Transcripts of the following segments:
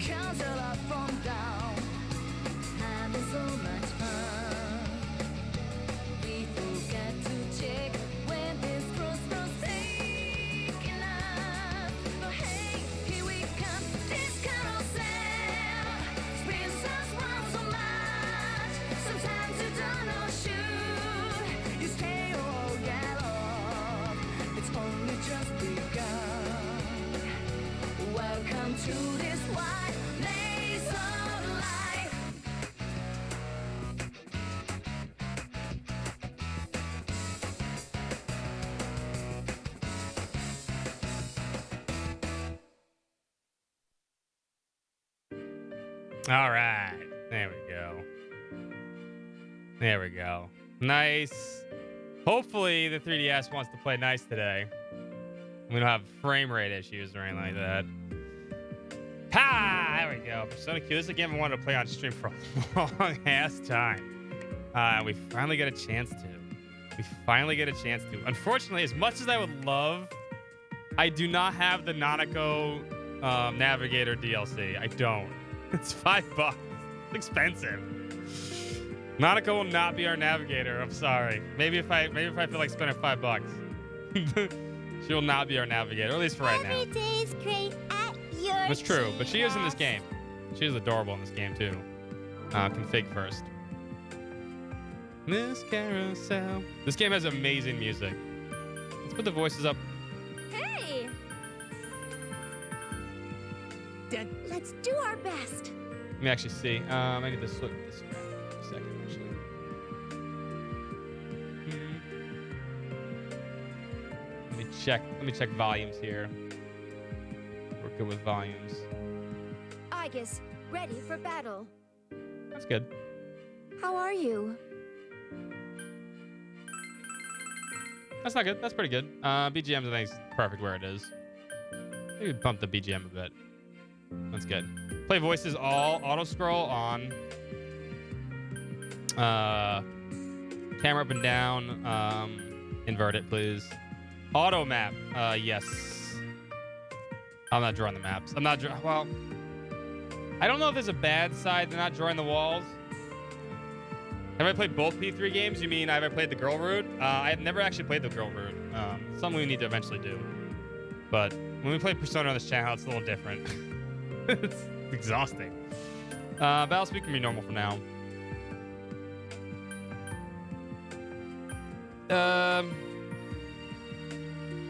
cancel up from down. Having so much fun. We forget to check when this crossroads taking us. But hey, here we come, this carousel spins us round so much. Sometimes you don't know shoot, you stay or get off. It's only just begun. Welcome to this wide maze of life. All right. There we go. There we go. Nice. Hopefully the 3DS wants to play nice today. We don't have frame rate issues or anything like that. Ha! There we go. Persona Q. This is a game I wanted to play on stream for a long ass time. We finally get a chance to. Unfortunately, as much as I would love, I do not have the Nanako Navigator DLC. I don't. It's $5. It's expensive. Nanako will not be our navigator. I'm sorry. Maybe if I feel like spending $5. She will not be our navigator, or at least for right now. Every day's great at your That's true, but she is in this game. She is adorable in this game too. Config first. Miss Carousel. This game has amazing music. Let's put the voices up. Hey! Let's do our best. Let me actually see. I need to look this around for a second, actually. Let me check volumes here. We're good with volumes. Aegis, ready for battle. That's good. How are you? That's not good. That's pretty good. BGM, I think, is perfect where it is. Maybe bump the BGM a bit. That's good. Play voices all. Auto scroll on. Camera up and down. Invert it, please. Auto map. Yes. I'm not drawing the maps. I'm not well, I don't know if there's a bad side to not drawing the walls. Have I played both P3 games? You mean have I played the girl route? I have never actually played the girl route. Something we need to eventually do. But when we play Persona on this channel, it's a little different. It's exhausting. Battle speed can be normal for now.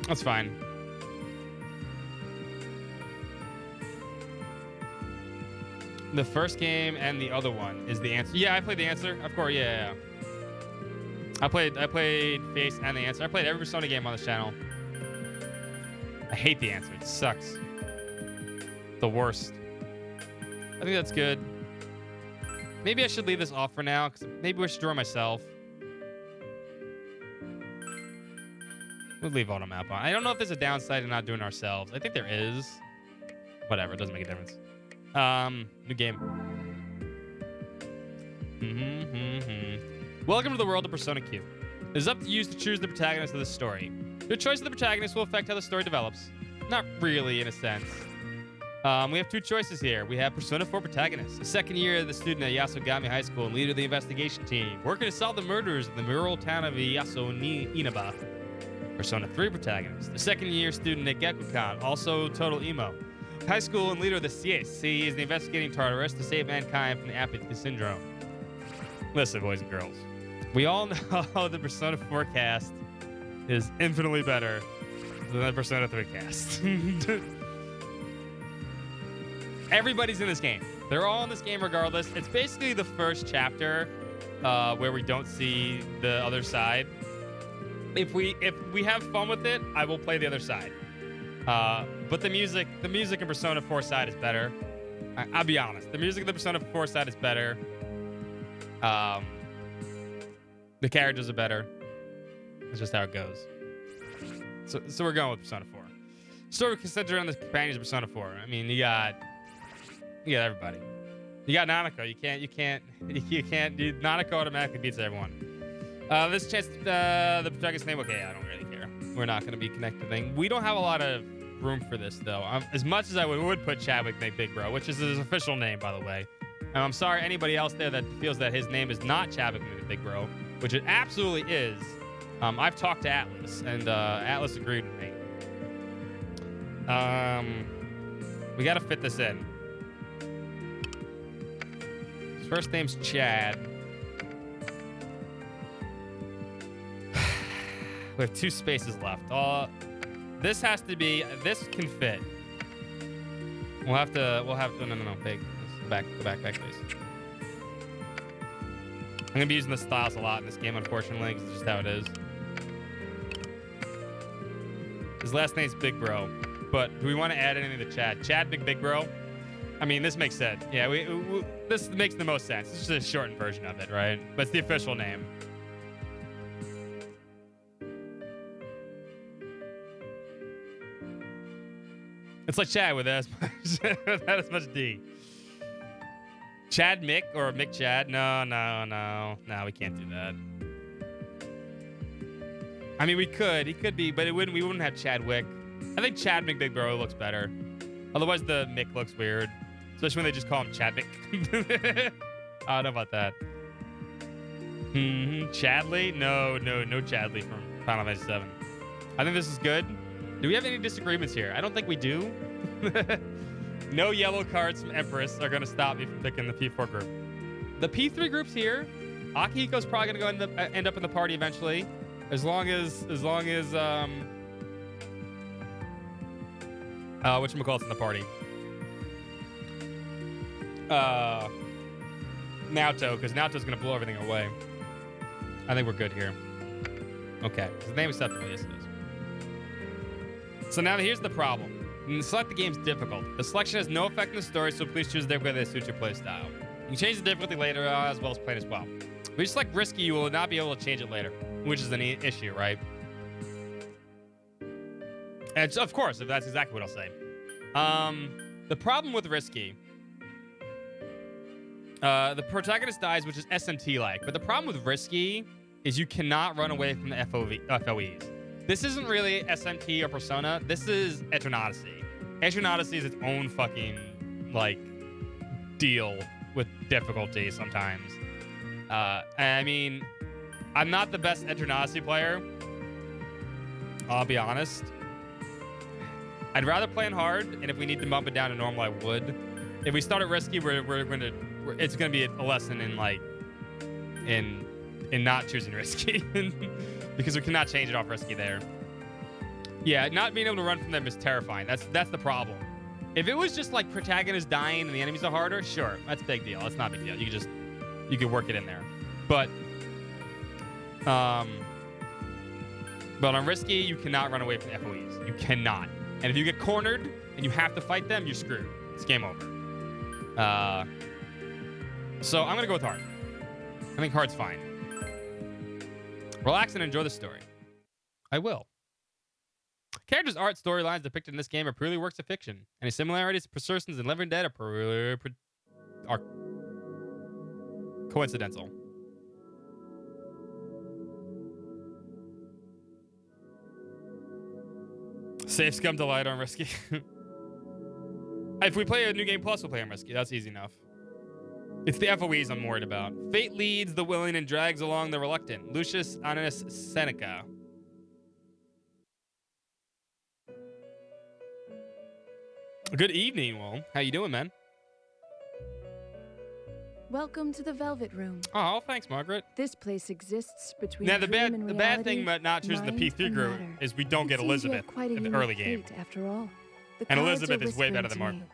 That's fine. The first game and the other one is the answer. Yeah, I played the answer. Of course, yeah. I played Face and the answer. I played every Persona game on this channel. I hate the answer. It sucks. The worst. I think that's good. Maybe I should leave this off for now, because maybe I should draw myself. We'll leave auto map on. I don't know if there's a downside to not doing it ourselves. I think there is. Whatever, it doesn't make a difference. New game. Welcome to the world of Persona Q. It is up to you to choose the protagonist of this story. Your choice of the protagonist will affect how the story develops. Not really, in a sense. We have two choices here. We have Persona 4 protagonist, a second year the student at Yasogami High School and leader of the investigation team, working to solve the murders in the rural town of Yaso Inaba. Persona 3 protagonist, a second year student at Gekukan, also total emo. High school and leader of the CS. He is the investigating Tartarus to save mankind from the apathy syndrome. Listen, boys and girls, we all know the Persona 4 cast is infinitely better than the Persona 3 cast. Everybody's in this game. They're all in this game regardless. It's basically the first chapter where we don't see the other side. If we have fun with it, I will play the other side. But the music in Persona 4 side is better. I'll be honest. The music in the Persona 4 side is better. The characters are better. That's just how it goes. So we're going with Persona 4. Story centered around the companions of Persona 4. I mean, you got everybody. You got Nanako. Nanako automatically beats everyone. This chance, the protagonist's name. Okay, I don't really care. We're not going to be connecting. We don't have a lot of room for this, though. As much as I would put Chadwick Big Bro, which is his official name, by the way. And I'm sorry anybody else there that feels that his name is not Chadwick Big Bro, which it absolutely is. I've talked to Atlas, and Atlas agreed with me. We got to fit this in. His first name's Chad. We have 2 spaces left. This has to be. This can fit. We'll have to. No. Big. Go back, please. I'm gonna be using the styles a lot in this game, unfortunately, because it's just how it is. His last name's Big Bro, but do we want to add anything to Chad? Chad Big Bro. I mean, this makes sense. Yeah, this makes the most sense. It's just a shortened version of it, right? But it's the official name. It's like Chad with as much D. Chad Mick or Mick Chad? No, we can't do that. I mean, we could. He could be, but we wouldn't have Chadwick. I think Chad Big Bro looks better. Otherwise, the Mick looks weird, especially when they just call him Chad Mick. I don't know about that. Chadley? No Chadley from Final Fantasy VII. I think this is good. Do we have any disagreements here? I don't think we do. No yellow cards from Empress are going to stop me from picking the P4 group. The P3 group's here. Akihiko's probably going to end up in the party eventually. As long as whatchamacallit's in the party. Naoto, because Naoto's going to blow everything away. I think we're good here. Okay. The name is acceptable. Yes, it is. So now here's the problem. Select the game's difficult. The selection has no effect on the story, so please choose the difficulty that suits your playstyle. You can change the difficulty later as well as playing as well. If you select risky, you will not be able to change it later, which is an issue, right? And of course, if that's exactly what I'll say. The problem with risky, the protagonist dies, which is SMT-like, but the problem with risky is you cannot run away from the FOEs. This isn't really SMT or Persona. This is Eterna Odyssey. Eterna Odyssey is its own fucking, like, deal with difficulty sometimes. I mean, I'm not the best Eterna Odyssey player. I'll be honest. I'd rather play on hard, and if we need to bump it down to normal, I would. If we start at risky, it's gonna be a lesson in, like, in not choosing risky. Because we cannot change it off risky there. Yeah, not being able to run from them is terrifying. That's the problem. If it was just like protagonist dying and the enemies are harder, sure, that's a big deal. That's not a big deal. You can work it in there. But on risky, you cannot run away from the FOEs. You cannot. And if you get cornered and you have to fight them, you're screwed. It's game over. So I'm gonna go with hard. I think hard's fine. Relax and enjoy the story. I will. Characters' art storylines depicted in this game are purely works of fiction. Any similarities to persons in Living Dead are coincidental. Save Scum Delight on risky. If we play a new game plus, we'll play on risky. That's easy enough. It's the FOEs I'm worried about. Fate leads the willing and drags along the reluctant. Lucius Annus Seneca. Good evening, Will. How you doing, man? Welcome to the Velvet Room. Oh, thanks, Margaret. This place exists between Now, dream and the bad thing reality, about not choosing the mind P3 and group matter. is we don't get It seems you Elizabeth have quite a in the unique early game. fate, after all. The And cards Elizabeth are is way better than whispering to Margaret. me.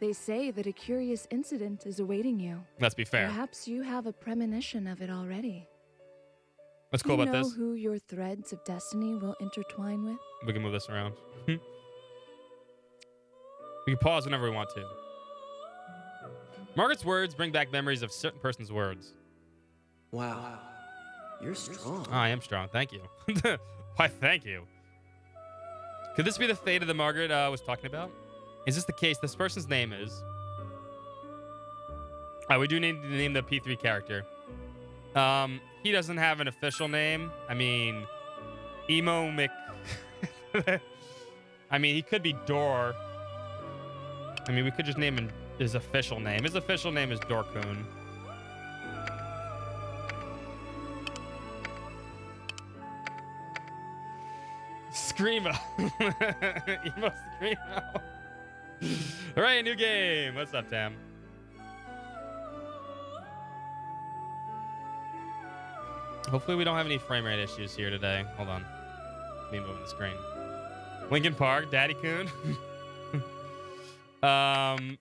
They say that a curious incident is awaiting you. Let's be fair. Perhaps you have a premonition of it already. What's cool Do you about know this? who your threads of destiny will intertwine with? We can move this around. We can pause whenever we want to. Margaret's words bring back memories of certain person's words. Wow. You're strong. I am strong. Thank you. Why, thank you. Could this be the fate of the Margaret was talking about? Is this the case? This person's name is... we do need to name the P3 character. He doesn't have an official name. I mean, Emo Mc... I mean, he could be Dor. I mean, we could just name him his official name. His official name is Dorkun. Screamo. Emo Screamo. All right, new game. What's up, Tam? Hopefully we don't have any frame rate issues here today. Hold on. Let me move the screen. Linkin Park, Daddy Coon. I'm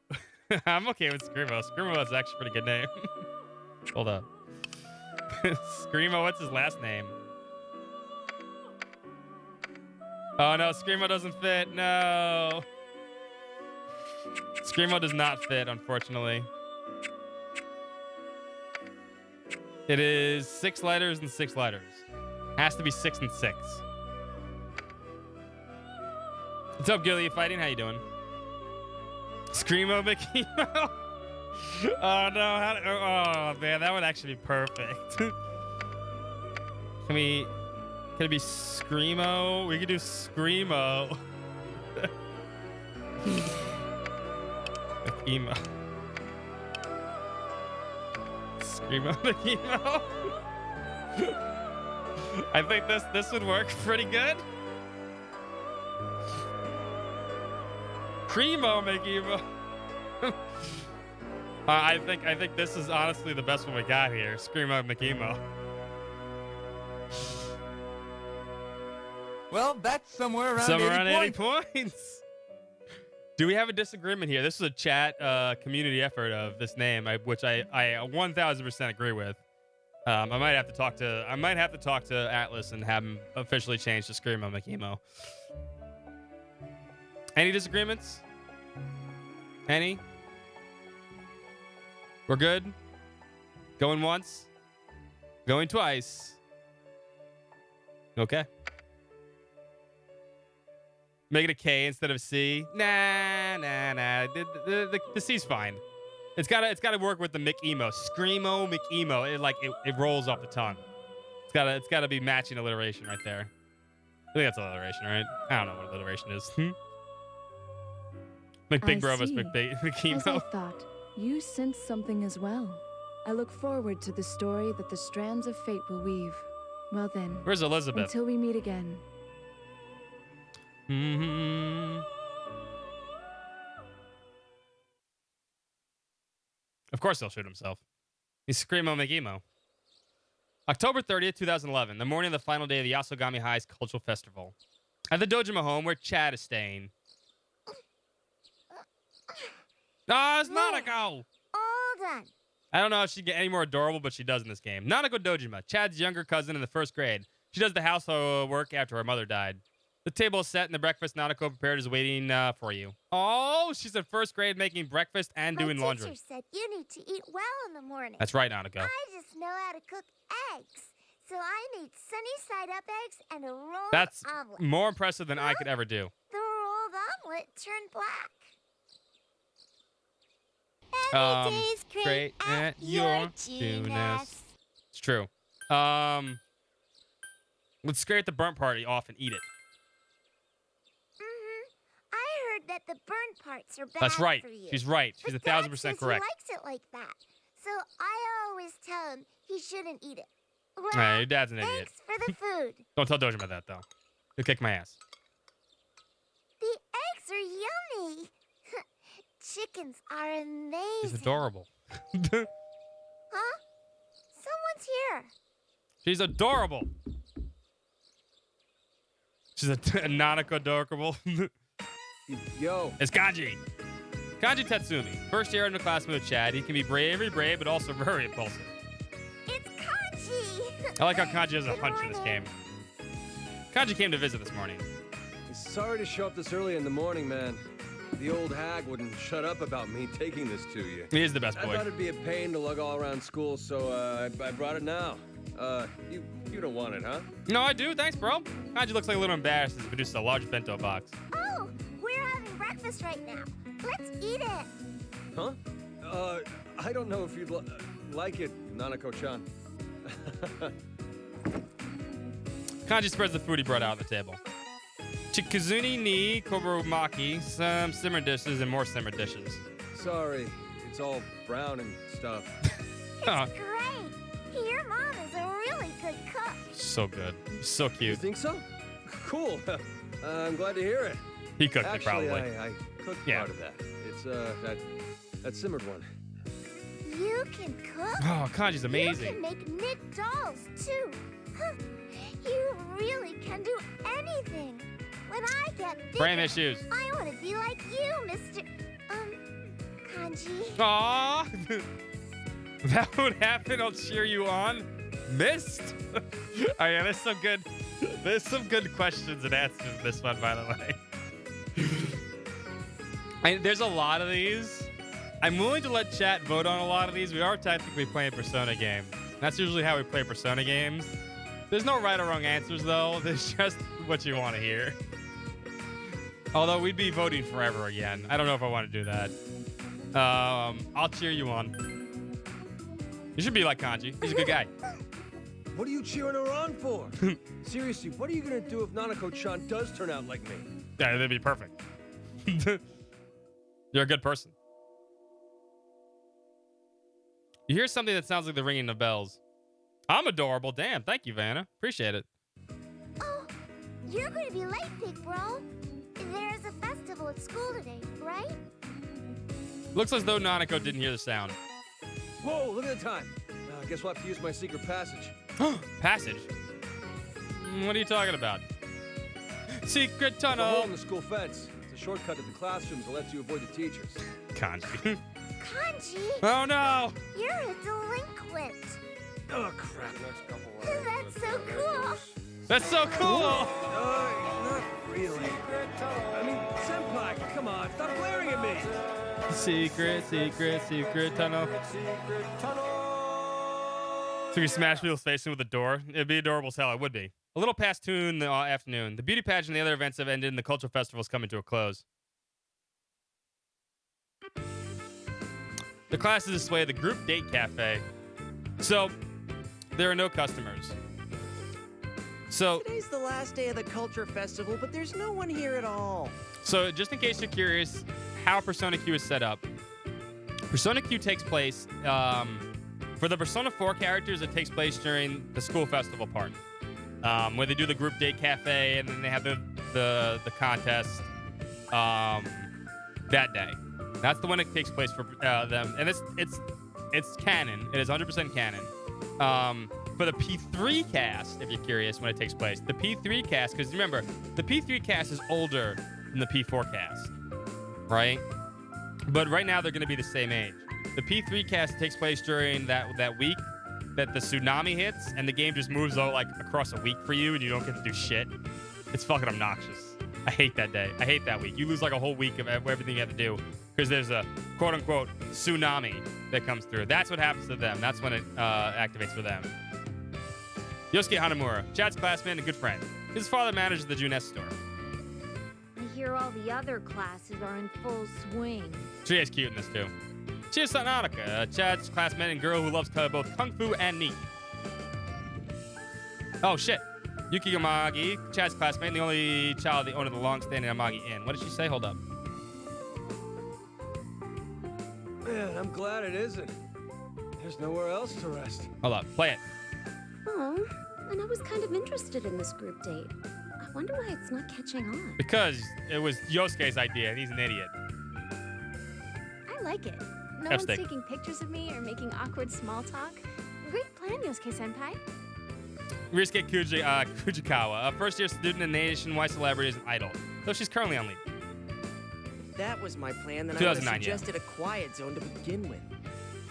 okay with Screamo. Screamo is actually a pretty good name. Hold up. Screamo, what's his last name? Oh no, Screamo doesn't fit. No. Screamo does not fit, unfortunately. It is 6 letters and 6 letters. Has to be 6 and 6. What's up, Gilly? Fighting? How you doing? Screamo McEmo? Oh no! Oh man, that would actually be perfect. Can it be Screamo? We could do Screamo. McEmo. Screamo McEmo. I think this would work pretty good. Cremo McEmo. I think this is honestly the best one we got here. Screamo McEmo. Well, that's somewhere around Somewhere 80 around 80 points. points. Do we have a disagreement here? This is a chat community effort of this name, which I 1000% agree with. I might have to talk to Atlas and have him officially change to Screamo McEmo. Any disagreements? Any? We're good? Going once? Going twice? Okay. Make it a K instead of C. Nah. The C's fine. It's gotta work with the McEmo. Screamo McEmo. It rolls off the tongue. It's gotta be matching alliteration right there. I think that's alliteration, right? I don't know what alliteration is. McBig Brovus, see. As I McEmo. thought, you sense something as well. I look forward to the story that the strands of fate will weave. Well then, Where's Elizabeth? until we meet again. Of course he'll shoot himself. He's Screamo McEmo. October 30th, 2011, the morning of the final day of the Yasogami High's Cultural Festival. At the Dojima home where Chad is staying. Oh, it's Nanako! All done. I don't know if she'd get any more adorable, but she does in this game. Nanako Dojima, Chad's younger cousin in the 1st grade. She does the household work after her mother died. The table is set and the breakfast Nanako prepared is waiting for you. Oh, she's in 1st grade making breakfast and doing My laundry. teacher said you need to eat well in the morning. That's right, Nanako. I just know how to cook eggs. So I need sunny side up eggs and a rolled That's omelet. more impressive than I could ever do. The rolled omelet turned black. Every day's great at your tuness. It's true. Let's scrape the burnt party off and eat it. I heard that the burnt parts are bad That's right. for you. She's right. She's But 1000% Dad says correct. He likes it like that. So I always tell him he shouldn't eat it. Well, Nah, your dad's an idiot. thanks for the food. Don't tell Dojima that, though. He'll kick my ass. The eggs are yummy. Chickens are amazing. She's adorable. Huh? Someone's here. She's adorable. She's a Nanako adorable. Yo, It's Kanji. Kanji Tatsumi. First year in the classmate with Chad. He can be very brave, but also very impulsive. It's Kanji. I like how Kanji has a Good hunch in this morning. game. Kanji came to visit this morning. sorry to show up this early in the morning, man. The old hag wouldn't shut up about me taking this to you. He is the best I boy. thought it'd be a pain to lug all around school, so I brought it now. You don't want it, huh? No, I do. Thanks, bro. Kanji looks like a little embarrassed as he produces a large bento box. Oh, we're having breakfast right now. Let's eat it. Huh? I don't know if you'd like it, Nanako-chan. Kanji spreads the food he brought out on the table. Chikazuni ni koromaki, some simmer dishes and more simmer dishes. Sorry, it's all brown and stuff. Oh, Great! Your mom is a really good cook. so good. So You cute. think so? Cool. I'm glad to hear it. He cooked it Actually, probably. I cooked Yeah. part of that. It's that simmered one. You can cook? Oh, Kanji's You amazing. can make knit dolls, too. Huh. You really can do anything. When I get big, Frame issues. I want to be like you, Mr. Kanji. Aww. That would happen. I'll cheer you on. Missed. Oh yeah, there's some good. There's some good questions and answers in this one, by the way. There's a lot of these. I'm willing to let chat vote on a lot of these. We are technically playing a Persona game. That's usually how we play Persona games. There's no right or wrong answers, though. There's just what you want to hear. Although we'd be voting forever again. I don't know if I want to do that. I'll cheer you on. You should be like Kanji. He's a good guy. What are you cheering her on for? Seriously, what are you gonna do if Nanako-chan does turn out like me? Yeah, that'd be perfect. You're a good person. You hear something that sounds like the ringing of bells. I'm adorable. Damn. Thank you, Vanna. Appreciate it. Oh, you're going to be late, Big Bro. There's a festival at school today, right? Looks as though Nanako didn't hear the sound. Whoa, look at the time. I guess we'll have to use my secret passage. Passage? What are you talking about? Secret There's a hole in tunnel. the school fence. It's a shortcut to the classrooms that lets you avoid the teachers. Kanji. Kanji, Oh no! you're a delinquent. Oh, crap. That's so cool. That's so cool! Not really. I mean, Senpai, come on, stop glaring at me. Secret tunnel. So you smash people's face in with a door. It'd be adorable as hell. It would be. A little past 2 in the afternoon. The beauty pageant and the other events have ended and the cultural festival's coming to a close. The class is displayed at the group date cafe. So there are no customers. So Today's the last day of the Culture Festival, but there's no one here at all. So just in case you're curious how Persona Q is set up, Persona Q takes place, for the Persona 4 characters, it takes place during the school festival part, where they do the group date cafe and then they have the contest that day. That's the one that takes place for them, and it's canon. It is 100% canon. For the P3 cast, if you're curious when it takes place, the P3 cast, because remember, the P3 cast is older than the P4 cast, right? But right now they're going to be the same age. The P3 cast takes place during that week that the tsunami hits, and the game just moves like across a week for you, and you don't get to do shit. It's fucking obnoxious. I hate that day. I hate that week. You lose like a whole week of everything you have to do because there's a quote-unquote tsunami that comes through. That's what happens to them. That's when it activates for them. Yosuke Hanamura, Chad's classmate and a good friend. His father manages the Juness store. I hear all the other classes are in full swing. She is cute in this too. Cheers, Sananaka, Chad's classmate and girl who loves both kung fu and Nikki. Oh shit. Yuki Yamagi, Chad's classmate and the only child the owner of the long-standing Amagi Inn. What did she say? Hold up. Man, I'm glad it isn't. There's nowhere else to rest. Hold up. Play it. Oh, and I was kind of interested in this group date. I wonder why it's not catching on. Because it was Yosuke's idea and he's an idiot. I like it. No F one's stick. taking pictures of me or making awkward small talk. Great plan, Yosuke-senpai. Ryusuke Fujikawa, a first-year student and nationwide celebrity as an idol, though she's currently on leave. If that was my plan, then I would have 2009, yeah. suggested a quiet zone to begin with.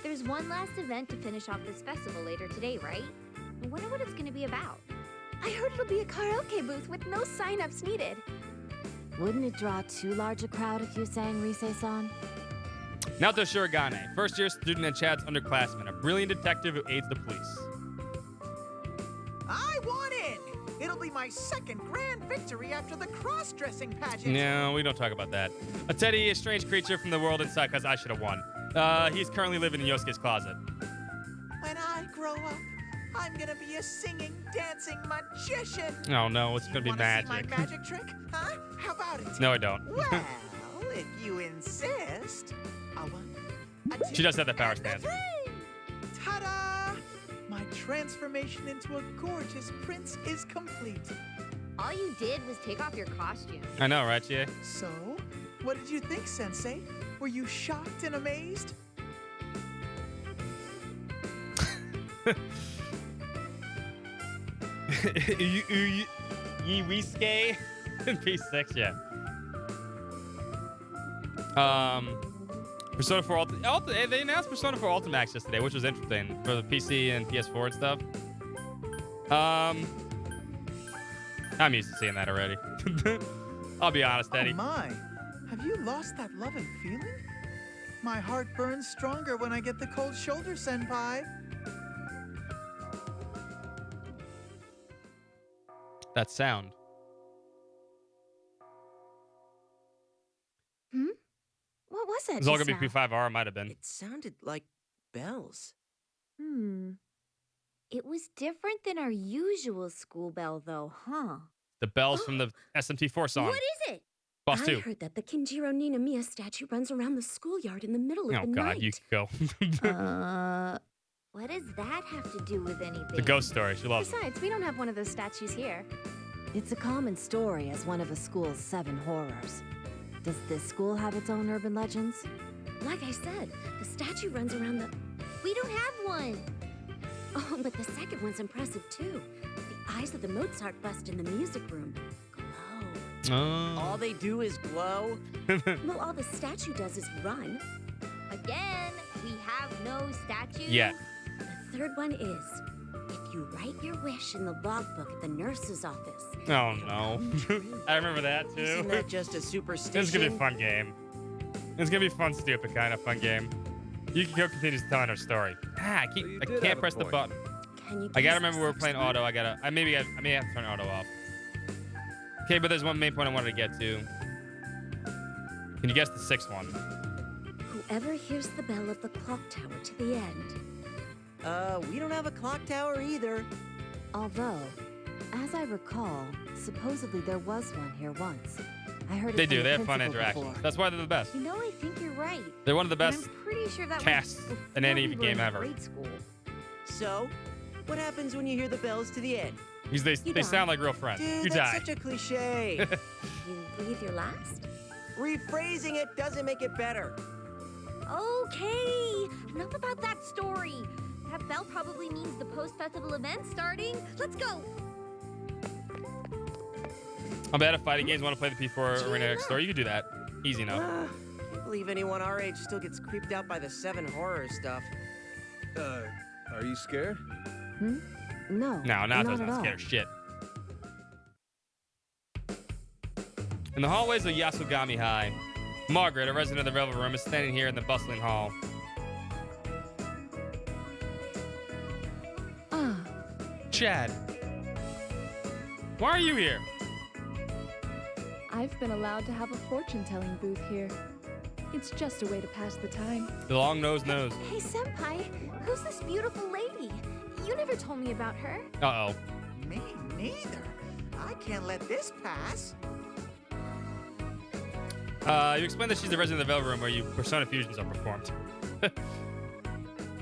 There's one last event to finish off this festival later today, right? I wonder what it's gonna be about. I heard it'll be a karaoke booth with no sign-ups needed. Wouldn't it draw too large a crowd if you sang Rise-san? Naoto Shirogane, first-year student and Chad's underclassman, a brilliant detective who aids the police. I won it! It'll be my second grand victory after the cross-dressing pageant. No, we don't talk about that. A Teddy, a strange creature from the world inside, because I should have won. He's currently living in Yosuke's closet. When I grow up, I'm gonna be a singing, dancing magician. Oh no, it's gonna be Wanna see magic. my magic trick? Huh? How about it? No, I don't. Well, if you insist. A one, a two, She does have the power and a stance. three. Ta-da! My transformation into a gorgeous prince is complete. All you did was take off your costume. I know, right, Chie? So, what did you think, Sensei? Were you shocked and amazed? Whiskey in P6, yeah. Persona 4 they announced Persona 4 Ultimax yesterday, which was interesting for the PC and PS4 and stuff. I'm used to seeing that already. I'll be honest, Eddie. Oh my! Have you lost that love and feeling? My heart burns stronger when I get the cold shoulder, Senpai. That sound. What was that? It's all just gonna be now? P5R, might have been. It sounded like bells. It was different than our usual school bell, though, huh? The bells from the SMT4 song. What is it? Boss I 2. heard that the Kinjiro Ninamiya statue runs around the schoolyard in the middle of Oh the god, night. you can go. What does that have to do with anything? The ghost story. She loves it. Besides, we don't have one of those statues here. It's a common story as one of the school's 7 horrors. Does this school have its own urban legends? Like I said, the statue runs around the... We don't have one. Oh, but the second one's impressive too. The eyes of the Mozart bust in the music room glow. All they do is glow. Well, all the statue does is run. Again, we have no statue. Yeah. The third one is, if you write your wish in the logbook at the nurse's office. Oh no. I remember that too. Isn't that just a superstition? This is gonna be a fun game. It's gonna be a fun, stupid kind of fun game. You can go continue telling our story. I So you I did have can't a press the point. button. Can you I gotta guess remember the we're playing sixth one? auto. I may have to turn auto off. Okay, but there's one main point I wanted to get to. Can you guess the 6th one? Whoever hears the bell of the clock tower to the end. We don't have a clock tower either. Although, as I recall, supposedly there was one here once. I heard it They from do. the They have fun principal interactions. before. That's why they're the best. You know, I think you're right. They're one of the And best. I'm pretty sure that casts was in before any we were game in ever. grade school. So, what happens when you hear the bells to the end? Because You they die. sound like real friends. Dude, You that's die. such a cliche. You breathe your last? Rephrasing it doesn't make it better. Okay, enough about that story. That bell probably means the post-festival event starting. Let's go. I'm bad at fighting games. Want to play the P4 Gee, Arena look. story? You can do that. Easy enough. Can't believe anyone our age still gets creeped out by the 7 horror stuff. Are you scared? No. No, not not at not all. scared of shit. In the hallways of Yasugami High, Margaret, a resident of the Velvet Room, is standing here in the bustling hall. Ah, Chad, why are you here? I've been allowed to have a fortune-telling booth here. It's just a way to pass the time. The long-nosed nose. Hey, Senpai, who's this beautiful lady? You never told me about her. Uh-oh. Me neither. I can't let this pass. You explained that she's the resident of the Velvet Room where you persona fusions are performed.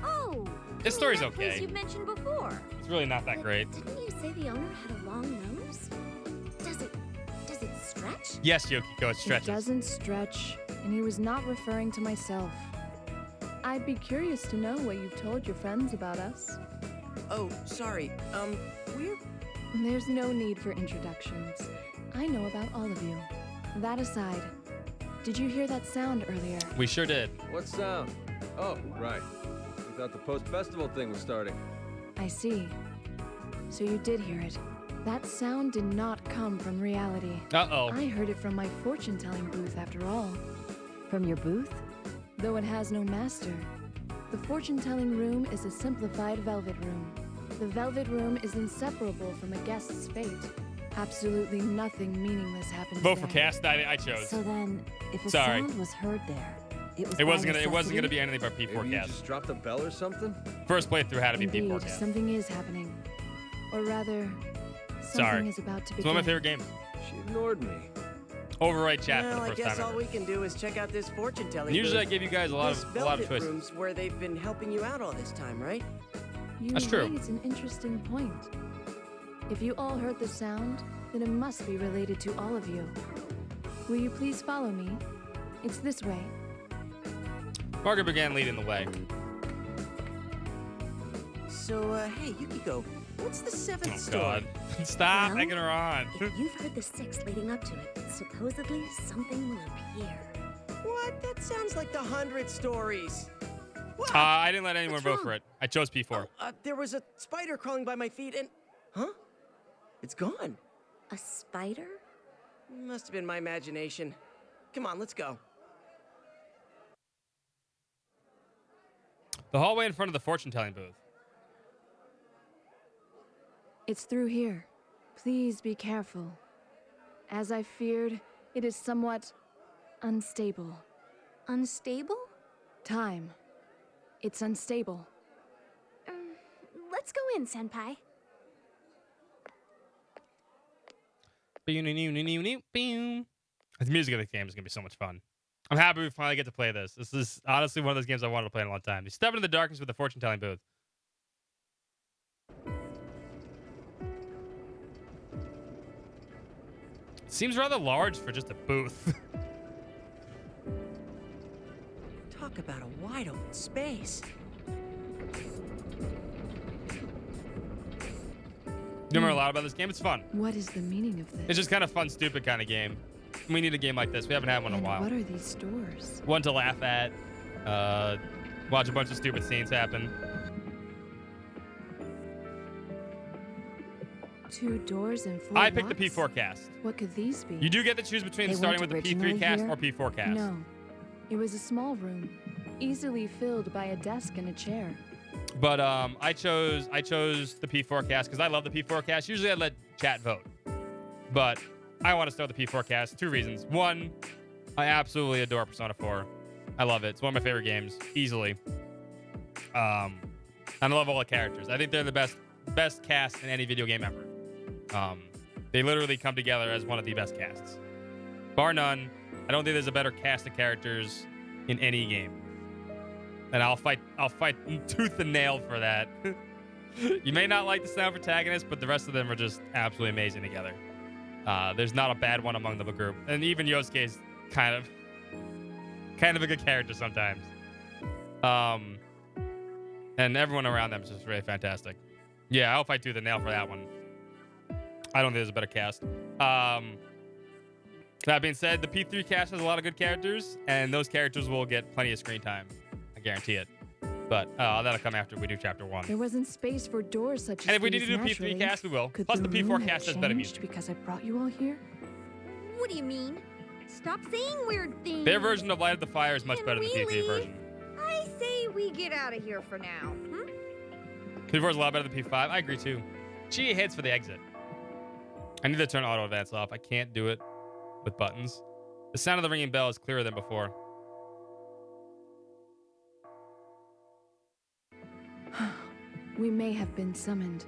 Oh, This story's that place okay. you've mentioned before. It's really not that great. Didn't you say the owner had a long nose? Does it stretch? Yes, Yukiko, it stretches. It doesn't stretch, and he was not referring to myself. I'd be curious to know what you've told your friends about us. Oh, sorry. We're... There's no need for introductions. I know about all of you. That aside, did you hear that sound earlier? We sure did. What sound? Oh, right. We thought the post-festival thing was starting. I see. So you did hear it. That sound did not come from reality. Uh-oh. I heard it from my fortune-telling booth after all. From your booth? Though it has no master, the fortune-telling room is a simplified velvet room. The velvet room is inseparable from a guest's fate. Absolutely nothing meaningless happens Vote for there. cast. I chose. So then, if a Sorry. sound was heard there, It wasn't gonna be anything but Maybe you P4cast. just dropped a bell or something? First playthrough had to be Indeed, P4cast. something is happening. Or rather, something Sorry. is about to begin. It's one of my favorite games. She ignored me. Overwrite chat Well, for I the first guess time all ever. we can do is check out this fortune telling. And usually I give you guys a lot This of velvet choices. rooms where they've been helping you out all this time, right? You That's true. raise an interesting point. If you all heard the sound, then it must be related to all of you. Will you please follow me? It's this way. Margaret began leading the way. So, hey, Yukiko, what's the seventh Oh story? God! Stop Well, egging her on. If you've heard the sixth leading up to it, supposedly something will appear. What? That sounds like the 100 stories. What? I didn't let anyone What's vote wrong? for it. I chose P4. There was a spider crawling by my feet and... Huh? It's gone. A spider? Must have been my imagination. Come on, let's go. The hallway in front of the fortune-telling booth. It's through here. Please be careful. As I feared, it is somewhat unstable. Unstable? Time. It's unstable. Let's go in, Senpai. The music of the game is going to be so much fun. I'm happy we finally get to play this. This is honestly one of those games I wanted to play in a long time. You step into the darkness with the fortune-telling booth. Seems rather large for just a booth. Talk about a wide open space. You remember a lot about this game? It's fun. What is the meaning of this? It's just kind of fun, stupid kind of game. We need a game like this. We haven't had one in a And while. what are these doors? One to laugh at. Watch a bunch of stupid scenes happen. 2 doors and 4 I picked the locks? P4 cast. What could these be? You do get to choose between They starting weren't with the P3 originally cast here? or P4 cast. No. It was a small room, easily filled by a desk and a chair. But I chose the P4 cast because I love the P4 cast. Usually I let chat vote, but I want to start the P4 cast. 2 reasons. One, I absolutely adore Persona 4. I love it. It's one of my favorite games, easily. And I love all the characters. I think they're the best cast in any video game ever. They literally come together as one of the best casts, bar none. I don't think there's a better cast of characters in any game. And I'll fight tooth and nail for that. You may not like the sound protagonist, but the rest of them are just absolutely amazing together. There's not a bad one among the group. And even Yosuke's kind of a good character sometimes. And everyone around them is just really fantastic. Yeah, I'll fight tooth and nail for that one. I don't think there's a better cast. That being said, the P3 cast has a lot of good characters, and those characters will get plenty of screen time. I guarantee it. But that'll come after we do chapter 1. There wasn't space for doors such as And if we need these to do naturally. P3 cast, we will. Could Plus the room P4 have cast has better changed music. because I brought you all here? What do you mean? Stop saying weird things. Their version of Light of the Fire is much Can better than the we P3 leave? version. I say we get out of here for now. P4 is a lot better than P5. I agree too. She heads for the exit. I need to turn auto advance off. I can't do it with buttons. The sound of the ringing bell is clearer than before. We may have been summoned.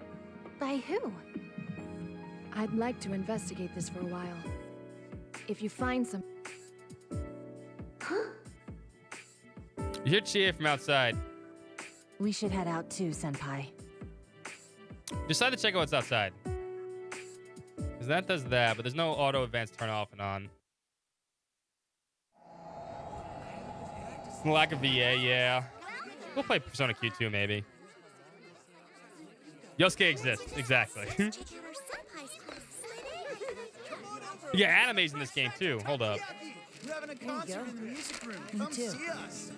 By who? I'd like to investigate this for a while. If you find some... You hear Chie from outside. We should head out too, Senpai. Decide to check out what's outside. Because that does that, but there's no auto advance turn off and on. Lack of VA, yeah. We'll play Persona Q2 maybe. Yosuke exists, exactly. Yeah, anime's in this game too. Hold up. You're having a concert in the music room. Come too. see us.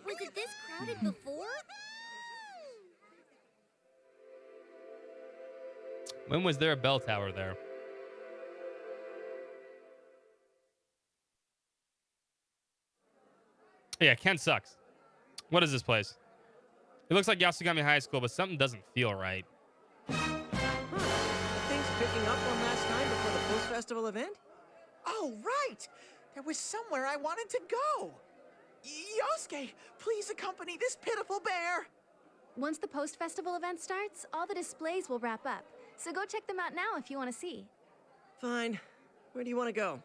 Was it this crowded before? When was there a bell tower there? Yeah, Ken sucks. What is this place? It looks like Yasugami High School, but something doesn't feel right. Things picking up one last time before the post-festival event? Oh, right! There was somewhere I wanted to go! Yosuke, please accompany this pitiful bear! Once the post-festival event starts, all the displays will wrap up. So go check them out now if you want to see. Fine. Where do you want to go?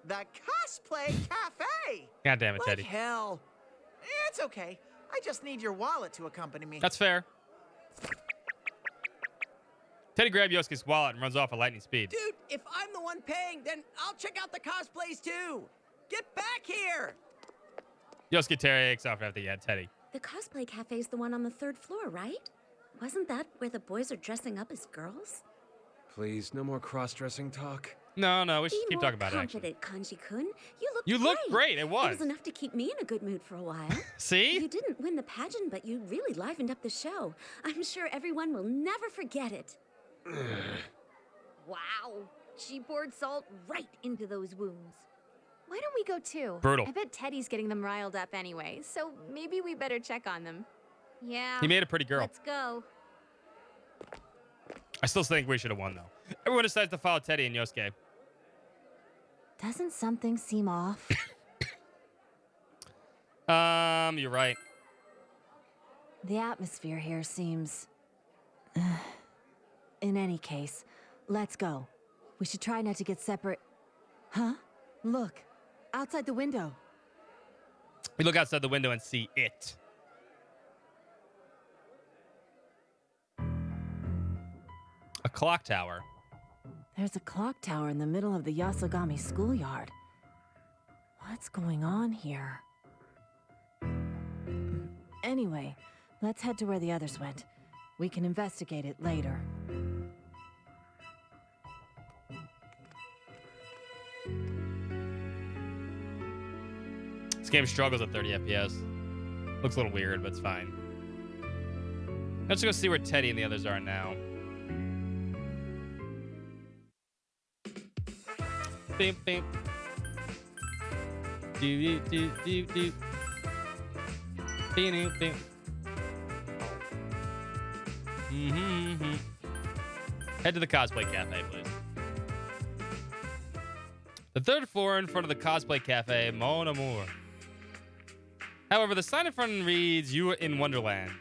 The Cosplay Cafe! God damn it, Like Teddy. hell. It's okay. I just need your wallet to accompany me. That's fair. Teddy grabs Yosuke's wallet and runs off at lightning speed. Dude, if I'm the one paying, then I'll check out the cosplays too. Get back here! Yosuke takes off after Teddy. The cosplay cafe's the one on the 3rd floor, right? Wasn't that where the boys are dressing up as girls? Please, no more cross-dressing talk. No, we should Be keep more talking about it, actually. confident, Kanji-kun. You look great, it It was. was enough to keep me in a good mood for a while. See? You didn't win the pageant, but you really livened up the show. I'm sure everyone will never forget it. Wow. She poured salt right into those wounds. Why don't we go too? Brutal. I bet Teddy's getting them riled up anyway, so maybe we better check on them. Yeah. He made a pretty girl. Let's go. I still think we should have won, though. Everyone decides to follow Teddy and Yosuke. Doesn't something seem off? You're right. The atmosphere here seems... In any case, let's go. We should try not to get separate... Huh? Look. Outside the window. We look outside the window and see it. A clock tower. There's a clock tower in the middle of the Yasogami schoolyard. What's going on here? Anyway, let's head to where the others went. We can investigate it later. This game struggles at 30 FPS. Looks a little weird, but it's fine. Let's go see where Teddy and the others are now. Beep, beep. Do, do, do, do. Beep, beep. Mm-hmm. Head to the Cosplay Cafe, please. The 3rd floor in front of the Cosplay Cafe, Mon Amour. However, the sign in front reads, "You are in Wonderland."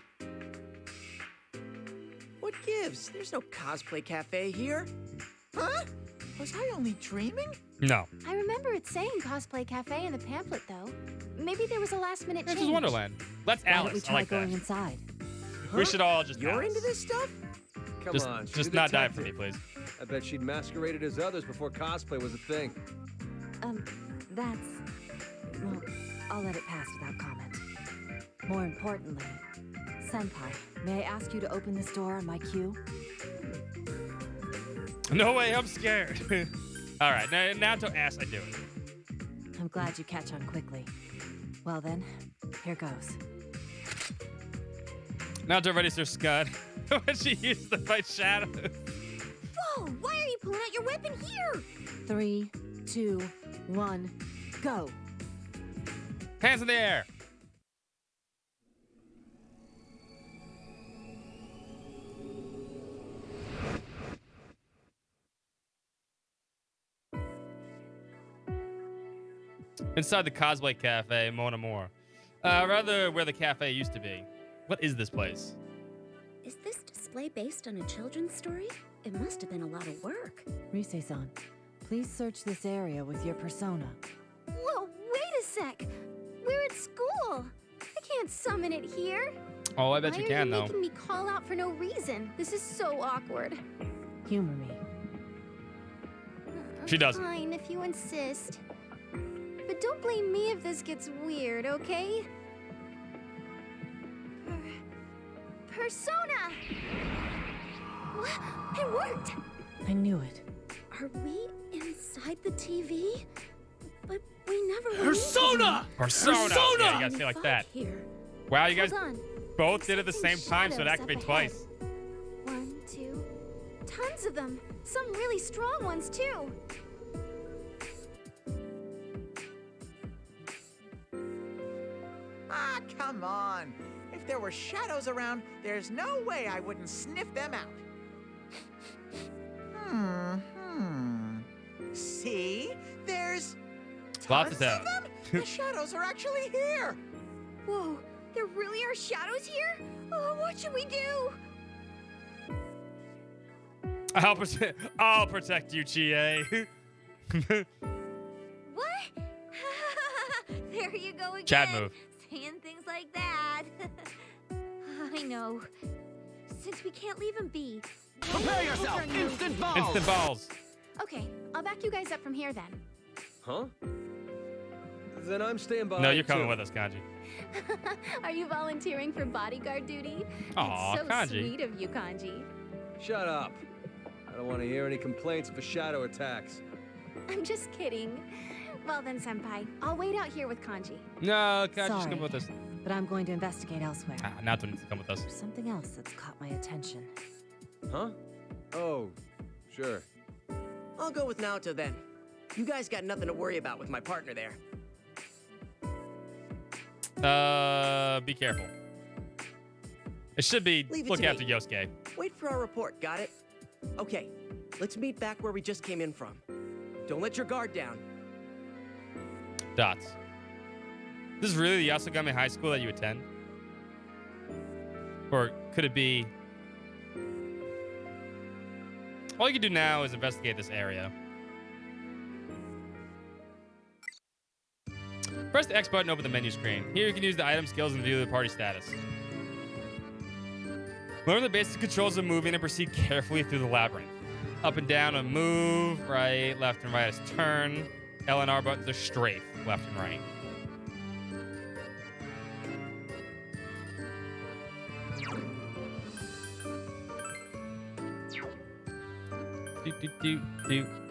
What gives? There's no cosplay cafe here. Huh? Was I only dreaming? No. I remember it saying Cosplay Cafe in the pamphlet, though. Maybe there was a last-minute change. This is Wonderland. Let's Why don't we Alice. I try like going that. inside? We should all just You're Alice. into this stuff? Come Just, on, she's just a not die for detective. me, please. I bet she'd masqueraded as others before cosplay was a thing. That's... Well, I'll let it pass without comment. More importantly, Senpai, may I ask you to open this door on my cue? No way, I'm scared. All right, now to ask, I do it. I'm glad you catch on quickly. Well then, here goes. Now to ready Sir Scud. When she used to fight shadows. Whoa! Why are you pulling out your weapon here? 3, 2, 1, go! Hands in the air. Inside the Cosplay Cafe, Mon Amour. Rather where the cafe used to be. What is this place? Is this display based on a children's story? It must have been a lot of work. Rise-san, please search this area with your persona. Whoa, wait a sec. We're at school. I can't summon it here. Oh, I bet Why you are can, you though. making me call out for no reason? This is so awkward. Humor me. She doesn't. Fine, if you insist. But don't blame me if this gets weird, okay? Persona! What? It worked! I knew it. Are we inside the TV? But we never were Persona! Persona! Yeah, you guys feel like that. Here. Wow, you guys Hold on. both did it at the same Something time, so it shadows activated up twice. ahead. 1, 2. Tons of them. Some really strong ones, too. Ah, come on. If there were shadows around, there's no way I wouldn't sniff them out. See? There Lots of Tons town. them? The shadows are actually here. Whoa, there really are shadows here? Oh, what should we do? I'll protect you, Chie. What? There you go again. Chad move. Saying things like that. I know. Since we can't leave him be. Prepare yourself. Instant balls. Instant balls. Okay, I'll back you guys up from here then. Huh? Then I'm staying by. No, you're coming too. with us, Kanji. Are you volunteering for bodyguard duty? Aw, It's so Kanji. sweet of you, Kanji. Shut up. I don't want to hear any complaints of shadow attacks. I'm just kidding. Well then, Senpai, I'll wait out here with Kanji. No, Kanji's Sorry. coming with us. But I'm going to investigate elsewhere. Ah, Nato needs to come with us. There's something else that's caught my attention. Huh? Oh, sure. I'll go with Naoto then. You guys got nothing to worry about with my partner there. Be careful. It should be Leave it look to after me. Yosuke. Wait for our report, got it? Okay, let's meet back where we just came in from. Don't let your guard down. Dots. This is really the Yasogami High School that you attend? Or could it be... All you can do now is investigate this area. Press the X button to open the menu screen. Here you can use the item skills and view the party status. Learn the basic controls of moving and proceed carefully through the labyrinth. Up and down a move, right, left and right is turn. L and R buttons are strafe, left and right.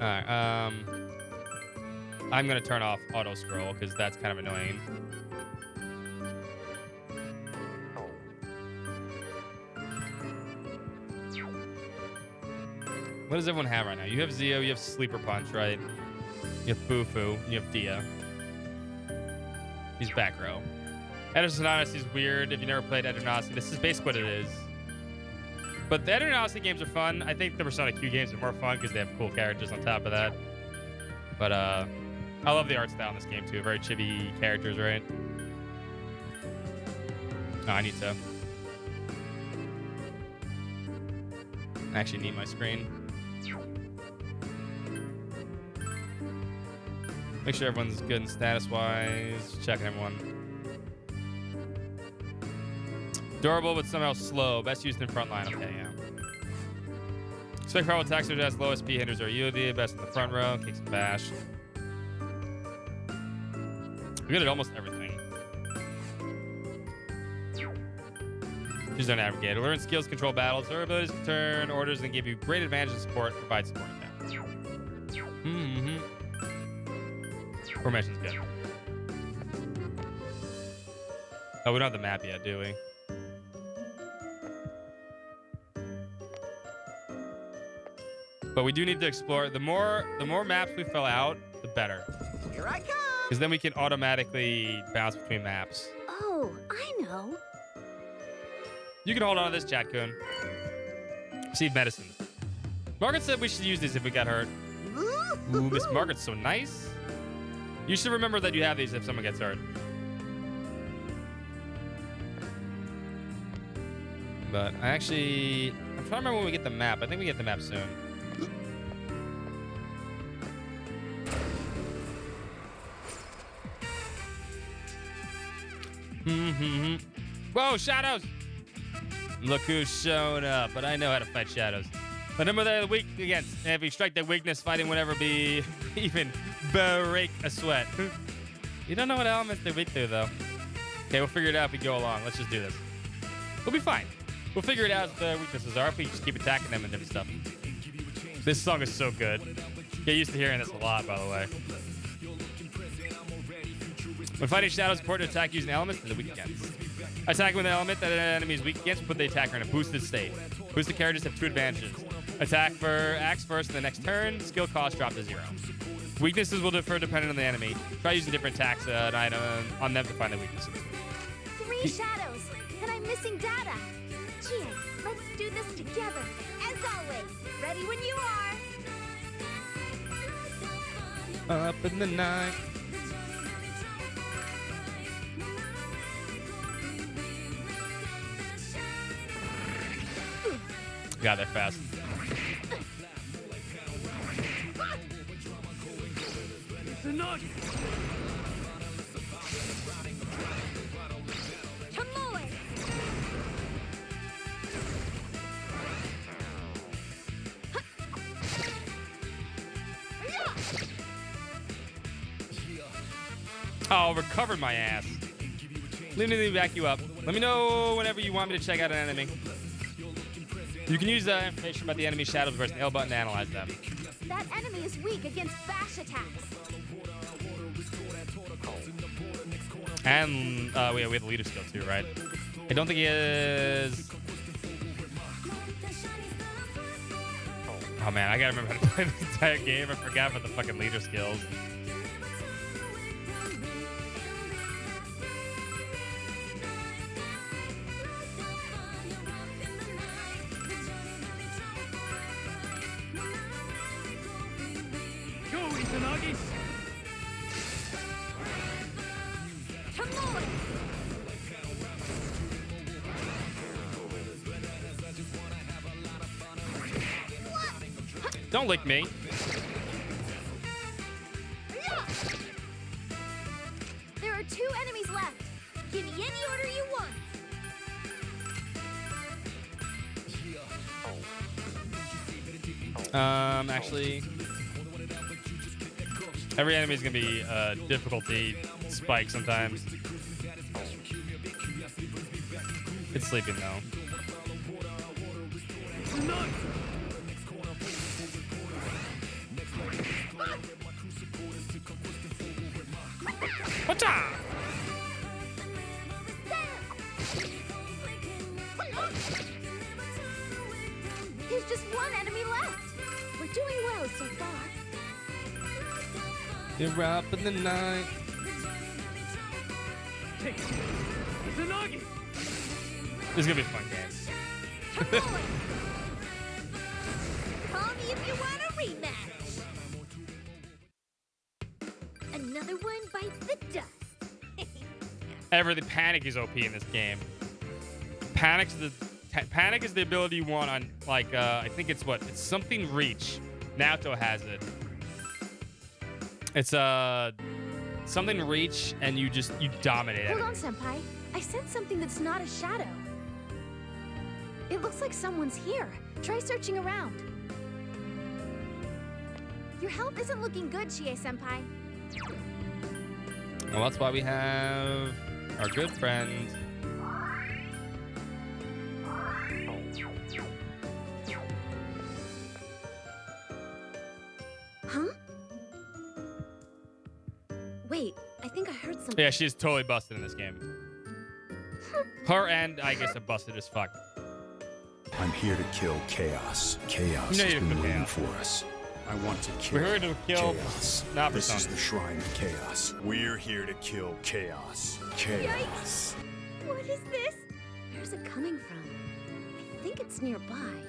Alright, I'm gonna turn off auto scroll because that's kind of annoying. What does everyone have right now? You have Zio, you have Sleeper Punch, right? You have Bufu, you have Dia. He's back row. Edison Odyssey is weird if you never played Edison. This is basically what it is. But the Edison games are fun. I think the Persona Q games are more fun because they have cool characters on top of that. But I love the art style in this game too. Very chibi characters, right? Oh, I need to. I actually need my screen. Make sure everyone's good in status-wise. Checking everyone. Durable, but somehow slow. Best used in front line. Okay, yeah. Expect powerful attacks which has low SP hinders or UD. Best in the front row. Kicks and bash. We're good at almost everything. Choose our navigator. Learn skills, control battles. Her abilities to turn orders and give you great advantage and support. Provide support. Okay. Mm-hmm. Formation's good. Oh, we don't have the map yet, do we? But we do need to explore. The more maps we fill out, the better. Here I come. Because then we can automatically bounce between maps. Oh, I know. You can hold on to this, Chat Kun. Receive medicine. Margaret said we should use these if we got hurt. Ooh, Miss Margaret's so nice. You should remember that you have these if someone gets hurt. But I'm trying to remember when we get the map. I think we get the map soon. Whoa, shadows! Look who's showing up, but I know how to fight shadows. Remember they're weak against, and if you strike their weakness, fighting would never be even break a sweat. You don't know what elements they're weak to, though. Okay, we'll figure it out if we go along. Let's just do this. We'll be fine. We'll figure it out what the weaknesses are if we just keep attacking them and different stuff. This song is so good. Get used to hearing this a lot, by the way. When fighting shadows, it's important to attack using elements that are weak against. Attacking with an element that an enemy is weak against will put the attacker in a boosted state. Boosted characters have 2 advantages. Attack for axe first in the next turn. Skill cost drop to 0. Weaknesses will differ depending on the enemy. Try using different attacks and item on them to find the weaknesses. 3 shadows, and I'm missing data. Chie, let's do this together. As always, ready when you are. Up in the night. Got there fast. Tomoe! Oh, recovered my ass. Let me back you up. Let me know whenever you want me to check out an enemy. You can use information about the enemy shadows versus the L button to analyze them. That enemy is weak against bash attacks. And we have the leader skill too, right? I don't think he is. Oh man, I gotta remember how to play this entire game. I forgot about the fucking leader skills. Tomoe! Don't lick me. There are 2 enemies left. Give me any order you want. Actually, every enemy is gonna be difficulty spike sometimes. It's sleeping though. What's up? There's just 1 enemy left. We're doing well so far. You're up in the night. This is gonna be a fun game. Call me if you want a rematch. Another one bites the dust. The panic is OP in this game. Panic is the ability you want on like I think it's something reach. Naoto has it. It's something reach and you dominate Hold it. on, Senpai. I sense something that's not a shadow. It looks like someone's here. Try searching around. Your health isn't looking good, Chie-senpai. Well, that's why we have our good friend. Huh? Wait, I think I heard something. Yeah, she's totally busted in this game. Her and I guess are busted as fuck. I'm here to kill Chaos. Chaos You know has you been can kill waiting Chaos. for us. I want to kill We're here to kill Chaos. not This is Persona. the Shrine of Chaos. We're here to kill Chaos. Chaos. What is this? Where's it coming from? I think it's nearby.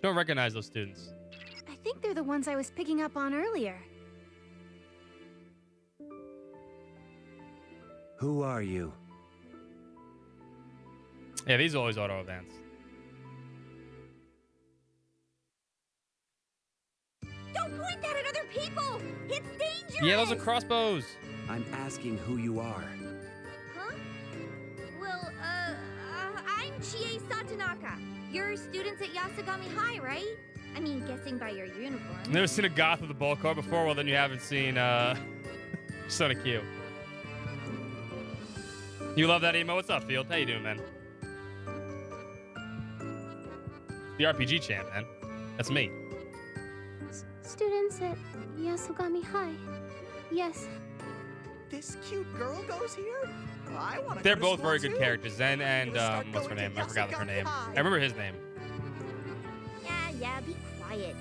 Don't recognize those students. I think they're the ones I was picking up on earlier. Who are you? Yeah, these always auto events. Don't point that at other people! It's dangerous! Yeah, those are crossbows. I'm asking who you are. Huh? Well, I'm Chie Satonaka. You're students at Yasugami High, right? I mean, guessing by your uniform. Never seen a goth with a ball car before? Well, then you haven't seen Persona Q. You love that emo? What's up, Field? How you doing, man? The RPG champ, man. That's me. Students at Yasugami High. Yes. This cute girl goes here? I want to. They're both very good characters. Zen and what's her name? I forgot her name. I remember his name. Yeah, be quiet.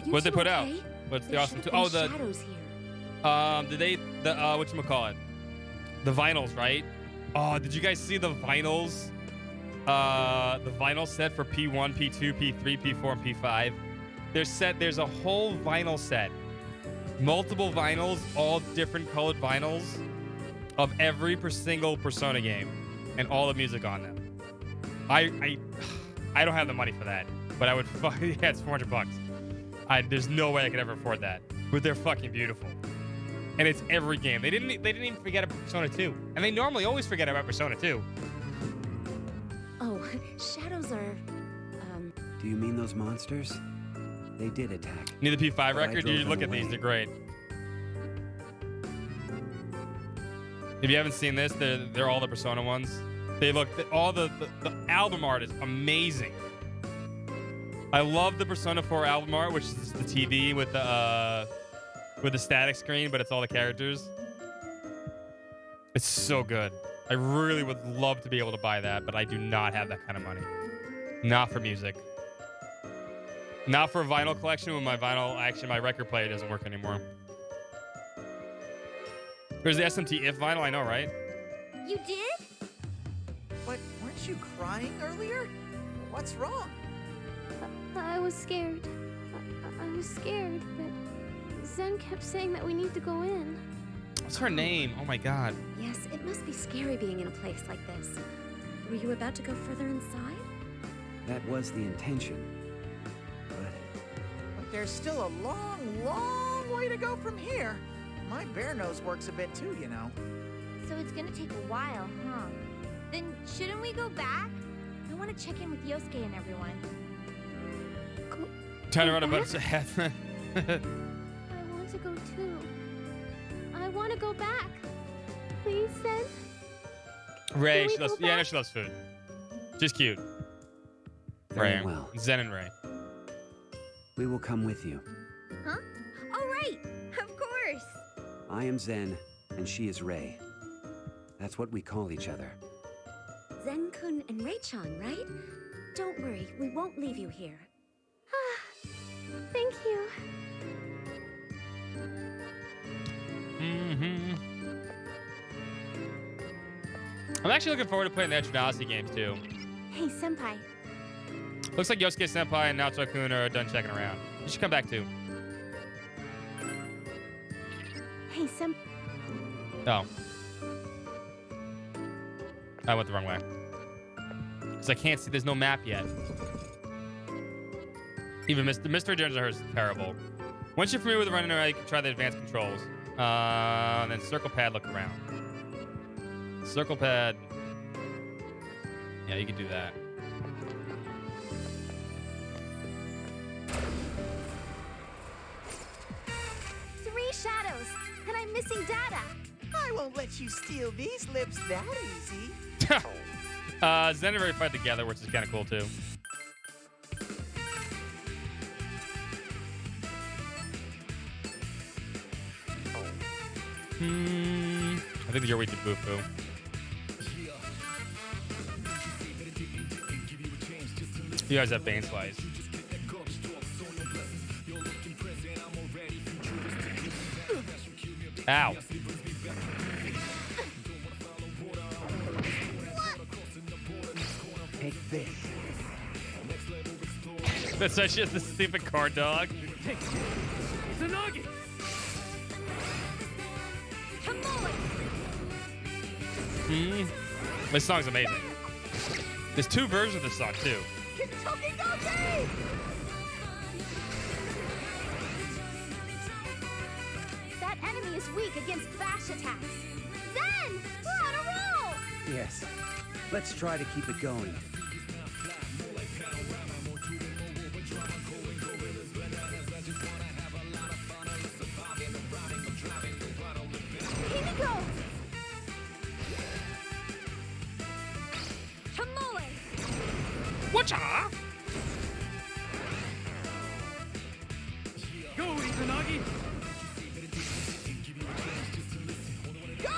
What'd they put out? What's the awesome? Oh, the shadows here. Did they the whatchamacallit? The vinyls, right? Oh, did you guys see the vinyls? The vinyl set for P1, P2, P3, P4, and P5. There's a whole vinyl set. Multiple vinyls, all different colored vinyls of every single Persona game and all the music on them. I don't have the money for that, but I would yeah, it's $400. There's no way I could ever afford that. But they're fucking beautiful. And it's every game. They didn't even forget about Persona 2. And they normally always forget about Persona 2. Oh, shadows are, Do you mean those monsters? They did attack. Need the P5 But I record? drove You look them at these, away. they're great. If you haven't seen this, they're all the Persona ones. They look, all the album art is amazing. I love the Persona 4 album art, which is the TV with the static screen, but it's all the characters. It's so good. I really would love to be able to buy that, but I do not have that kind of money. Not for music. Not for a vinyl collection when my record player doesn't work anymore. There's the SMT If vinyl, I know, right? You did? But weren't you crying earlier? What's wrong? I was scared. I was scared, but Zen kept saying that we need to go in. What's her name? Oh my god. Yes, it must be scary being in a place like this. Were you about to go further inside? That was the intention. But there's still a long, long way to go from here. My bear nose works a bit too, you know. So it's gonna take a while, huh? Then shouldn't we go back? I want to check in with Yosuke and everyone. Turn around a bunch of heads. I want to go too. I want to go back. Please, Zen. Ray, Can we she loves, go yeah, I know back? she loves food. She's cute. Very Ray. well. Zen and Ray. We will come with you. Huh? All right, of course. I am Zen, and she is Ray. That's what we call each other. Zen-kun and Ray-chan, right? Don't worry, we won't leave you here. Thank you. Mm-hmm. I'm actually looking forward to playing the Eternality games too. Hey, Senpai. Looks like Yosuke Senpai and Naoto-kun are done checking around. You should come back too. Hey, Senpai. Oh. I went the wrong way. Because I can't see, there's no map yet. Even Mystery Dungeons are terrible. Once you're familiar with the running area, you can try the advanced controls. Then circle pad, look around. Circle pad. Yeah, you can do that. Three shadows, and I'm missing data. I won't let you steal these lips that easy. Zen and Ray fight together, which is kind of cool too. I think you're weak to Bufu. You guys have Bane Slice. Ow. Take this. That's why she has the stupid card dog. Tsunagi! This song's amazing. There's two versions of this song too. Kentucky Goji! That enemy is weak against bash attacks. Zen! We're on a roll! Yes. Let's try to keep it going. Himiko! Kamole! Whatcha? Go, Izanagi! Go!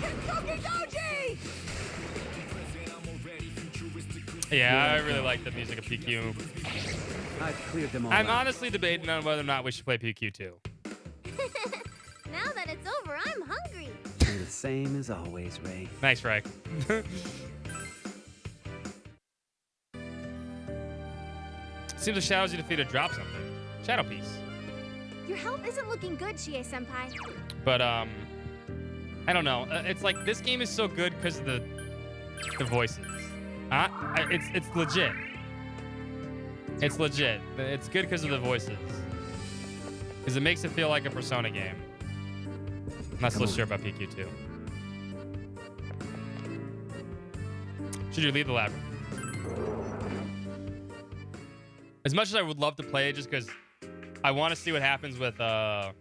Kentucky Goji! Yeah, I really like the music of PQ. I've cleared them all I'm out. honestly debating on whether or not we should play PQ too. Now that over. I'm hungry. You're the same as always, Ray. Nice, Ray. Seems the shadows you defeated drop something. Shadow piece. Your health isn't looking good, Chie-senpai. But I don't know. It's like this game is so good because of the voices. It's legit. It's legit. It's good because of the voices. Because it makes it feel like a Persona game. I'm not so sure about PQ2. Should you leave the lab? As much as I would love to play it, just because I want to see what happens with the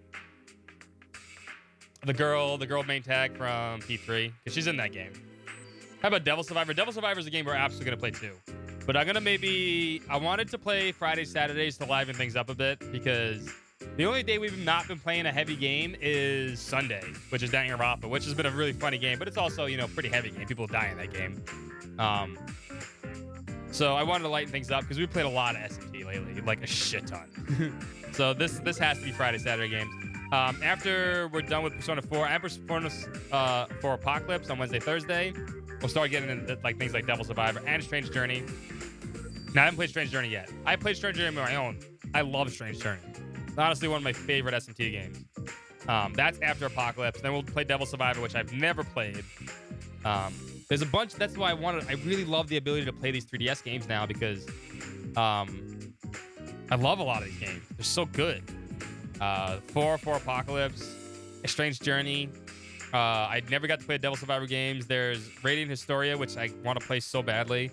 girl main tag from P3, because she's in that game. How about Devil Survivor? Devil Survivor is a game we're absolutely gonna play too. But I'm gonna I wanted to play Fridays, Saturdays to liven things up a bit, because the only day we've not been playing a heavy game is Sunday, which is Danganronpa, which has been a really funny game, but it's also, you know, pretty heavy game. People die in that game. So I wanted to lighten things up because we played a lot of SMT lately, like a shit ton. So this has to be Friday, Saturday games. After we're done with Persona 4 and Persona 4 Apocalypse on Wednesday, Thursday, we'll start getting into like things like Devil Survivor and Strange Journey. Now, I haven't played Strange Journey yet. I played Strange Journey on my own. I love Strange Journey. It's honestly one of my favorite SMT games. That's after Apocalypse. Then we'll play Devil Survivor, which I've never played. There's a bunch. That's why I really love the ability to play these 3DS games now, because I love a lot of these games. They're so good. 4 Apocalypse, A Strange Journey. I never got to play Devil Survivor games. There's Radiant Historia, which I want to play so badly.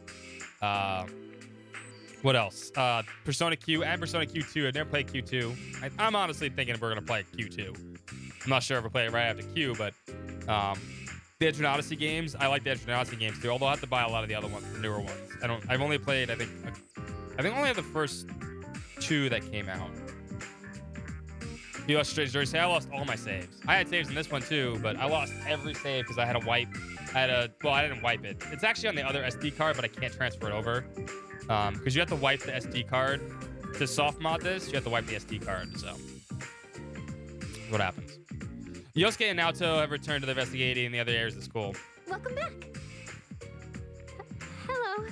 What else? Persona Q and Persona Q2. I've never played Q2. I'm honestly thinking we're going to play Q2. I'm not sure if we'll play it right after Q, but the Edge Odyssey games, I like the Edge Odyssey games too, although I have to buy a lot of the other ones, the newer ones. I've only played, I think only have the first 2 that came out. You lost Strange Journey. I lost all my saves. I had saves in this one too, but I lost every save because I had a wipe. Well, I didn't wipe it. It's actually on the other SD card, but I can't transfer it over. Because you have to wipe the SD card. To soft mod this, you have to wipe the SD card, so. What happens. Yosuke and Naoto have returned to the investigating in the other areas of the school. Welcome back. Hello.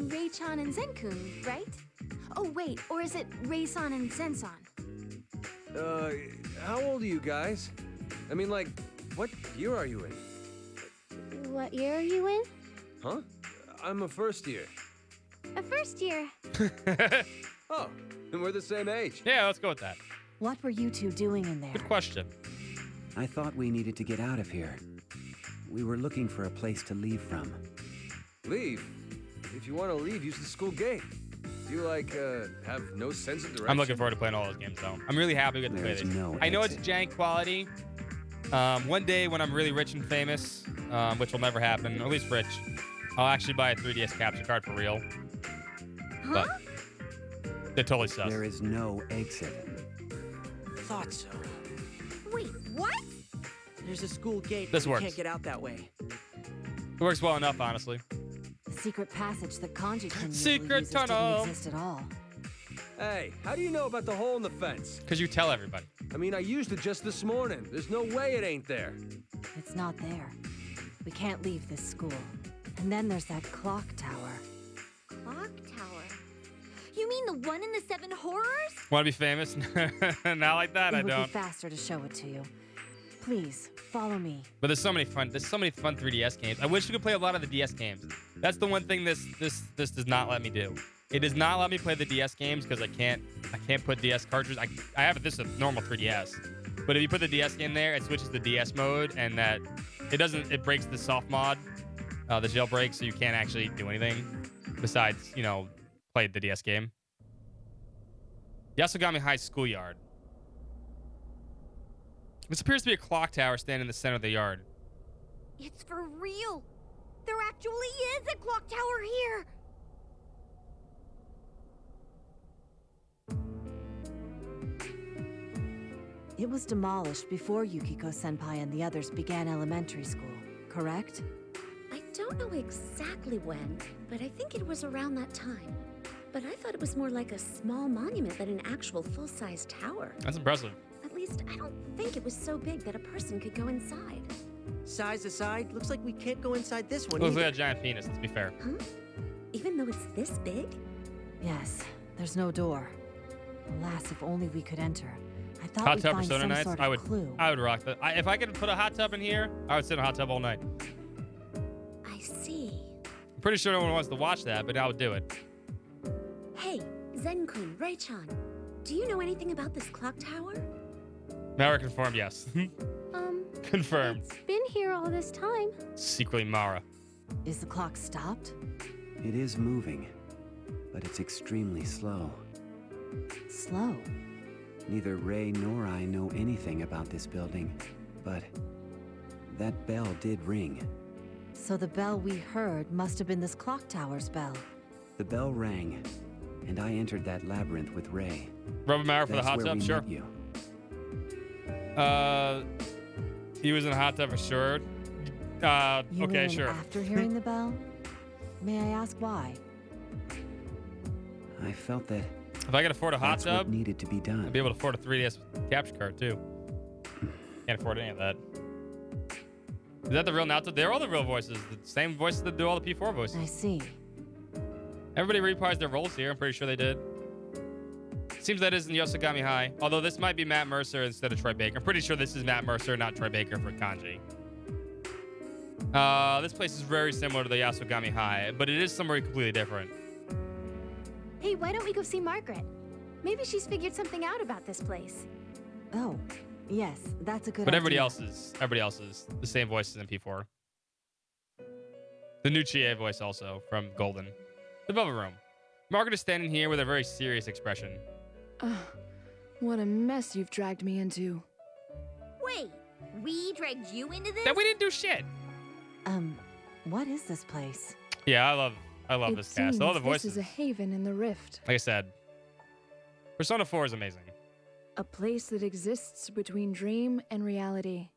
Ray-chan and Zen-kun, right? Oh, wait, or is it Ray-san and Zen-san? How old are you guys? I mean, like, what year are you in? What year are you in? Huh? I'm a first year. A first year. Oh, and we're the same age. Yeah, let's go with that. What were you two doing in there? Good question. I thought we needed to get out of here. We were looking for a place to leave from. Leave? If you want to leave, use the school gate. You, like, have no sense of direction? I'm looking forward to playing all those games, though. I'm really happy we get to play this. I know it's jank quality. One day when I'm really rich and famous, which will never happen, at least rich, I'll actually buy a 3DS capture card for real. Huh? But it totally sucks. There is no exit. Thought so. Wait, what? There's a school gate, This but you works. can't get out that way. It works well enough, honestly. The secret passage that Kanji Kun Secret uses tunnel. didn't exist at all. Hey, how do you know about the hole in the fence? Because you tell everybody. I mean, I used it just this morning. There's no way it ain't there. It's not there. We can't leave this school. And then there's that clock tower. Clock tower? You mean the one in the 7 Horrors? Want to be famous? Not like that, It I would don't. be faster to show it to you. Please, follow me. But there's so many fun 3DS games. I wish we could play a lot of the DS games. That's the one thing this does not let me do. It does not let me play the DS games because I can't put DS cartridges. I have this is a normal 3DS. But if you put the DS game there, it switches to DS mode, and that it breaks the soft mod, the jailbreak, so you can't actually do anything besides, you know, play the DS game. Yasogami High Schoolyard. This appears to be a clock tower standing in the center of the yard. It's for real. There actually is a clock tower here. It was demolished before Yukiko Senpai and the others began elementary school, correct? I don't know exactly when, but I think it was around that time. But I thought it was more like a small monument than an actual full-size tower. That's impressive. At surprised. I don't think it was so big that a person could go inside. Size aside, looks like we can't go inside this one Looks either. like a giant penis, let's be fair. Huh? Even though it's this big? Yes, there's no door. Alas, if only we could enter. I thought Hot we'd tub find Persona some nights? sort I of would clue. rock that. If I could put a hot tub in here, I would sit in a hot tub all night. I see. I'm pretty sure no one wants to watch that, but I would do it. Hey, Zen-kun, Ray-chan, do you know anything about this clock tower? Mara confirmed, yes. Confirmed. It's been here all this time. Secretly Mara. Is the clock stopped? It is moving, but it's extremely slow. Slow. Neither Ray nor I know anything about this building, but that bell did ring. So the bell we heard must have been this clock tower's bell. The bell rang, and I entered that labyrinth with Ray. Rubber Mara for the That's hot where tub, we sure. met you. He was in a hot tub for sure. You Okay, mean sure. after hearing the bell? May I ask why? I felt that If I could afford a hot that's what tub, needed to be done. I'd be able to afford a 3DS capture card too. Can't afford any of that. Is that the real Naruto? They're all the real voices. The same voices that do all the P4 voices. I see. Everybody reprised their roles here. I'm pretty sure they did. Seems that isn't Yosogami High. Although this might be Matt Mercer instead of Troy Baker. I'm pretty sure this is Matt Mercer, not Troy Baker for Kanji. This place is very similar to the Yasogami High, but it is somewhere completely different. Hey, why don't we go see Margaret? Maybe she's figured something out about this place. Oh, yes, that's a good But idea. everybody else is the same voices in P4. The new Chie voice also from Golden. The Velvet Room. Margaret is standing here with a very serious expression. What a mess you've dragged me into. Wait, we dragged you into this? That we didn't do shit. What is this place? Yeah, I love It this cast. All the seems voices. This is a haven in the rift. Like I said, Persona 4 is amazing. A place that exists between dream and reality.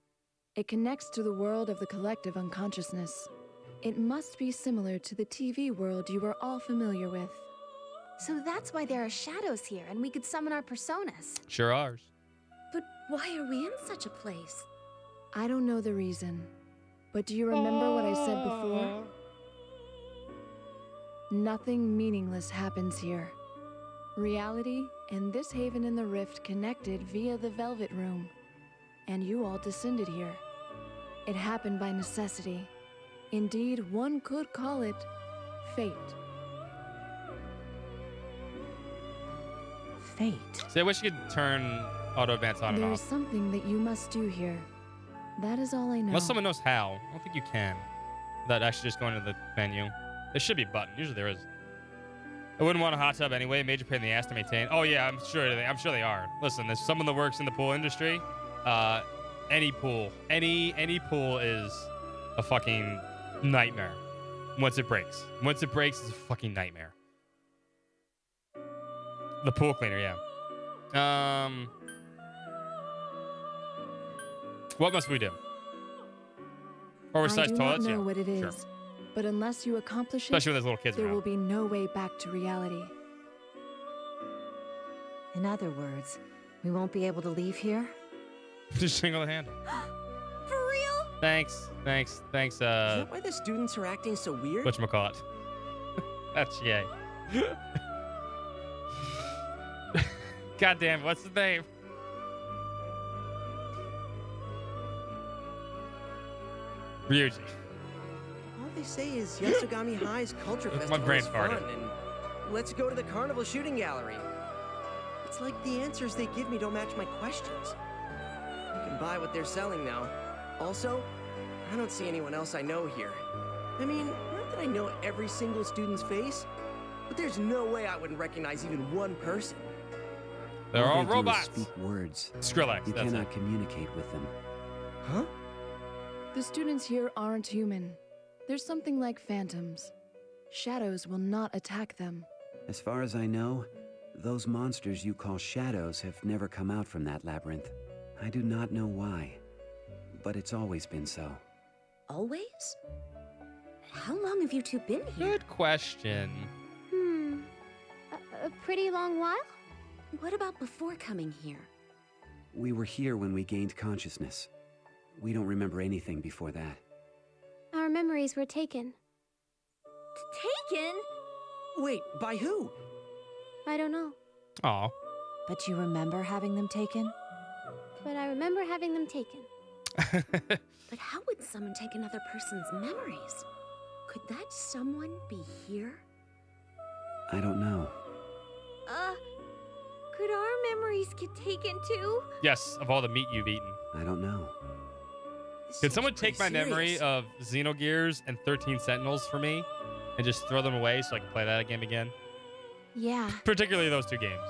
It connects to the world of the collective unconsciousness. It must be similar to the TV world you are all familiar with. So that's why there are shadows here, and we could summon our personas. Sure ours. But why are we in such a place? I don't know the reason, but do you remember what I said before? Nothing meaningless happens here. Reality and this haven in the rift connected via the Velvet Room, and you all descended here. It happened by necessity. Indeed, one could call it fate. Fate. See, I wish you could turn auto advance on and There is off. something that you must do here. That is all I know. Unless someone knows how. I don't think you can. Without actually just going to the menu. There should be a button. Usually there is. I wouldn't want a hot tub anyway. Major pain in the ass to maintain. Oh yeah, I'm sure they are. Listen, there's someone that works in the pool industry. Any pool is a fucking nightmare. Once it breaks, it's a fucking nightmare. The pool cleaner, yeah. What must we do? Oversized I do toilets, not know yeah. what it is, Sure. but unless you accomplish Especially it, when there's little kids there around. will be no way back to reality. In other words, we won't be able to leave here? Just single handle. For real? Thanks. Is that why the students are acting so weird? Whatchamacallit. That's yay. God damn, what's his name? Ryuji. All they say is Yasogami High's culture My festival brain is fun, farted. and let's go to the carnival shooting gallery. It's like the answers they give me don't match my questions. I can buy what they're selling now. Also, I don't see anyone else I know here. I mean, not that I know every single student's face, but there's no way I wouldn't recognize even one person. They're all they do is robots. speak words. Skrillex, You that's cannot it. communicate with them. Huh? The students here aren't human. There's something like phantoms. Shadows will not attack them. As far as I know, those monsters you call shadows have never come out from that labyrinth. I do not know why, but it's always been so. Always? How long have you two been here? Good question. A pretty long while? What about before coming here? We were here when we gained consciousness. We don't remember anything before that. Our memories were taken. Taken? Wait, by who? I don't know, Aw. But you remember having them taken? but I remember having them taken. But how would someone take another person's memories? Could that someone be here? I don't know. Could our memories get taken too? Yes, of all the meat you've eaten. I don't know. Could someone take my memory of Xenogears and 13 Sentinels for me and just throw them away so I can play that game again? Yeah. Particularly those two games.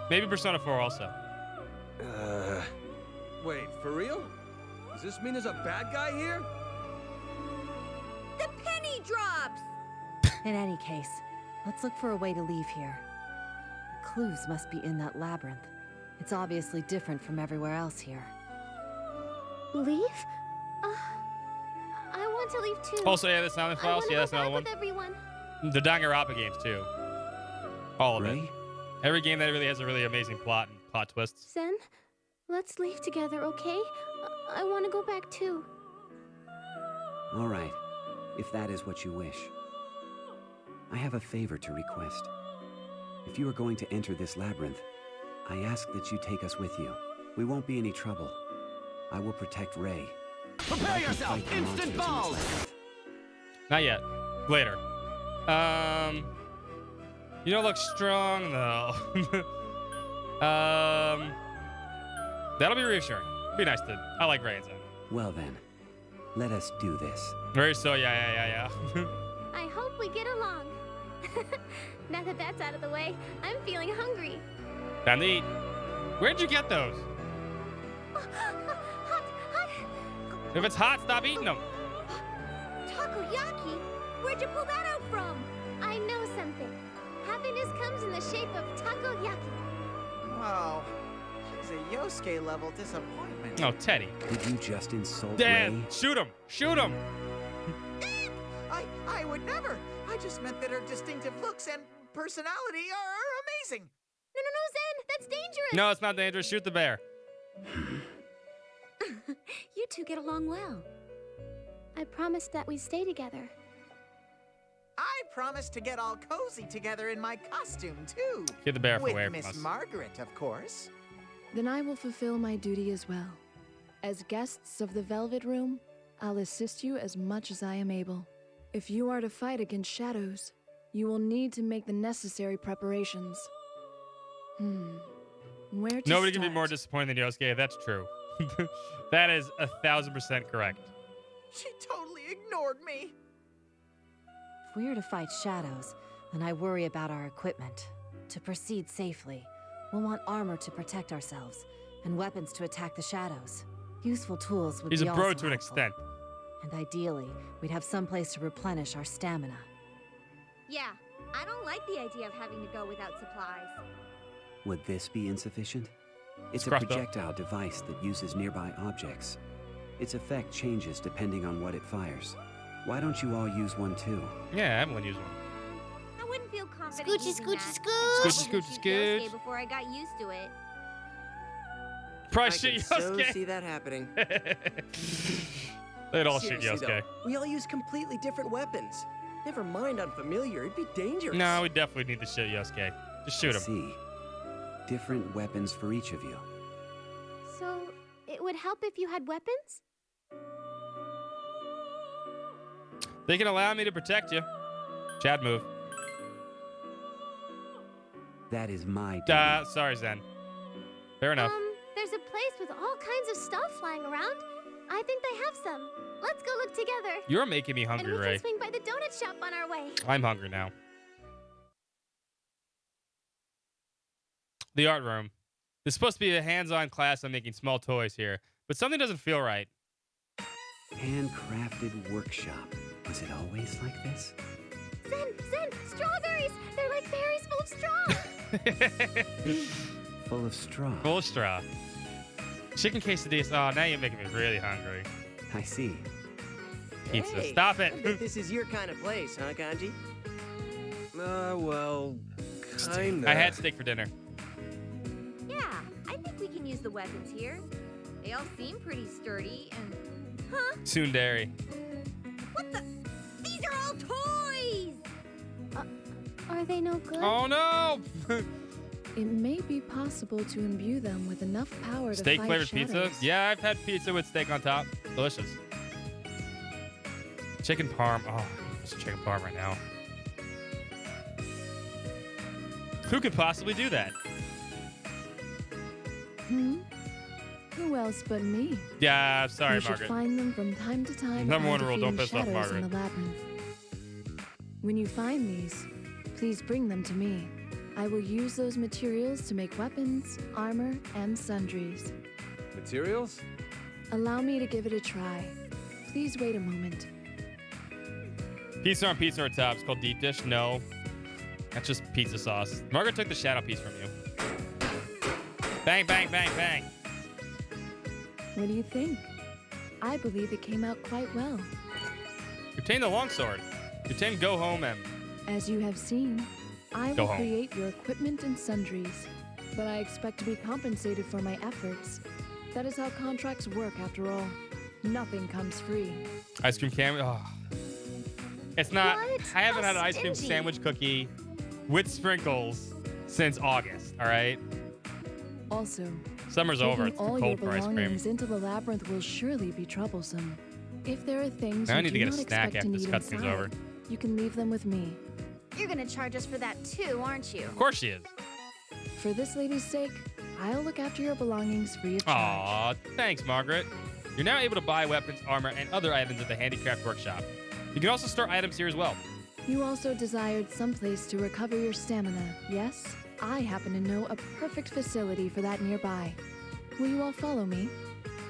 Maybe Persona 4 also. Wait, for real? Does this mean there's a bad guy here? The penny drops! In any case, let's look for a way to leave here. The clues must be in that labyrinth. It's obviously different from everywhere else here. Leave? I want to leave too. Also, yeah, the Silent Files. Yeah, that's another one. With everyone. The Danganronpa games, too. All of it. Ray? Every game that really has a really amazing plot and plot twists. Zen, let's leave together, okay? I want to go back too. All right, if that is what you wish. I have a favor to request. If you are going to enter this labyrinth, I ask that you take us with you. We won't be any trouble. I will protect Ray. Prepare yourself! Instant ball! Not yet. Later. You don't look strong, though. That'll be reassuring. Be nice to... I like Ray and Zen. Well then, let us do this. Very so, yeah. I hope we get along. Now that that's out of the way, I'm feeling hungry. Time to eat. Where'd you get those? Hot. If it's hot, stop eating them. Takoyaki? Where'd you pull that out from? I know something. Happiness comes in the shape of takoyaki. Whoa. She's a Yosuke level disappointment. Oh, Teddy. Did you just insult Dan, Ray? shoot him. Shoot him. I would never. I just meant that her distinctive looks and personality are amazing. No, Zen, that's dangerous. No, it's not dangerous. Shoot the bear. You two get along well. I promised that we'd stay together. I promised to get all cozy together in my costume, too. Get the bear With away from Miss us. Margaret, of course. Then I will fulfill my duty as well. As guests of the Velvet Room, I'll assist you as much as I am able. If you are to fight against shadows, you will need to make the necessary preparations. Where to Nobody can be start? more disappointed than Yosuke. That's true. That is 1,000% correct. She totally ignored me. If we are to fight shadows, then I worry about our equipment. To proceed safely, we'll want armor to protect ourselves, and weapons to attack the shadows. Useful tools would He's be a bro also to an helpful. extent. And ideally, we'd have some place to replenish our stamina. Yeah, I don't like the idea of having to go without supplies. Would this be insufficient? It's a Scruffed up. projectile device that uses nearby objects. Its effect changes depending on what it fires. Why don't you all use one too? Yeah, Evelyn used one. I wouldn't feel confident Scoochie, using scoochie, that. scooch. I Scoochie, would scoochie, shoot Yosuke scooch. before I got used to it. Probably I shoot can so Yosuke. see that happening. They'd all shoot Seriously, Yosuke. though, we all use completely different weapons. Never mind unfamiliar, it'd be dangerous. No, we definitely need to shoot Yosuke. Just shoot I him. see. Different weapons for each of you. So, it would help if you had weapons? They can allow me to protect you. Chad, move. That is my duty. Sorry, Zen. Fair enough. There's a place with all kinds of stuff flying around. I think they have some. Let's go look together. You're making me And hungry, we Ray. can swing by the donut shop on our way. I'm hungry now. The art room. This is supposed to be a hands-on class on making small toys here, but something doesn't feel right. Handcrafted workshop. Was it always like this? Zen, strawberries! They're like berries full of straw. Full of straw. Full of straw. Chicken quesadillas. Oh, now you're making me really hungry. I see. Pizza. Hey, Stop I it. bet this is your kind of place, huh, Kanji? Well, kinda. I had steak for dinner. Yeah, I think we can use the weapons here. They all seem pretty sturdy and... Huh? Tsundere. What the? These are all toys! Are they no good? Oh no! It may be possible to imbue them with enough power to Steak fight flavored pizza? shadows. Yeah, I've had pizza with steak on top. Delicious. Chicken parm. Oh, it's chicken parm right now. Who could possibly do that? Who else but me? Yeah, sorry, you should Margaret. find them from time to time. Number one by rule, don't defeating piss off shadows in Margaret. the labyrinth. When you find these, please bring them to me. I will use those materials to make weapons, armor, and sundries. Materials? Allow me to give it a try. Please wait a moment. Pizza on pizza or top. It's called deep dish. No. That's just pizza sauce. Margaret took the shadow piece from you. Bang, bang, bang, bang. What do you think? I believe it came out quite well. You obtained the longsword. You obtained Go Home M. As you have seen, I Go will home. create your equipment and sundries, but I expect to be compensated for my efforts. That is how contracts work, after all. Nothing comes free. Ice cream can. Oh. It's not. What? I haven't How had an ice cream stingy. sandwich cookie with sprinkles since August. All right. Also, Summer's over. taking It's too all your cold for ice cream. belongings into the labyrinth will surely be troublesome. If there are things I you need to do get a not snack expect to after this need cutscene's inside, over. you can leave them with me. You're gonna charge us for that too, aren't you? Of course she is. For this lady's sake, I'll look after your belongings free of charge. Aw, thanks, Margaret. You're now able to buy weapons, armor, and other items at the Handicraft Workshop. You can also store items here as well. You also desired someplace to recover your stamina, yes? I happen to know a perfect facility for that nearby. Will you all follow me?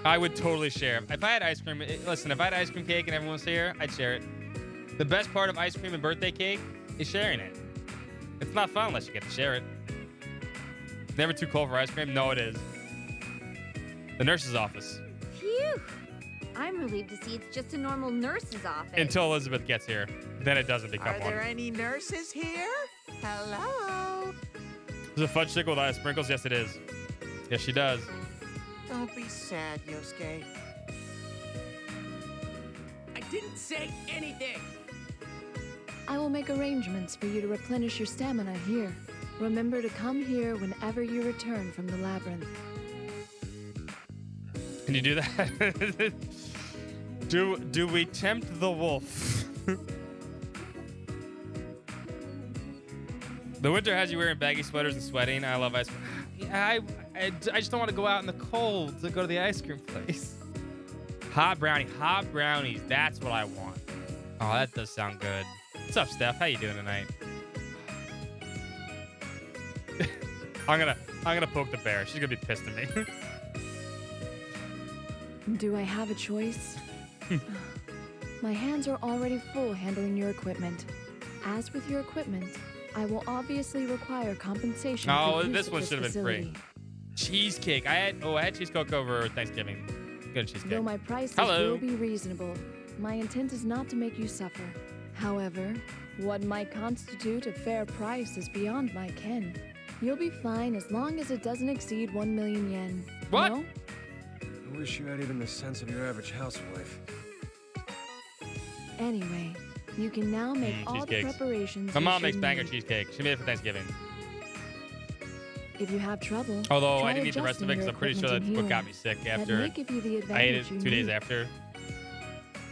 I would totally share. If I had ice cream, listen, if I had ice cream cake and everyone was here, I'd share it. The best part of ice cream and birthday cake is sharing it. It's not fun unless you get to share it. Never too cold for ice cream? No, it is. The nurse's office. Phew! I'm relieved to see it's just a normal nurse's office. Until Elizabeth gets here. Then it doesn't become Are one. there any nurses here? Hello? Is it a fudge stick with sprinkles? Yes, it is. Yes, she does. Don't be sad, Yosuke. I didn't say anything. I will make arrangements for you to replenish your stamina here. Remember to come here whenever you return from the labyrinth. Can you do that? do we tempt the wolf? The winter has you wearing baggy sweaters and sweating. I love ice cream. Yeah, I just don't want to go out in the cold to go to the ice cream place. Hot brownies. That's what I want. Oh, that does sound good. What's up, Steph? How you doing tonight? I'm gonna poke the bear. She's gonna be pissed at me. Do I have a choice? My hands are already full handling your equipment. As with your equipment, I will obviously require compensation. Oh, for use this of one should have been free. facility. Cheesecake. I had cheesecake over Thanksgiving. Good cheesecake. Though my prices Hello. will be reasonable, my intent is not to make you suffer. However, what might constitute a fair price is beyond my ken. You'll be fine as long as it doesn't exceed 1 million yen. What? No? I wish you had even the sense of your average housewife. Anyway, you can now make all the cheesecakes. preparations. My you mom makes should banger need. cheesecake. She made it for Thanksgiving. If you have trouble, Although try I didn't eat the rest of it adjusting because your I'm pretty sure equipment that's in what here. got me sick That after may give you the I ate advantage it you 2 days need. after.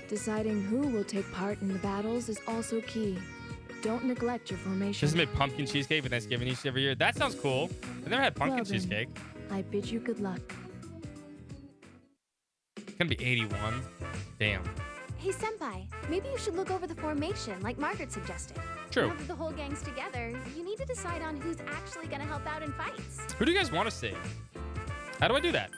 Deciding who will take part in the battles is also key. Don't neglect your She formation. just made pumpkin cheesecake for Thanksgiving each every year. That sounds cool. I've never had pumpkin Well then. cheesecake. I bid you good luck. It's gonna be 81. Damn. Hey, Senpai, maybe you should look over the formation like Margaret suggested. True. Now that the whole gang's together, you need to decide on who's actually gonna help out in fights. Who do you guys want to see? How do I do that?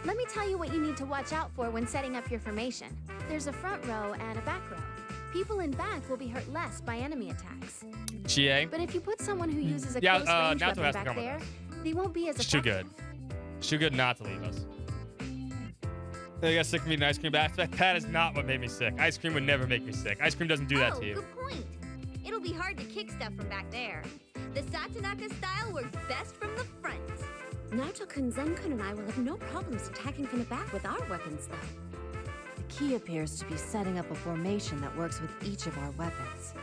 Let me tell you what you need to watch out for when setting up your formation. There's a front row and a back row. People in back will be hurt less by enemy attacks. GA. But if you put someone who uses a Yeah, close range Naoto weapon has to back come with there, us. they won't be as It's too effective. good. It's too good not to leave us. You got sick of eating ice cream back? That is not what made me sick. Ice cream would never make me sick. Ice cream doesn't do that Oh, to you. good point. It'll be hard to kick stuff from back there. The Satanaka style works best from the front. Naoto-kun, Zen-kun, and I will have no problems attacking from the back with our weapons, though. The key appears to be setting up a formation that works with each of our weapons.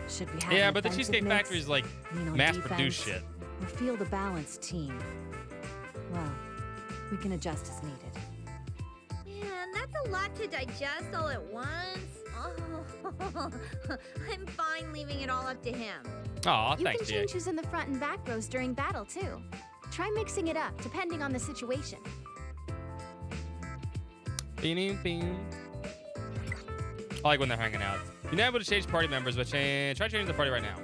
Should we have Yeah, an but the offensive Cheesecake mix, Factory is like lean on mass-produced defense, shit. or field a balanced team? Well, we can adjust as needed. Man, that's a lot to digest all at once. Oh, I'm fine leaving it all up to him. Aw, You thanks, can GA. change who's in the front and back rows during battle, too. Try mixing it up, depending on the situation. Bing, bing. I like when they're hanging out. You're not able to change party members, but try changing the party right now.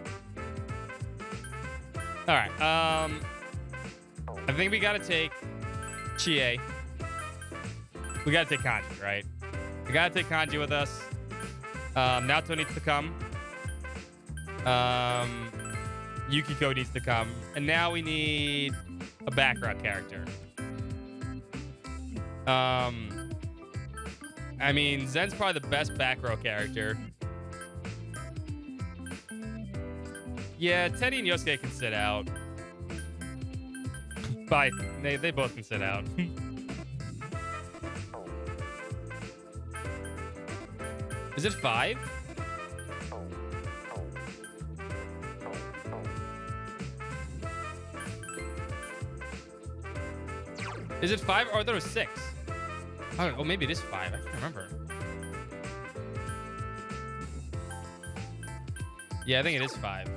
All right. I think we gotta take Chie. We gotta take Kanji, right? We gotta take Kanji with us. Naoto needs to come. Yukiko needs to come, and now we need a background character. I mean, Zen's probably the best back row character. Yeah, Teddy and Yosuke can sit out. Bye. They both can sit out. Is it 5? Is it 5? Or I thought it was 6. Oh, maybe it is 5. I can't remember. Yeah, I think it is 5.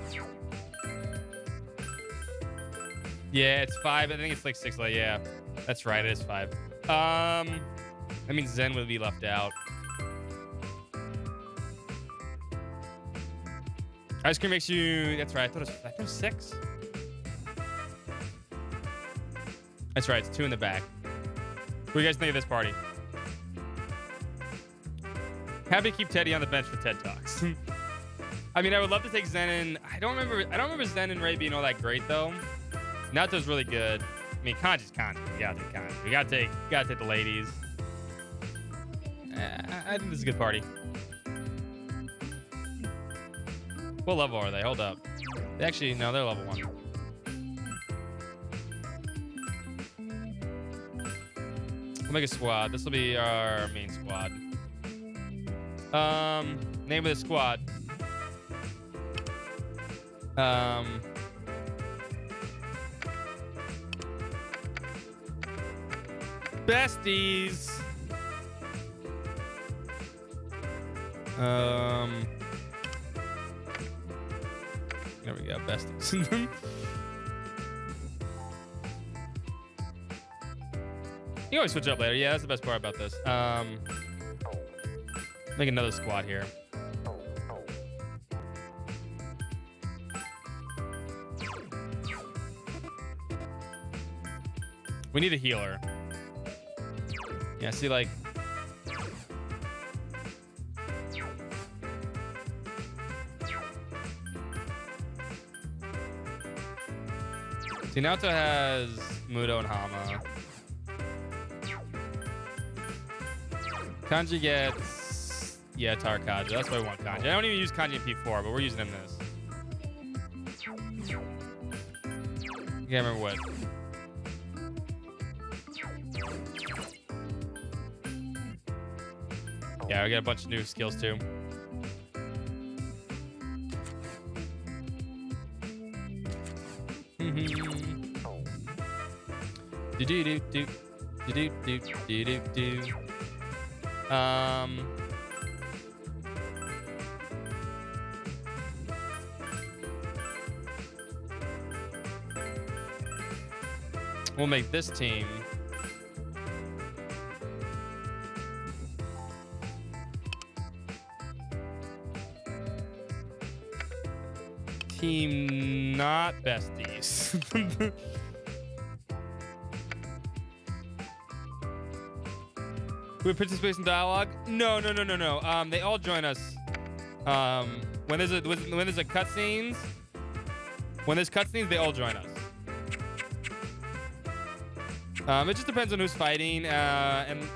Yeah, it's 5. I think it's like 6. Like, yeah, that's right. It is 5. That means Zen would be left out. Ice cream makes you. That's right. I thought it was 6. That's right. It's 2 in the back. What do you guys think of this party? Happy to keep Teddy on the bench for TED Talks. I mean, I would love to take Zen in. I don't remember Zen and Ray being all that great though. Naoto's really good. I mean, Kanji's Kanji. We gotta take Kanji. We gotta take the ladies. I think this is a good party. What level are they? Hold up. Actually, no, they're level 1. We'll make a squad. This will be our main squad. Name of the squad. Besties. There we go, besties. You can always switch up later. Yeah, that's the best part about this. Make another squad here. We need a healer. Yeah, see, like... See, Naoto has Mudo and Hama. Kanji gets... Yeah, Tarakaja. That's why we want Kanji. I don't even use Kanji in P4, but we're using him this. I can't remember what. Yeah, we got a bunch of new skills too. Do do do do do do do do do. We'll make this team. Team not besties. We participate in dialogue? No. They all join us. When there's a cutscenes, when there's cutscenes, they all join us. It just depends on who's fighting, and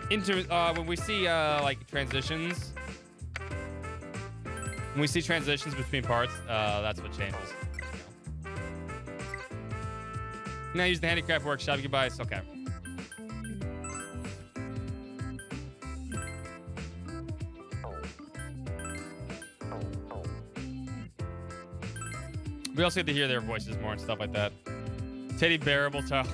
when we see like transitions. When we see transitions between parts, that's what changes. Now use the handicraft workshop. You can buy. Okay. We also get to hear their voices more and stuff like that. Teddy Bearable towel.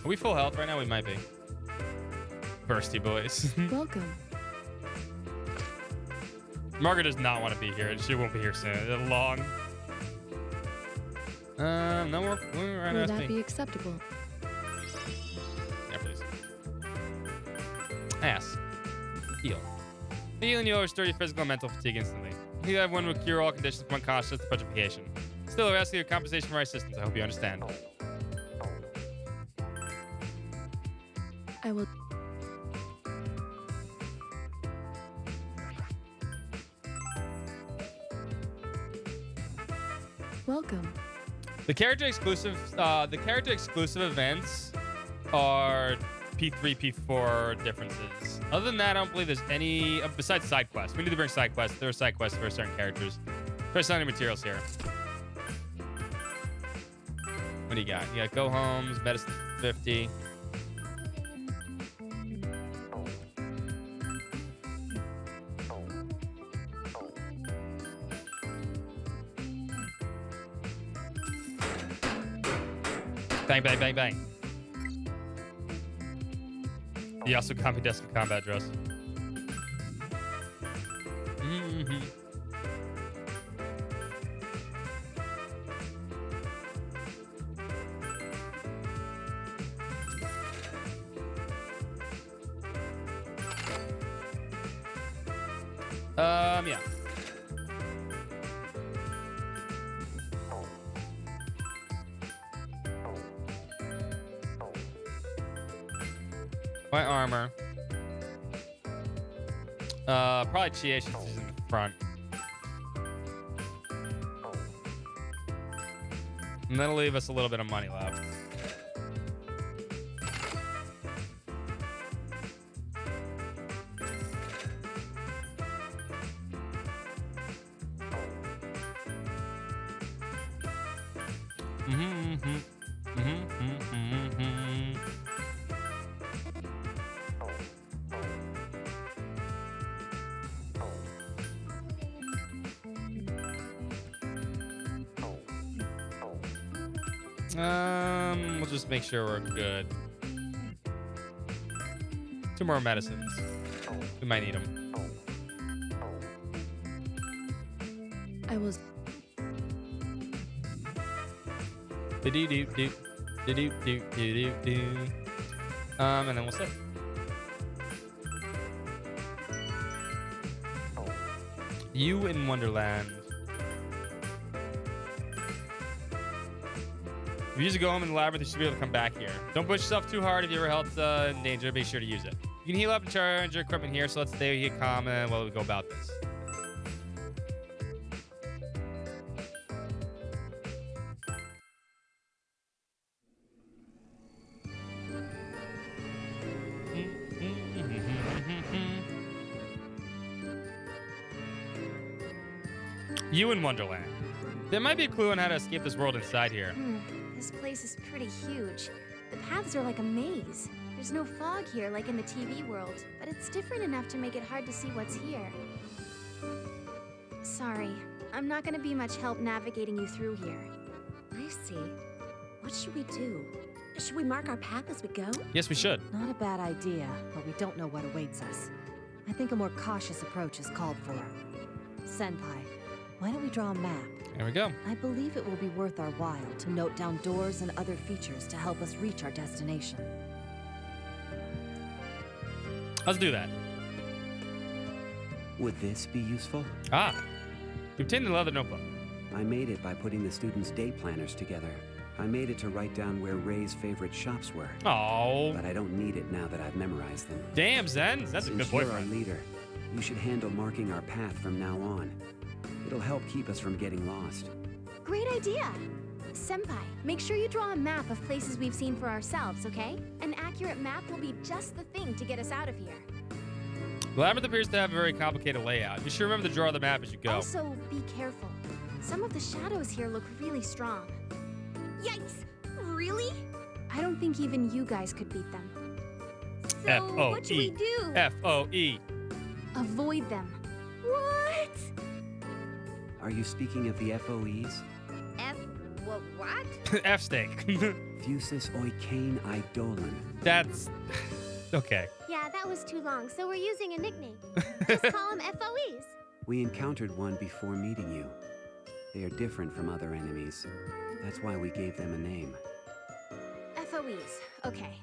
Are we full health right now? We might be. Bursty boys. Welcome. Margaret does not want to be here, and she won't be here soon. It's long. No more. Will that be acceptable? Yeah, please. Ass. Heal. Healing you restore your physical and mental fatigue instantly. Heal everyone will cure all conditions from unconscious to petrification. Still, we're asking your compensation for our assistance. I hope you understand. I will. Welcome. The character exclusive events are P3, P4 differences. Other than that, I don't believe there's any besides side quests. We need to bring side quests. There are side quests for certain characters. Try selling materials here. What do you got? You got go homes, medicine 50. Bang, bang, bang, bang. The Yasugami Desu combat dress. Mm-hmm. Yeah. My armor. Probably Chie since she's in the front. And that'll leave us a little bit of money left. We'll just make sure we're good. 2 more medicines. We might need them. I was. And then we'll sit. You in Wonderland. If you use a go home in the labyrinth, you should be able to come back here. Don't push yourself too hard. If your health's in danger, make sure to use it. You can heal up and charge your equipment here, so let's stay here calm and while we go about this. You in Wonderland. There might be a clue on how to escape this world inside here. This place is pretty huge. The paths are like a maze. There's no fog here like in the TV world, but it's different enough to make it hard to see what's here. Sorry, I'm not gonna be much help navigating you through here. I see. What should we do? Should we mark our path as we go? Yes, we should. Not a bad idea, but we don't know what awaits us. I think a more cautious approach is called for. Senpai, why don't we draw a map? There we go. I believe it will be worth our while to note down doors and other features to help us reach our destination. Let's do that. Would this be useful? Ah, you obtained the leather notebook. I made it by putting the students' day planners together. I made it to write down where Ray's favorite shops were. Oh. But I don't need it now that I've memorized them. Damn, Zen. That's a good boyfriend. You're our leader. You should handle marking our path from now on. It'll help keep us from getting lost. Great idea! Senpai, make sure you draw a map of places we've seen for ourselves, okay? An accurate map will be just the thing to get us out of here. The labyrinth appears to have a very complicated layout. You should remember to draw the map as you go. Also, be careful. Some of the shadows here look really strong. Yikes! Really? I don't think even you guys could beat them. So what should we do? F-O-E. Avoid them. What? Are you speaking of the FOEs? What? F-steak. Fusus oikain idolin. That's... Okay. Yeah, that was too long, so we're using a nickname. Just call them FOEs. We encountered one before meeting you. They are different from other enemies. That's why we gave them a name. FOEs. Okay.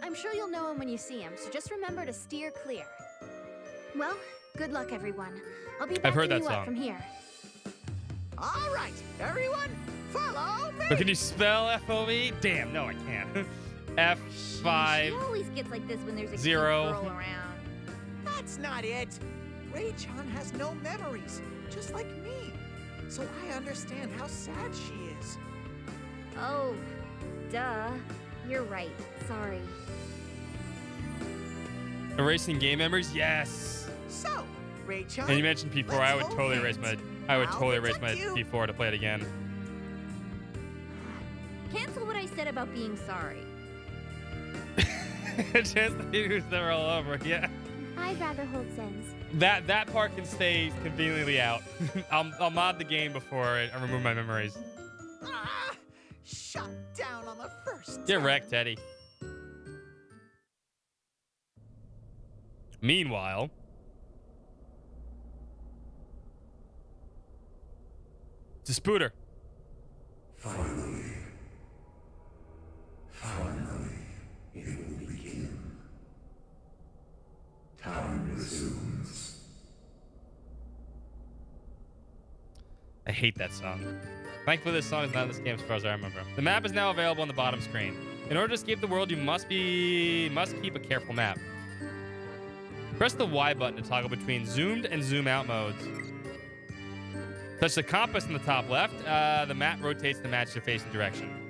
I'm sure you'll know them when you see them, so just remember to steer clear. Well, good luck, everyone. I'll be I've heard backing that you song. up from here. All right, everyone, follow me. But can you spell F-O-E? Damn, no, I can't. F5. She always gets like this when there's a 0. cute girl around. That's not it. Rei-chan has no memories, just like me. So I understand how sad she is. Oh, duh. You're right. Sorry. Erasing game memories? Yes. So, Rei-chan, And you mentioned P4. let's I would hold totally hands. erase my. I would I'll totally erase my protect you. P4 to play it again. Cancel what I said about being sorry. Just use them all over. Yeah. I'd rather hold Zen's. That part can stay conveniently out. I'll mod the game before I remove my memories. Ah, shut down on the first. Get time. wrecked, Teddy. Meanwhile, it's a Spooter. Finally, it will begin. Time resumes. I hate that song. Thankfully, this song is not in this game as far as I remember. The map is now available on the bottom screen. In order to escape the world, you must keep a careful map. Press the Y button to toggle between zoomed and zoom out modes. Touch the compass in the top left. The map rotates to match your facing direction.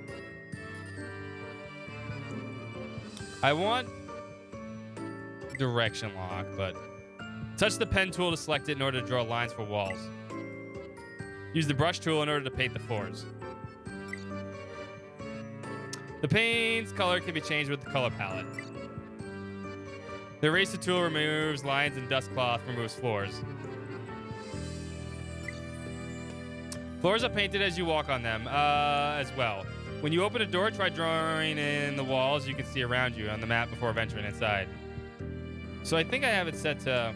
I want direction lock, but touch the pen tool to select it in order to draw lines for walls. Use the brush tool in order to paint the floors. The paint's color can be changed with the color palette. The eraser tool removes lines and dust cloth removes floors. Floors are painted as you walk on them as well. When you open a door, try drawing in the walls you can see around you on the map before venturing inside. So I think I have it set to...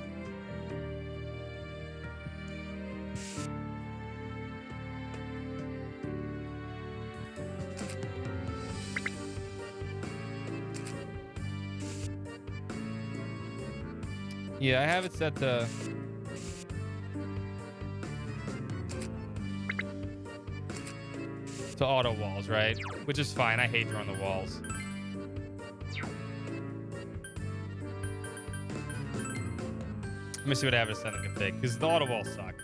Yeah, I have it set to... auto walls, right? Which is fine. I hate drawing the walls. Let me see what I have it set to config, because the auto walls suck.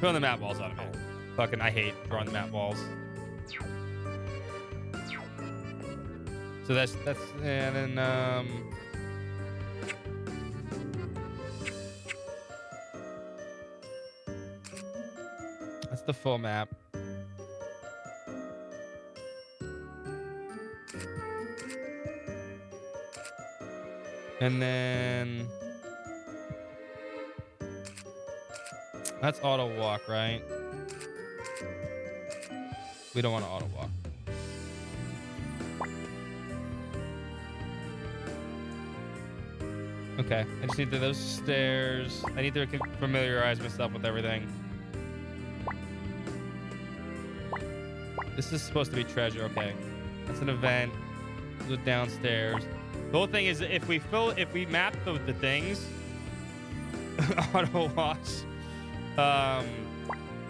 Drawing the map walls automatic. Fucking, I hate drawing the map walls. So that's and then that's the full map. And then that's auto walk, right? We don't want to auto walk. Okay, I just need to those stairs. I need to familiarize myself with everything. This is supposed to be treasure. Okay, that's an event. Go downstairs. The whole thing is if we map the things auto watch,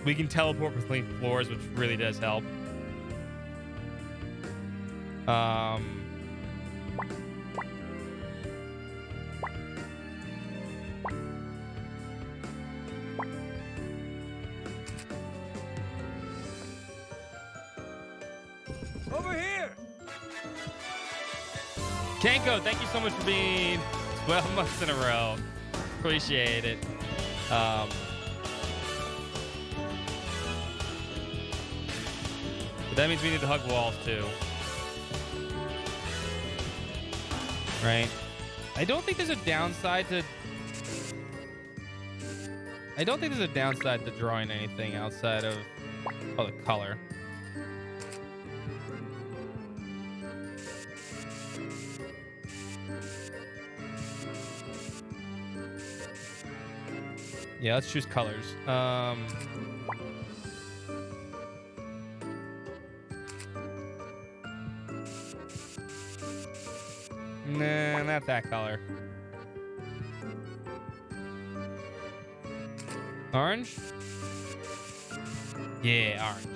we can teleport between floors, which really does help. Over here! Kanko, thank you so much for being 12 months in a row. Appreciate it. But that means we need to hug walls too. Right? I don't think there's a downside to... I don't think there's a downside to drawing anything outside of the color. Yeah, let's choose colors. Nah, not that color. Orange? Yeah, orange.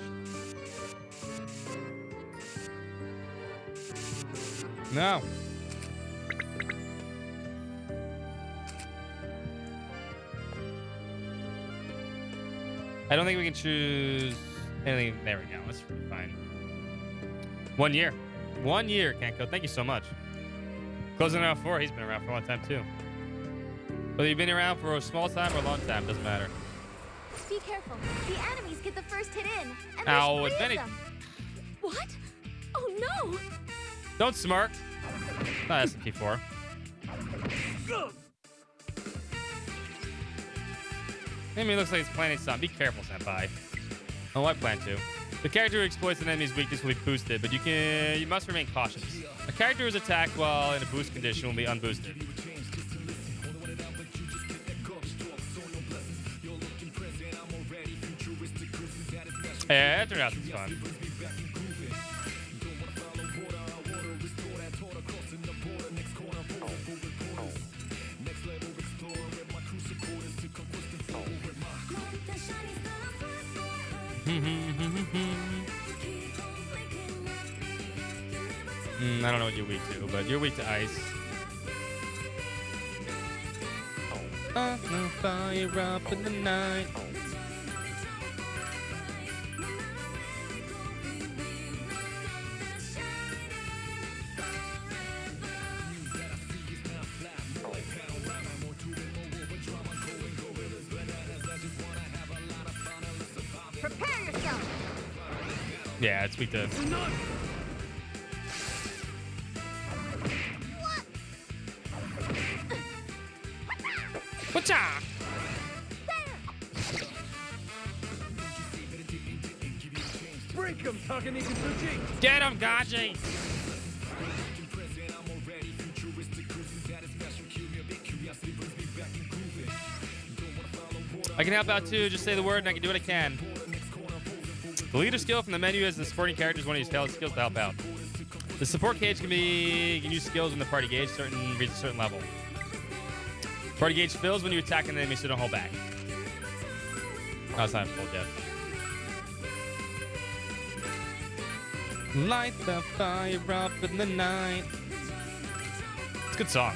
No. I don't think we can choose anything. There we go. That's fine. 1 year. 1 year, Kenko. Thank you so much. Closing out 4. He's been around for a long time, too. Whether you've been around for a small time or a long time, doesn't matter. Be careful. The enemies get the first hit in. And Ow, there's 3 Benny. of them. What? Oh no! Don't smirk. Not SMP4. Enemy looks like he's planning something. Be careful, Senpai. Oh, I plan to. The character who exploits an enemy's weakness will be boosted, but you must remain cautious. A character who is attacked while in a boost condition will be unboosted. Yeah, that turned out to be fun. I don't know what you're weak to, but you're weak to ice. Fire up in the night. Prepare yourself! Yeah, it's weak to... Whatcha? Break him, Takaniki Tsuchi! Get him, Gaji! I can help out too. Just say the word and I can do what I can. The leader skill from the menu as the supporting character is one of your skills to help out. The support gauge can use skills in the party gauge reach a certain level. Party gauge fills when you attack an enemy, so don't hold back. Oh, it's not full yet. Light the fire up in the night. It's a good song.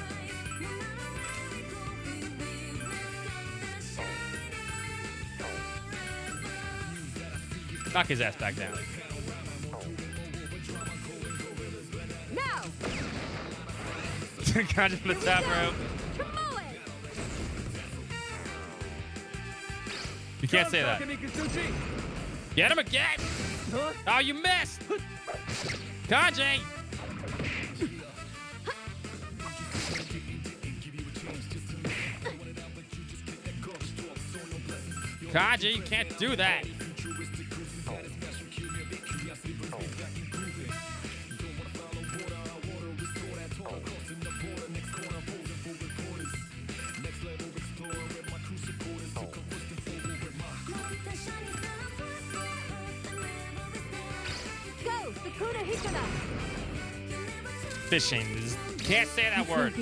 Knock his ass back down. Now! Got from the top rope. You can't say that. Get him again! Huh? Oh, you missed! Kanji! Kanji, you can't do that. Go, Sakura Hikuna! Fishing. Can't say that word.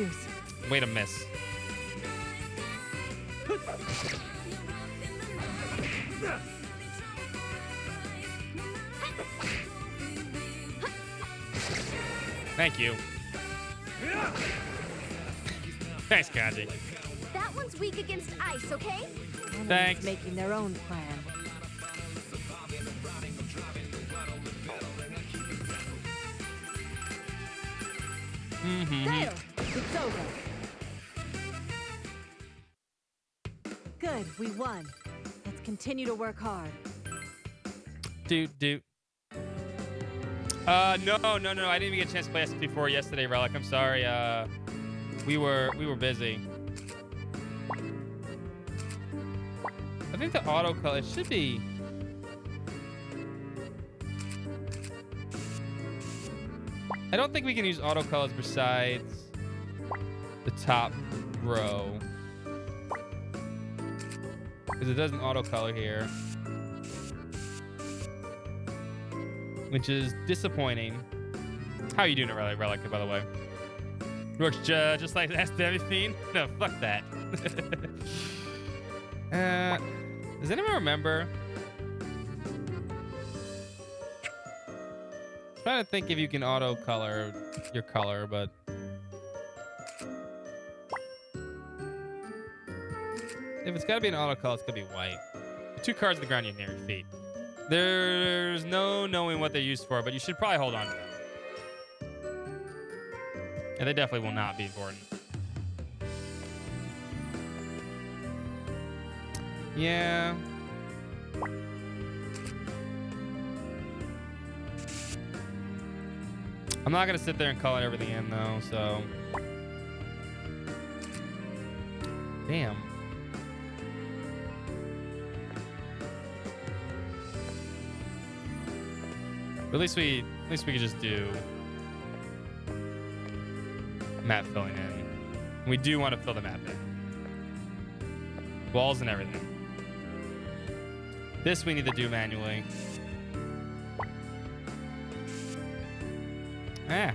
Way to miss. Thank you. Thanks, Kanji. That one's weak against ice, okay? Thanks. Making their own plan. Sail! It's over. Good, we won. Let's continue to work hard. Doot. No. I didn't even get a chance to play SP4 yesterday, Relic. I'm sorry. We were busy. I think the auto color, it should be. I don't think we can use auto colors besides the top row. Because it doesn't auto color here. Which is disappointing. How are you doing it, Relic, by the way? Works just like Ask the Everything? No, fuck that. Does anyone remember? I'm trying to think if you can auto color your color, but if it's gotta be an auto color, it's gonna be white. The 2 cards on the ground near your feet. There's no knowing what they're used for, but you should probably hold on to them. Yeah, they definitely will not be important. Yeah. I'm not gonna sit there and color everything in though, so. Damn. But at least we could just do map filling in. We do want to fill the map in. Walls and everything. This we need to do manually. Ah.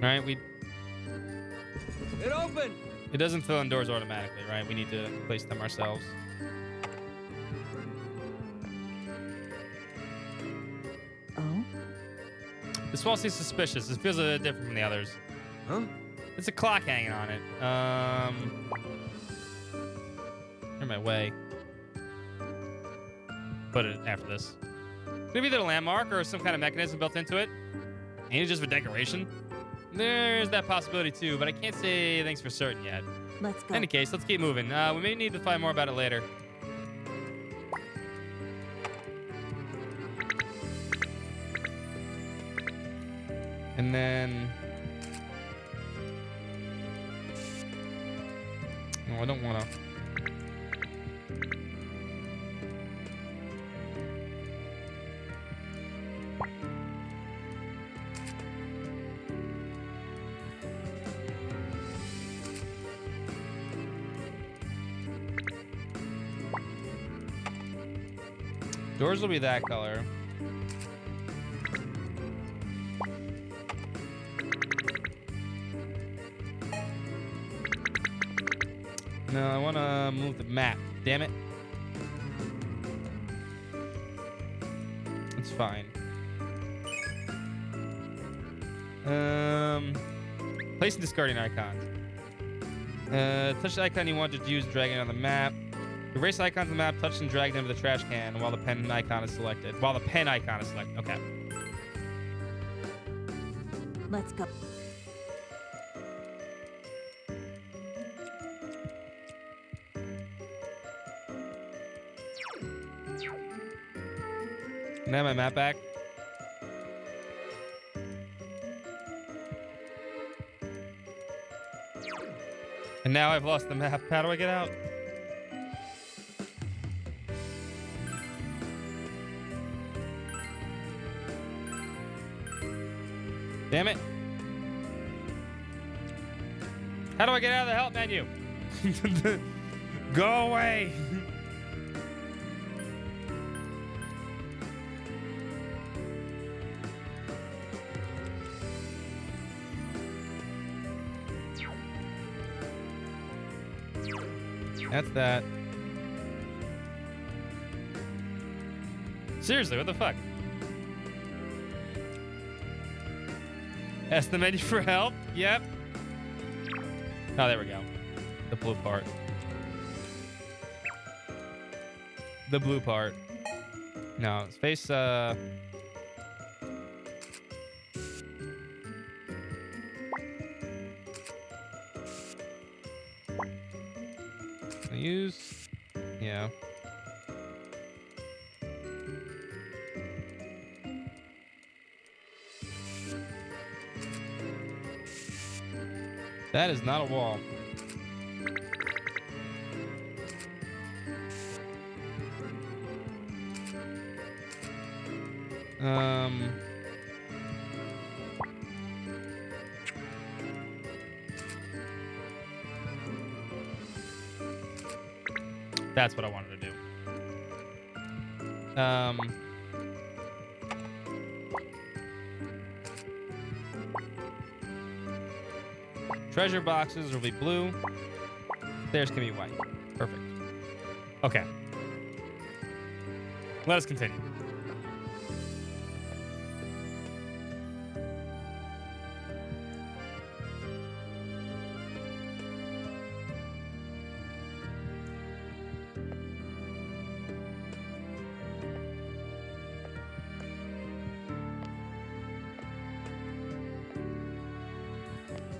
Right, It opened! it doesn't fill in doors automatically, right? We need to place them ourselves. Oh? This wall seems suspicious. It feels a bit different from the others. Huh? It's a clock hanging on it. In my way. Put it after this. Maybe the landmark or some kind of mechanism built into it. Ain't it just for decoration? There's that possibility too, but I can't say anything's for certain yet. Let's go. In any case, let's keep moving. We may need to find more about it later. And then... No, I don't want to... Doors will be that color. No, I want to move the map. Damn it. It's fine. Place and discarding icons. Touch the icon you want to use, drag it on the map. Erase icons on the map, touch and drag them to the trash can while the pen icon is selected. Okay. Let's go. Can I have my map back? And now I've lost the map. How do I get out? Damn it. How do I get out of the help menu? Go away. That's that. Seriously, what the fuck? Ask the menu for help. Yep. Oh, there we go. The blue part. The blue part. No, space, use, yeah. That is not a wall. That's what I wanted to do. Treasure boxes will be blue. Theirs can be white. Perfect. Okay. Let us continue.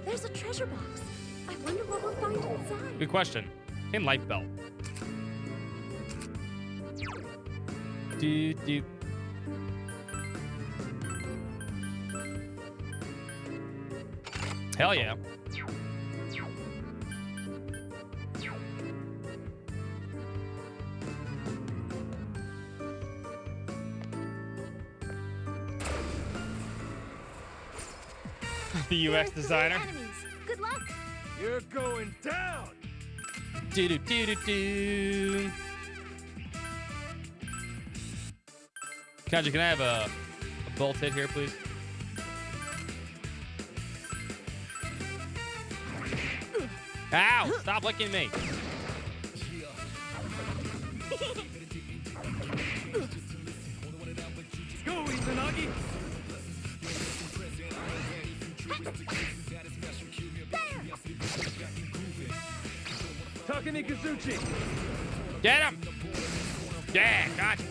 There's a treasure box. I wonder what we'll find inside. Good question. In life belt. Do. Hell yeah. The UX designer. Good luck. You're going down. Do. Kanji, can I have a bolt hit here, please? Ow! Stop licking me. Go, Izanagi. Takumi Kazuchi. Get him! Yeah, gotcha.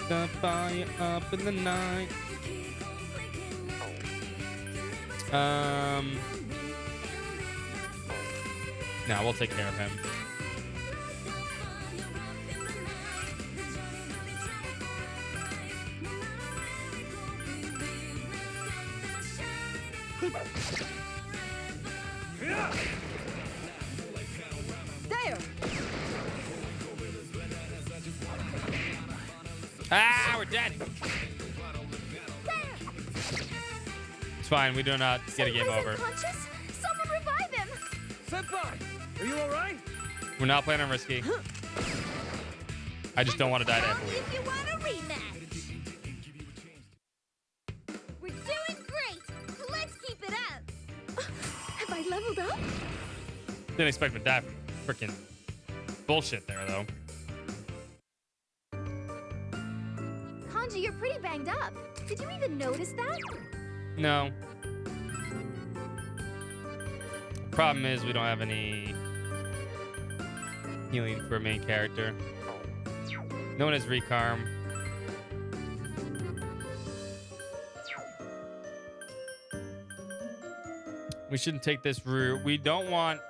The fire up in the night. Nah, we'll take care of him. There. Ah, we're dead. It's fine. We do not get a game over. Unconscious? Someone revive him. Senpai, are you all right? We're not playing on risky. I just don't want to die to Epoly. If you want a rematch. We're doing great. Let's keep it up. Have I leveled up? Didn't expect me to die from freaking bullshit there, though. Kanji, you're pretty banged up. Did you even notice that? No. Problem is, we don't have any healing for a main character. No one has Recarm. We shouldn't take this route. We don't want...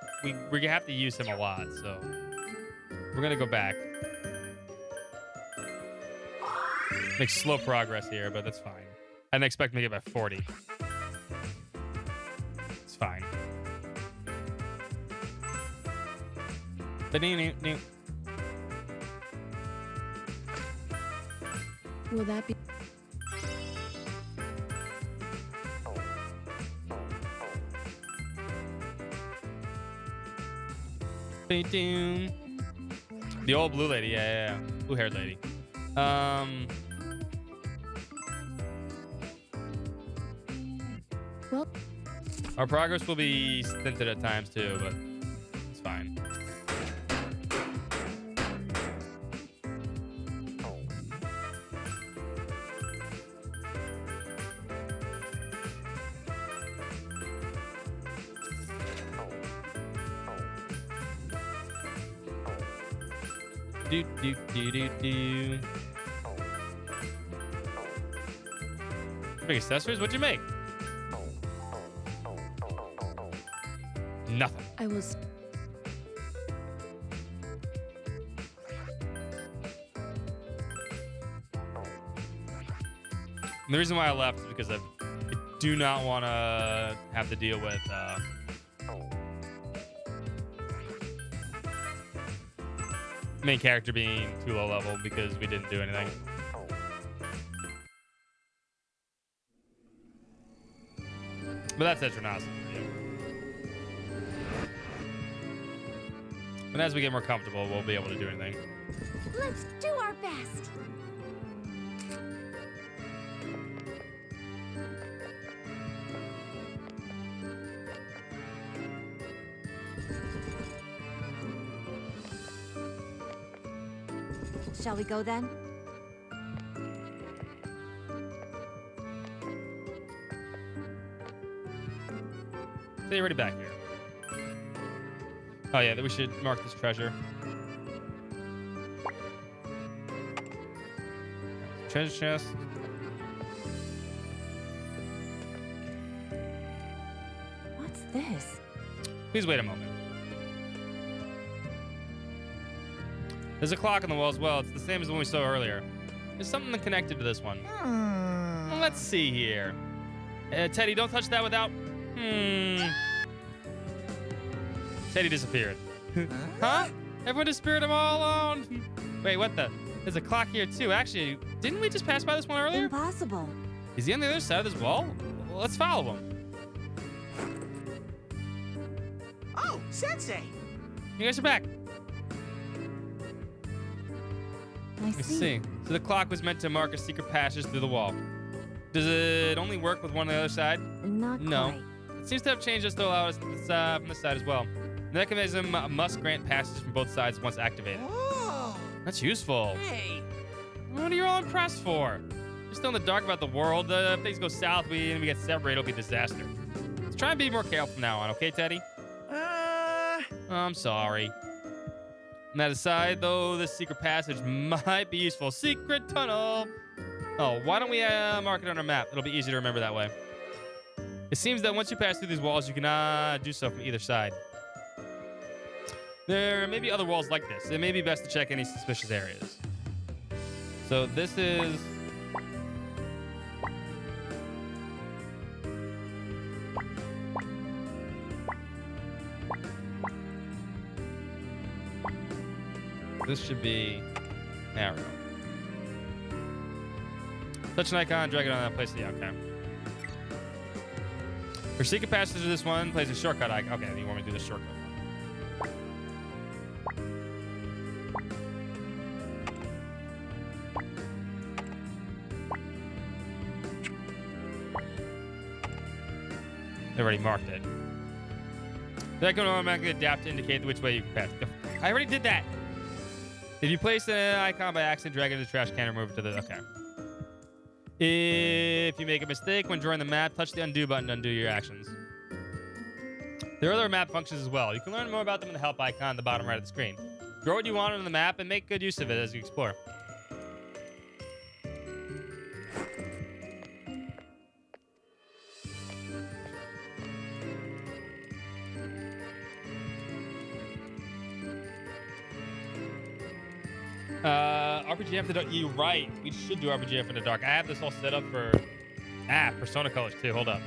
We have to use him a lot, so... We're gonna go back. Make slow progress here, but that's fine. I didn't expect to make it by 40. It's fine. Will that be... The old blue lady, yeah. Blue-haired lady. Well, our progress will be stinted at times too, but it's fine. do do do do do. Big accessories? What'd you make? Nothing. I was. And the reason why I left is because I do not want to have to deal with main character being too low level because we didn't do anything. But that's Eternatus for you. But as we get more comfortable, we'll be able to do anything. Let's do our best. Shall we go then? So you're already back here. Oh yeah, then we should mark this treasure. Treasure chest. What's this? Please wait a moment. There's a clock on the wall as well. It's the same as the one we saw earlier. There's something connected to this one. Well, let's see here. Teddy, don't touch that without... Teddy disappeared. Huh? Everyone disappeared them all alone. Wait, what the? There's a clock here too. Actually, didn't we just pass by this one earlier? Impossible. Is he on the other side of this wall? Well, let's follow him. Oh, Sensei! You guys are back. I Let's see. see. So the clock was meant to mark a secret passage through the wall. Does it only work with one on the other side? Not No. quite. It seems to have changed just to allow us this, from this side as well. The mechanism must grant passage from both sides once activated. Oh, That's useful. hey! What are you all impressed for? You're still in the dark about the world. If things go south and we get separated, it'll be a disaster. Let's try and be more careful from now on, okay, Teddy? I'm sorry. On that aside, though, this secret passage might be useful. Secret tunnel! Oh, why don't we mark it on our map? It'll be easy to remember that way. It seems that once you pass through these walls, you can do so from either side. There may be other walls like this. It may be best to check any suspicious areas. So this is... This should be narrow. Touch an icon, drag it on that place. Yeah, okay. For secret passage to this one, place a shortcut icon. Okay, you want me to do the shortcut one. They already marked it. That can automatically adapt to indicate which way you can pass. I already did that. If you place an icon by accident, drag it to the trash can and move it to the... Okay. If you make a mistake when drawing the map, touch the undo button to undo your actions. There are other map functions as well. You can learn more about them in the help icon at the bottom right of the screen. Draw what you want on the map and make good use of it as you explore. RPG After Dark. You're right. We should do RPG After Dark. I have this all set up for Persona Colors too. Hold up.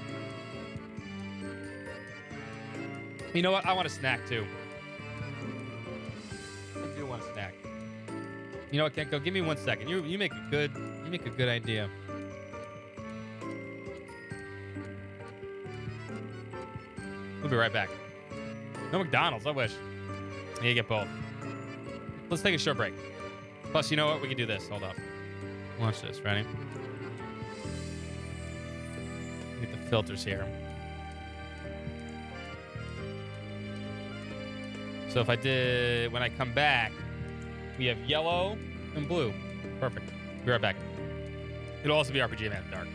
You know what? I want a snack too. I do want a snack. You know what, Kenko? Give me 1 second. You make a good idea. We'll be right back. No McDonald's. I wish. You get both. Let's take a short break. Plus, you know what? We can do this. Hold up. Watch this. Ready? Get the filters here. So if I did, when I come back, we have yellow and blue. Perfect. Be right back. It'll also be RPG After Dark.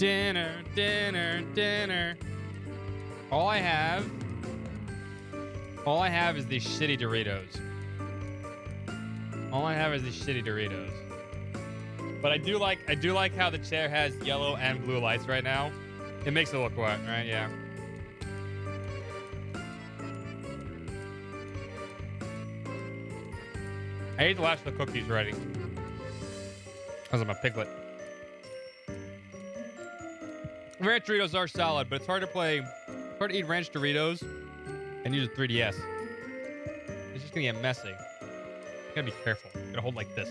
Dinner, dinner, dinner. All I have is these shitty Doritos. All I have is these shitty Doritos. But I do like how the chair has yellow and blue lights right now. It makes it look wet, right? Yeah. I ate the last of the cookies already. Because I'm a piglet. Ranch Doritos are solid, but it's hard to eat ranch Doritos and use a 3DS. It's just gonna get messy. You gotta be careful. You gotta hold like this.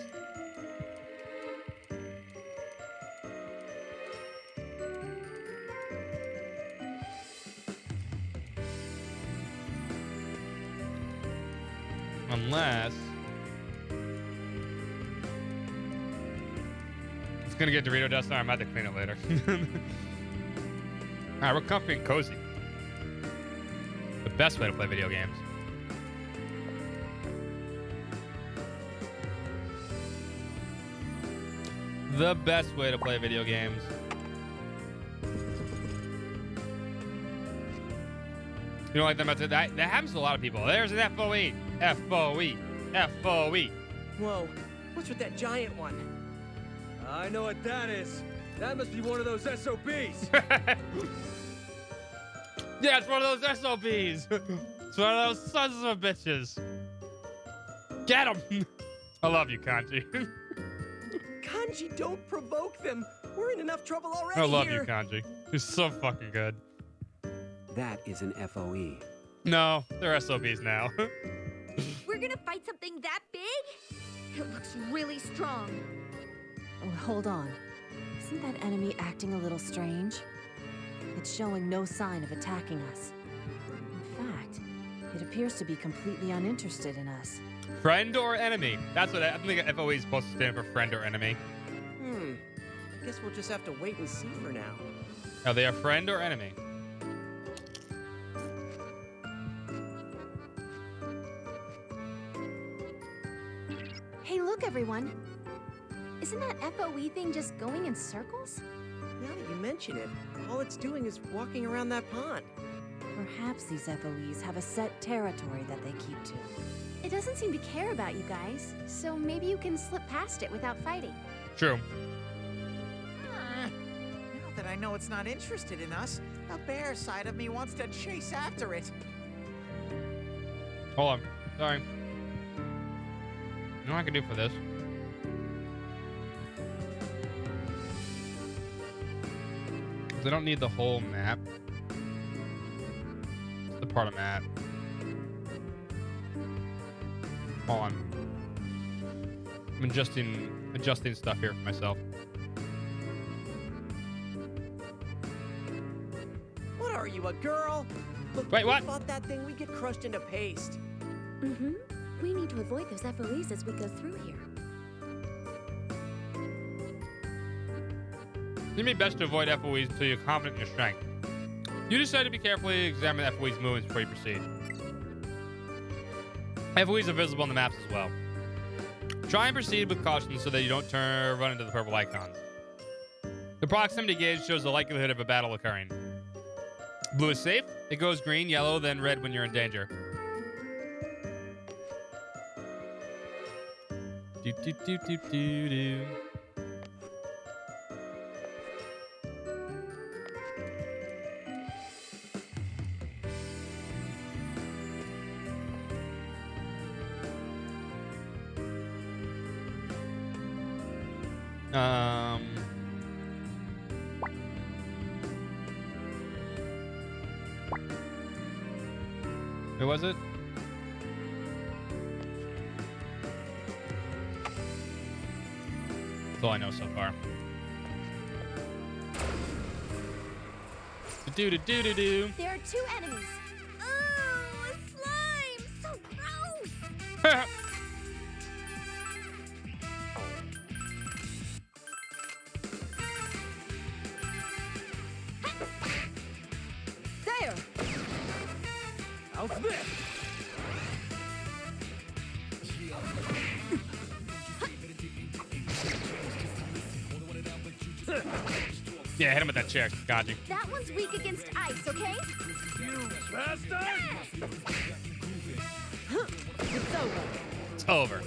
Unless it's gonna get Dorito dust. I'm about to clean it later. Alright, we're comfy and cozy. The best way to play video games. The best way to play video games. You don't like them? That happens to a lot of people. There's an FOE. FOE. FOE. Whoa, what's with that giant one? I know what that is. That must be one of those SOBs. Yeah, it's one of those SOBs. It's one of those sons of bitches. Get him. I love you, Kanji. Kanji, don't provoke them. We're in enough trouble already. I love here. you, Kanji. You're so fucking good. That is an FOE. No, they're SOBs now. We're gonna fight something that big? It looks really strong. Oh, hold on. Isn't that enemy acting a little strange? It's showing no sign of attacking us. In fact, it appears to be completely uninterested in us. Friend or enemy? That's what I think FOE is supposed to stand for, friend or enemy. I guess we'll just have to wait and see for now. Are they a friend or enemy? Hey, look, everyone. Isn't that FOE thing just going in circles? Now that you mention it, all it's doing is walking around that pond. Perhaps these FOEs have a set territory that they keep to. It doesn't seem to care about you guys, so maybe you can slip past it without fighting. True. Now that I know it's not interested in us, the bear side of me wants to chase after it. Hold on. Sorry. You know what I can do for this? Because I don't need the whole map. It's the part of map. Hold on. I'm adjusting stuff here for myself. What are you, a girl? Look, Wait, if what? we fought that thing, we'd get crushed into paste. Mm-hmm. We need to avoid those FOEs as we go through here. It'd be best to avoid FOEs until you're confident in your strength. You decide to be carefully examine FOE's movements before you proceed. FOEs are visible on the maps as well. Try and proceed with caution so that you don't run into the purple icons. The proximity gauge shows the likelihood of a battle occurring. Blue is safe. It goes green, yellow, then red when you're in danger. Do, do, do, do, do, do. Who was it? That's all I know so far. Do do do do do. There are 2 enemies. Oh, slime! So gross! There! How's this? Yeah, hit him with that chair, Kaji. That one's weak against ice, okay? You bastard! It's over. It's over.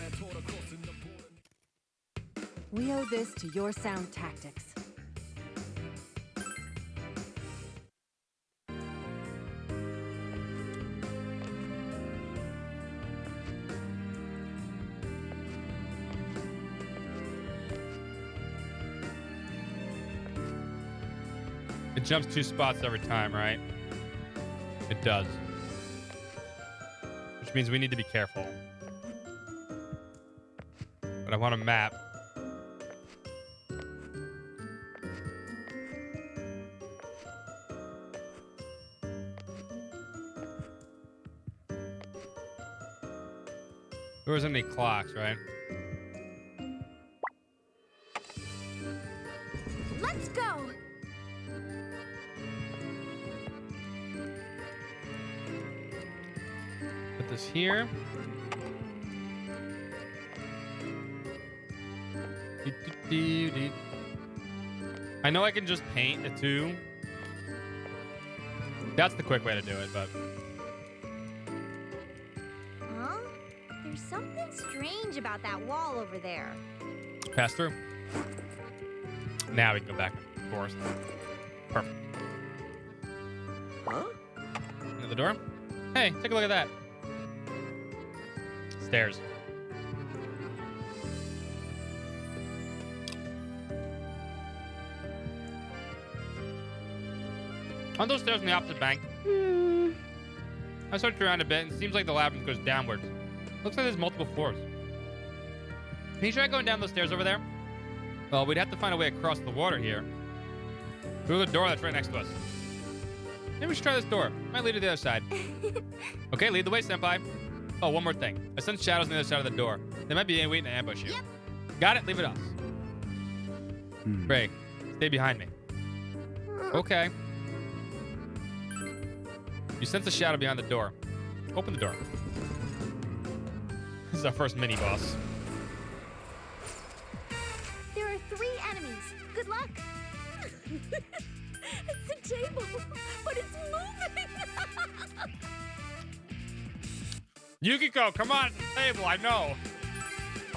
We owe this to your sound tactics. It jumps 2 spots every time, right? It does. Which means we need to be careful. But I want a map. There wasn't any clocks, right? Let's go! Put this here. I know I can just paint the 2. That's the quick way to do it, but Huh? There's something strange about that wall over there. pass through. Now we can go back, of course. Perfect. Huh? Into the door. Hey, take a look at that. Stairs. On those stairs on the opposite bank. I searched around a bit and it seems like the labyrinth goes downwards. Looks like there's multiple floors. Can you try going down those stairs over there? Well, we'd have to find a way across the water here. Through the door that's right next to us. Maybe we should try this door. Might lead to the other side. Okay, lead the way, senpai. Oh, one more thing. I sense shadows on the other side of the door. They might be waiting to ambush you. Yep. Got it? Leave it us. Ray, stay behind me. Okay. You sense a shadow behind the door. Open the door. This is our first mini-boss. There are 3 enemies. Good luck. It's a table, but it's moving. Yukiko, come on, table, I know.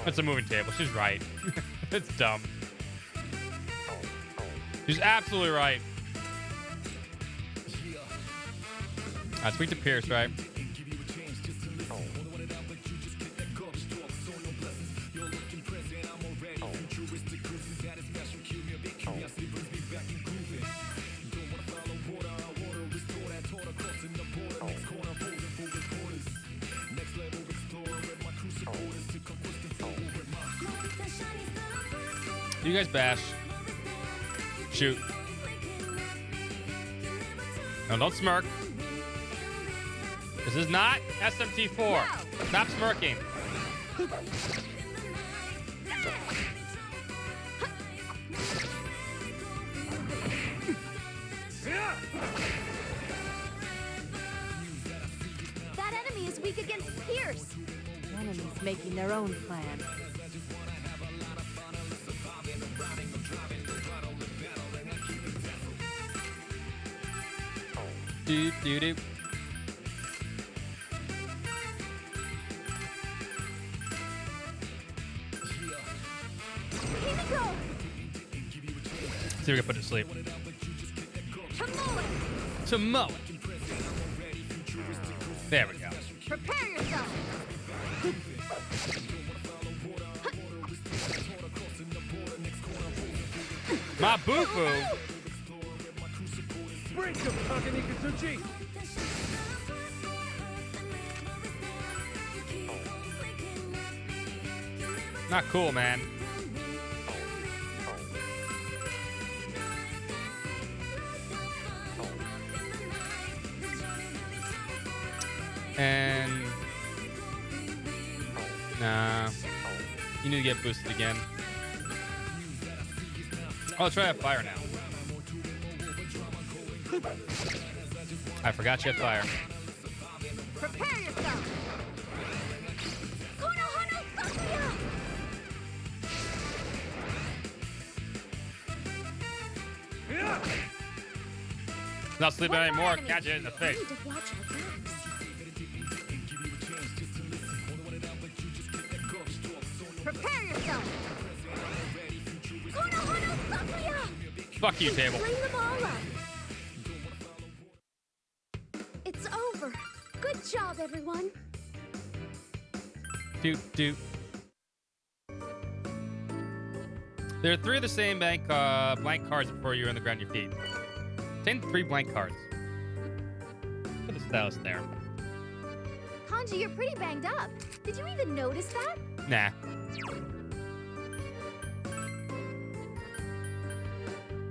It's a moving table, she's right. It's dumb. She's absolutely right. Speak to Pierce, right? You guys bash. Shoot. No, don't smirk. This is not SMT4. No. Stop smirking. That enemy is weak against Pierce. The enemy's making their own plan. Do do do. See if we can put it to sleep. To mow it. There we go. Prepare yourself. Mabufu. Break him, Takanikazuchi! Not cool, man. And nah, you need to get boosted again. Oh, let's try that fire now. I forgot you had fire. Prepare yourself. Konohana Sakuya! Not sleeping One more anymore. enemy. Catch it in the face. Need to watch our backs. Prepare yourself. Konohana Sakuya! Fuck you, table. Bring them all up. It's over. Good job, everyone. Doot doot. There are 3 of the same blank cards before you on the ground your feet. Same 3 blank cards. Put the stylus there. Kanji, you're pretty banged up. Did you even notice that? Nah.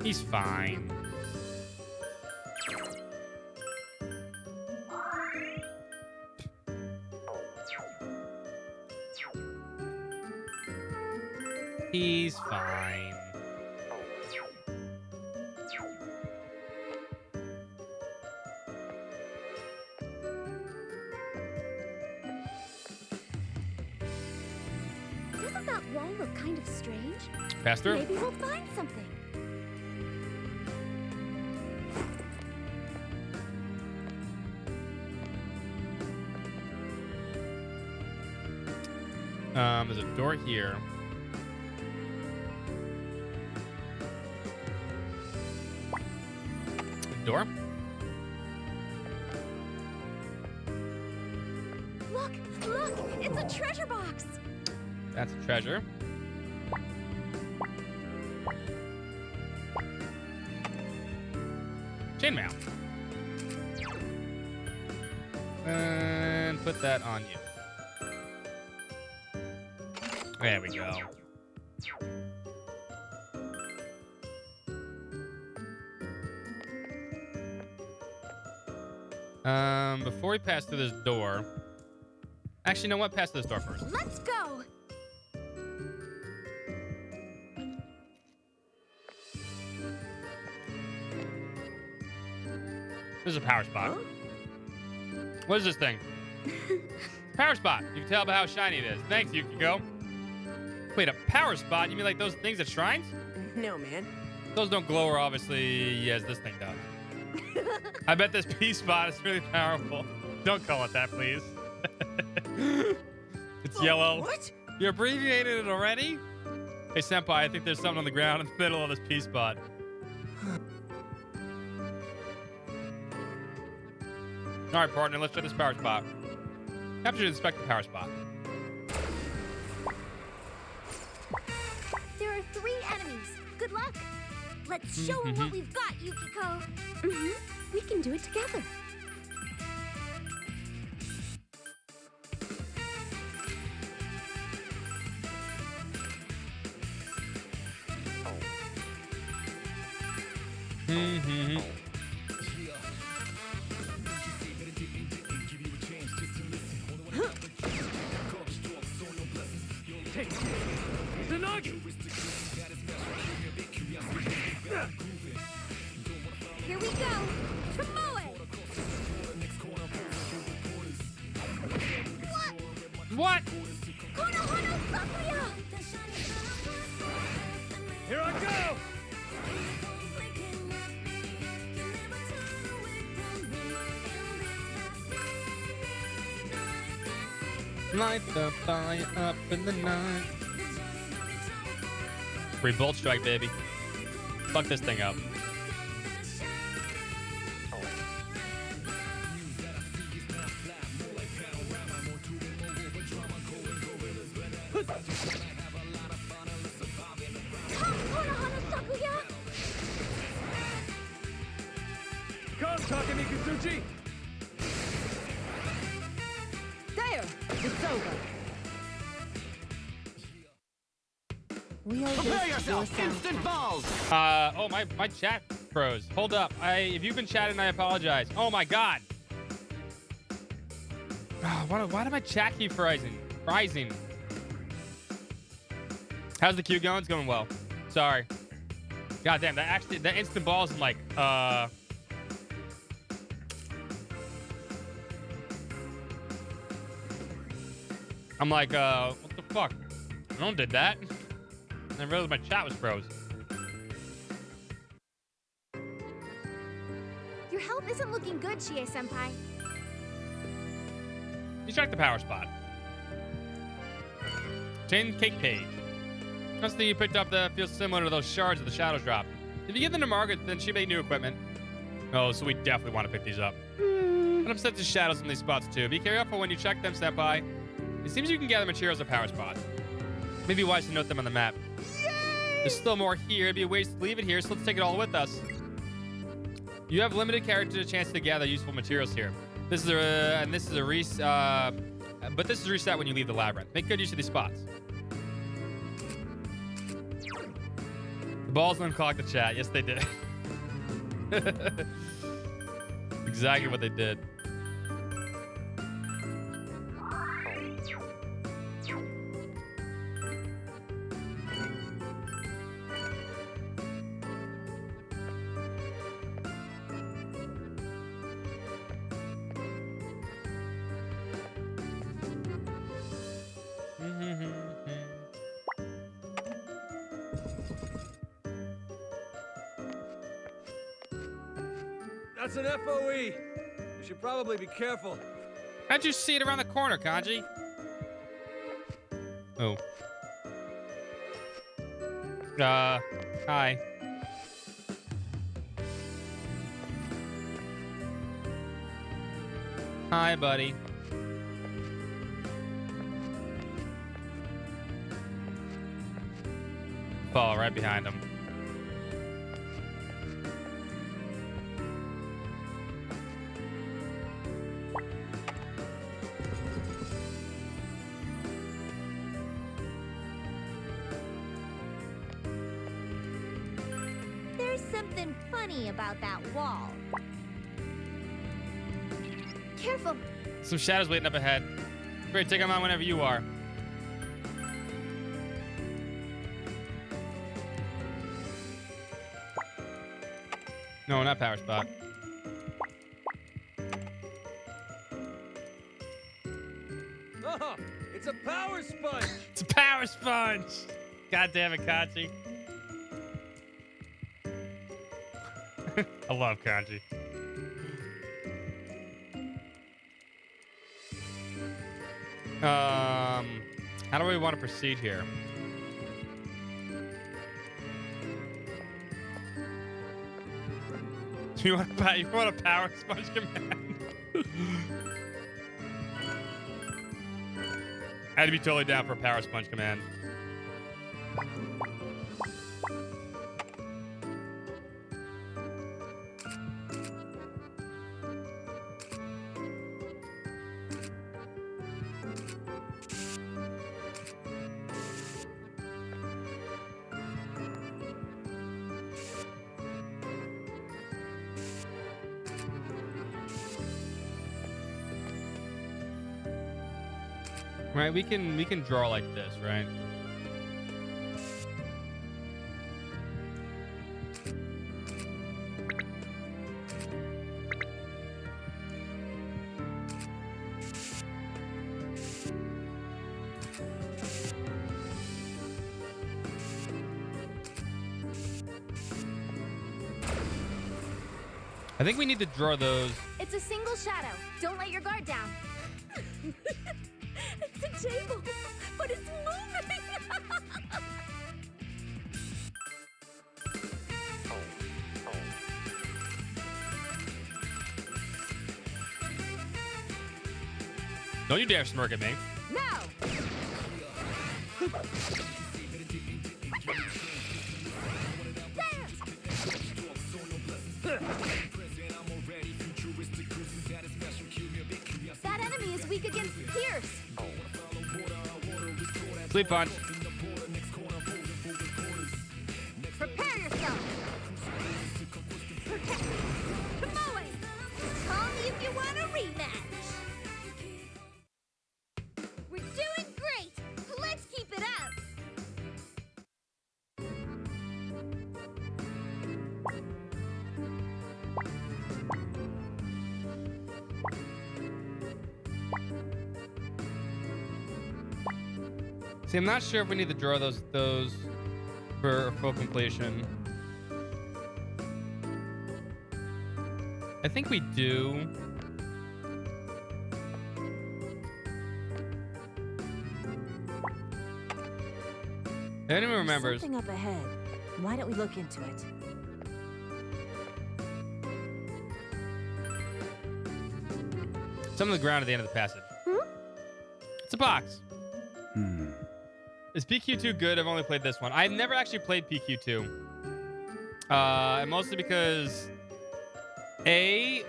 He's fine. He's fine. Doesn't that wall look kind of strange? Pass through. Maybe we'll find something. There's a door here. Door? Look, it's a treasure box. That's a treasure. Chainmail. And put that on you. There we go. Before we pass through this door, actually, you know what? Pass through this door first. Let's go. This is a power spot. What is this thing? Power spot. You can tell by how shiny it is. Thanks, Yukiko. Wait, a power spot? You mean like those things at shrines? No, man. Those don't glow, obviously, as this thing does. I bet this P spot is really powerful. Don't call it that, please. It's yellow. What? You abbreviated it already? Hey, Senpai, I think there's something on the ground in the middle of this P spot. All right, partner, let's try this power spot. Capture to inspect the power spot. There are 3 enemies. Good luck. Let's show them what we've got, Yukiko. We can do it together. Here we go. Tomoe. What? Konohana Sakuya. Here I go! Light the fire up in the night. Free bolt strike, baby. Fuck this thing up. Konohana Sakuya. Come, Takamikitsuchi! There! It's over. We are Prepare yourself! Instant balls! Oh, my chat froze. Hold up. If you've been chatting, I apologize. Oh my god. Why did my chat keep rising? How's the queue going? It's going well. Sorry. God damn, that instant balls, I'm like, what the fuck? No one did that. I realized my chat was froze. You're health isn't looking good, Chie-senpai. You check the power spot. Chain cake page. Something you picked up that feels similar to those shards of the Shadows drop. If you give them to Margaret, then she made new equipment. Oh, so we definitely want to pick these up. And I'm set to shadows in these spots too. Be careful when you check them, senpai. It seems you can gather materials at power spots. Maybe wise to note them on the map. There's still more here. It'd be a waste to leave it here, so let's take it all with us. You have limited character chance to gather useful materials here. This is but this is reset when you leave the labyrinth. Make good use of these spots. The balls unclogged the chat. Yes, they did. Exactly what they did. That's an FOE. You should probably be careful. How'd you see it around the corner, Kanji? Oh. Hi. Hi, buddy. Fall right behind him. There's something funny about that wall. Careful. Some shadows waiting up ahead. Great, take them on whenever you are. No, not power spot. Oh, it's a power sponge. It's a power sponge. God damn it, Kanji. I love Kanji. How do we want to proceed here? You want a power sponge command? I'd be totally down for a power sponge command. Right, we can draw like this, right? I think we need to draw those. It's a single shadow. Don't let your guard down. It's a table, but it's moving. Don't you dare smirk at me. No. That enemy is weak against Pierce. Sleep punch. Prepare yourself. Come on. Call me if you want a rematch. We're doing great. Let's keep it up. See, I'm not sure if we need to draw those for full completion. I think we do. If anyone remembers. Something up ahead. Why don't we look into it? Some of the ground at the end of the passage. It's a box. Is PQ2 good? I've only played this one. I've never actually played PQ2. And mostly because A,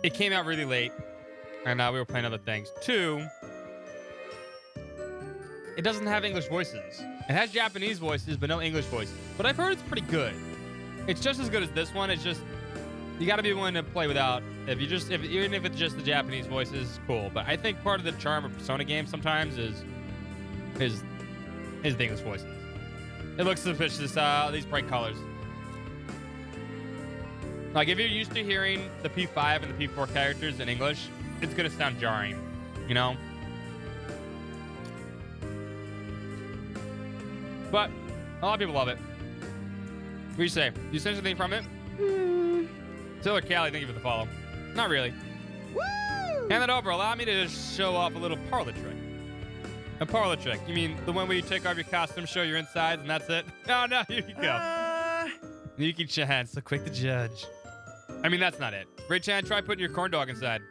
it came out really late, and we were playing other things. 2, it doesn't have English voices. It has Japanese voices, but no English voices. But I've heard it's pretty good. It's just as good as this one. It's just you got to be willing to play without. Even if it's just the Japanese voices, cool. But I think part of the charm of Persona games sometimes is the English voices. It looks suspicious. These bright colors. Like if you're used to hearing the P5 and the P4 characters in English, it's gonna sound jarring, you know. But a lot of people love it. What do you say? Do you sense anything from it? Taylor Callie, thank you for the follow. Not really. Woo! Hand that over. Allow me to show off a little parlor trick. A parlor trick. You mean the one where you take off your costume, show your insides, and that's it? No, Yuki-ko. Yuki-chan, so quick to judge. I mean, that's not it. Ray-chan, try putting your corn dog inside.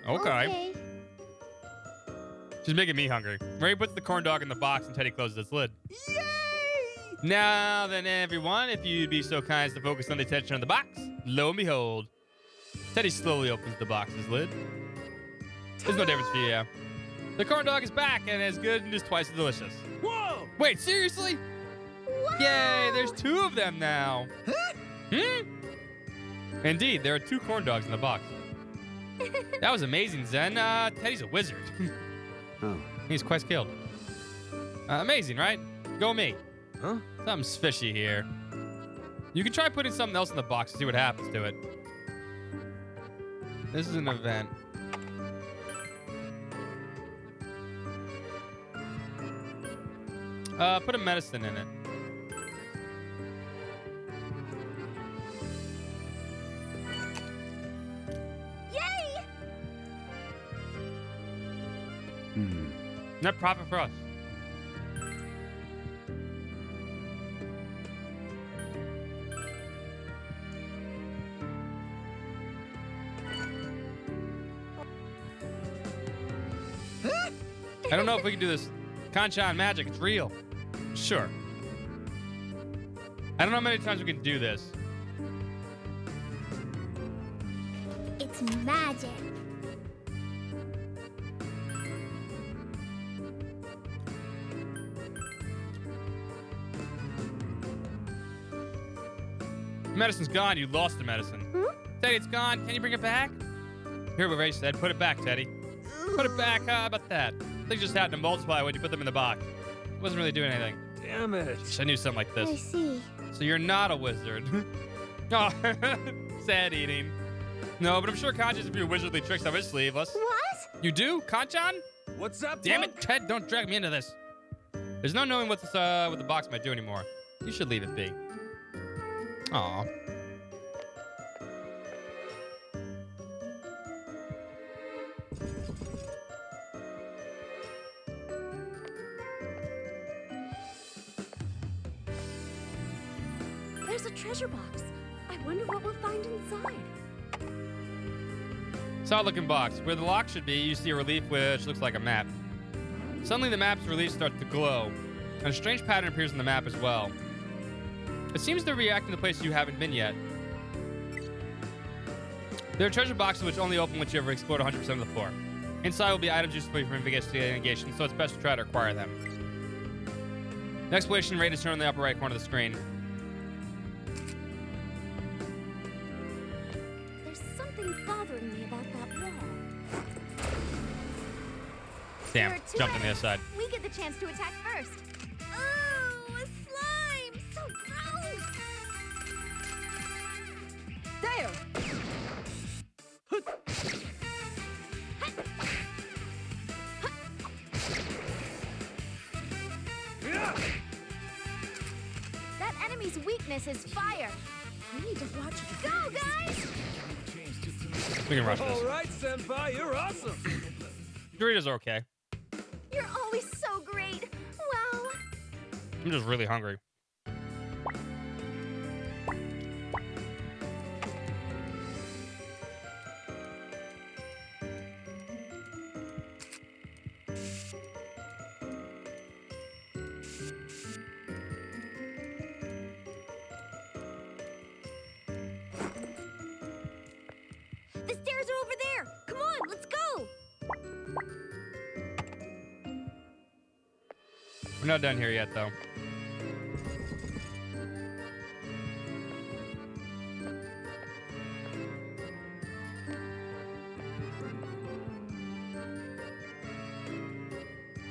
Okay. She's making me hungry. Ray puts the corn dog in the box and Teddy closes its lid. Yay! Now then, everyone, if you'd be so kind as to focus on the attention on the box, lo and behold, Teddy slowly opens the box's lid. There's no difference for you, yeah. The corn dog is back and as good and just twice as delicious. Whoa! Wait, seriously? Wow. Yay, there's 2 of them now. Indeed, there are 2 corn dogs in the box. That was amazing, Zen. Teddy's a wizard. Oh. He's quite skilled. Amazing, right? Go me. Huh? Something's fishy here. You can try putting something else in the box to see what happens to it. This is an event. Put a medicine in it. Yay! Net profit for us. I don't know if we can do this. Kanchan magic, it's real. Sure. I don't know how many times we can do this. It's magic. Medicine's gone. You lost the medicine. Teddy, it's gone. Can you bring it back? Hear what Ray said. Put it back, Teddy. Put it back. How about that? Things just happened to multiply when you put them in the box. It wasn't really doing anything. Damn it. I knew something like this. I see. So you're not a wizard. Oh, sad eating. No, but I'm sure Kanchan's a few wizardly tricks up his sleeve. What? You do, Kanchan? What's up, Damn Punk? it, Ted! Don't drag me into this. There's no knowing what the box might do anymore. You should leave it be. Aw. There's a treasure box. I wonder what we'll find inside. Solid looking box. Where the lock should be, you see a relief which looks like a map. Suddenly the map's relief starts to glow, and a strange pattern appears on the map as well. It seems to react in the place you haven't been yet. There are treasure boxes which only open once you have explored 100% of the floor. Inside will be items useful for investigation, so it's best to try to acquire them. The exploration rate is shown in the upper right corner of the screen. There's something bothering me about that wall. Damn, There are 2 jumped on the other items. side. We get the chance to attack first. Ooh, a slime! So gross! There! That enemy's weakness is fire. We need to watch it. Go, guys! We can rush this. All right, Senpai, you're awesome. Doritos are okay. You're always so great. Well, I'm just really hungry. the stairs are over there. Come on, let's go. We're not done here yet, though.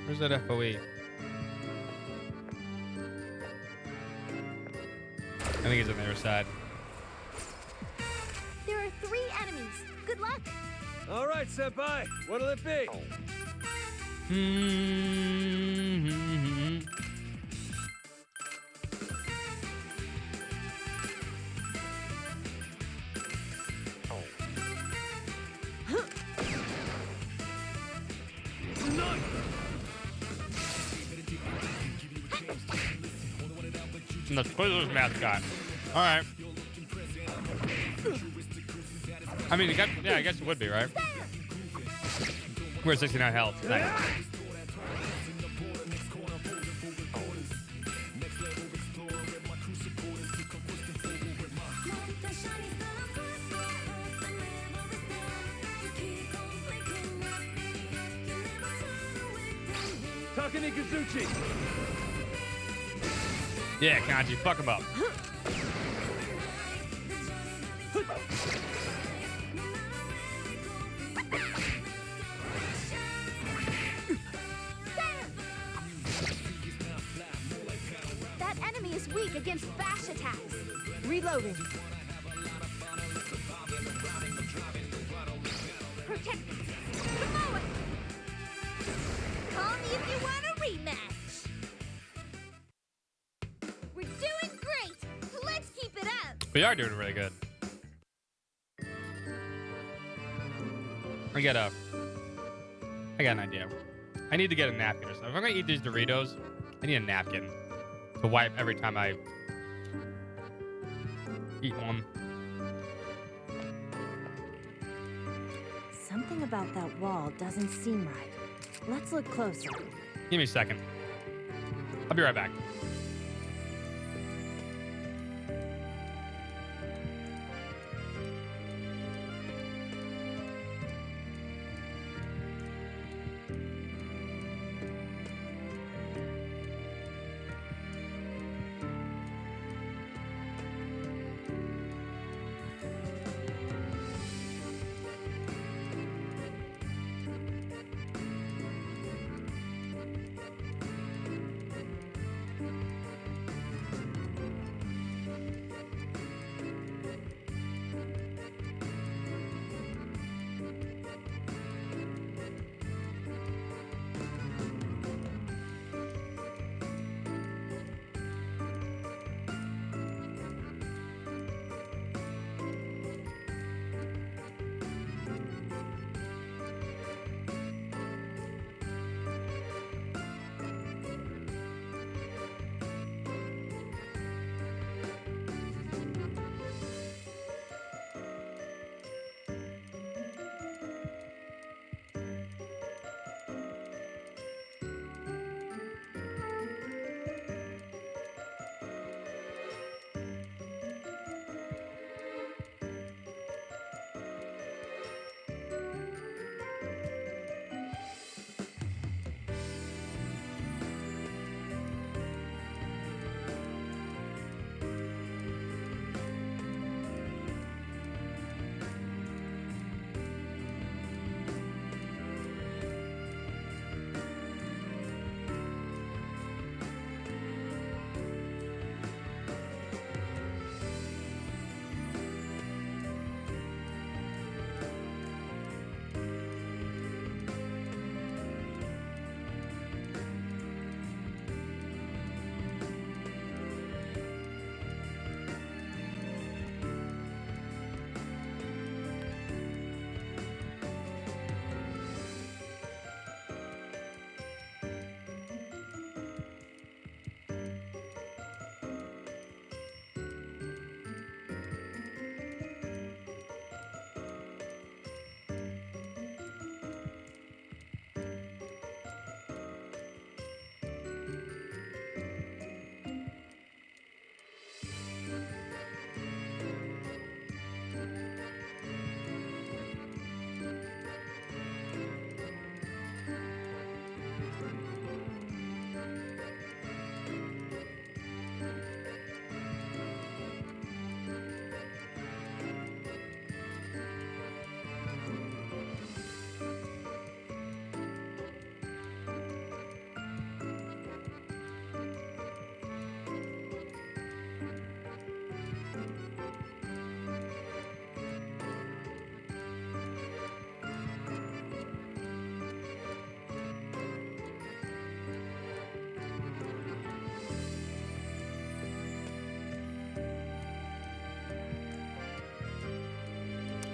Where's that FOE? I think he's on the other side. There are 3 enemies. Good luck. All right, Senpai, what'll it be? And the Twizzlers mascot. All right. I mean, yeah, I guess it would be, right? We're at 69 health. Nice. Takane Kazuchi. Yeah, Kanji, fuck him up. That enemy is weak against bash attacks. Reloading. Protect me. Come on. Call me if you want a rematch. We're doing great. Let's keep it up. We are doing really good. I got an idea. I need to get a napkin or something. If I'm gonna eat these Doritos, I need a napkin to wipe every time I eat one. Something about that wall doesn't seem right. Let's look closer. Give me a second. I'll be right back.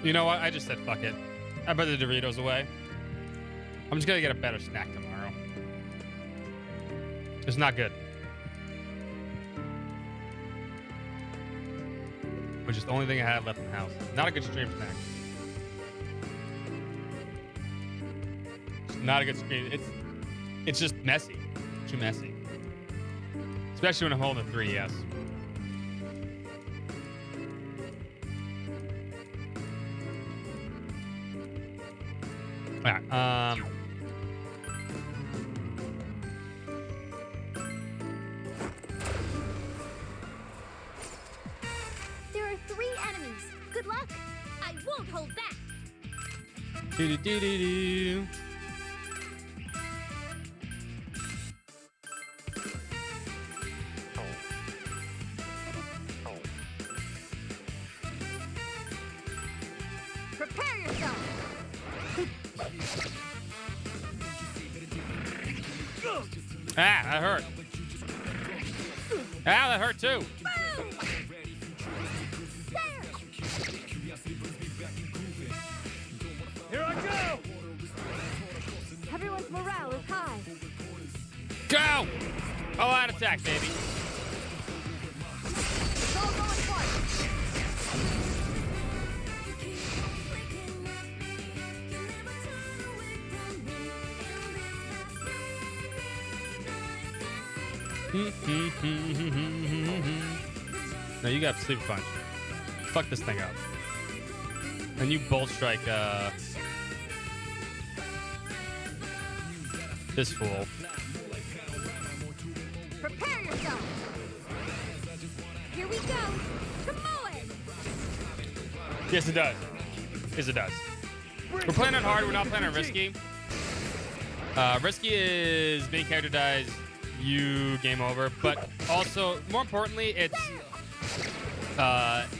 You know what? I just said fuck it. I put the Doritos away. I'm just gonna get a better snack tomorrow. It's not good. Which is the only thing I had left in the house. Not a good stream snack. It's not a good stream. It's just messy. Too messy. Especially when I'm holding a 3DS. Alright, There are 3 enemies. Good luck. I won't hold back. do-do-do-do-do. Prepare yourself. Ah, that hurt. Ah, that hurt too. Here I go! Everyone's morale is high. Go! All out attack, baby. It's all going twice. No, you got Sleep Punch. Fuck this thing up. And you Bolt Strike, this fool. Prepare yourself. Here we go. Come on. Yes, it does. Yes, it does. We're playing on hard. We're not playing on risky. Risky is main character dies, you game over. But also, more importantly, it's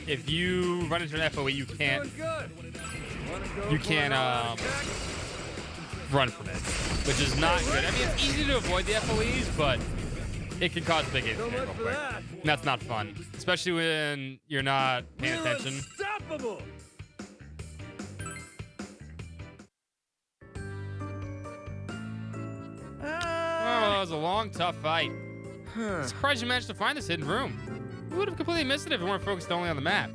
if you run into an FOE, you can't run from it, which is not good. I mean, it's easy to avoid the FOEs, but it can cause big incident real quick. And that's not fun, especially when you're not paying attention. Unstoppable! Oh, that was a long, tough fight. Surprised you managed to find this hidden room. We would have completely missed it if we weren't focused only on the map.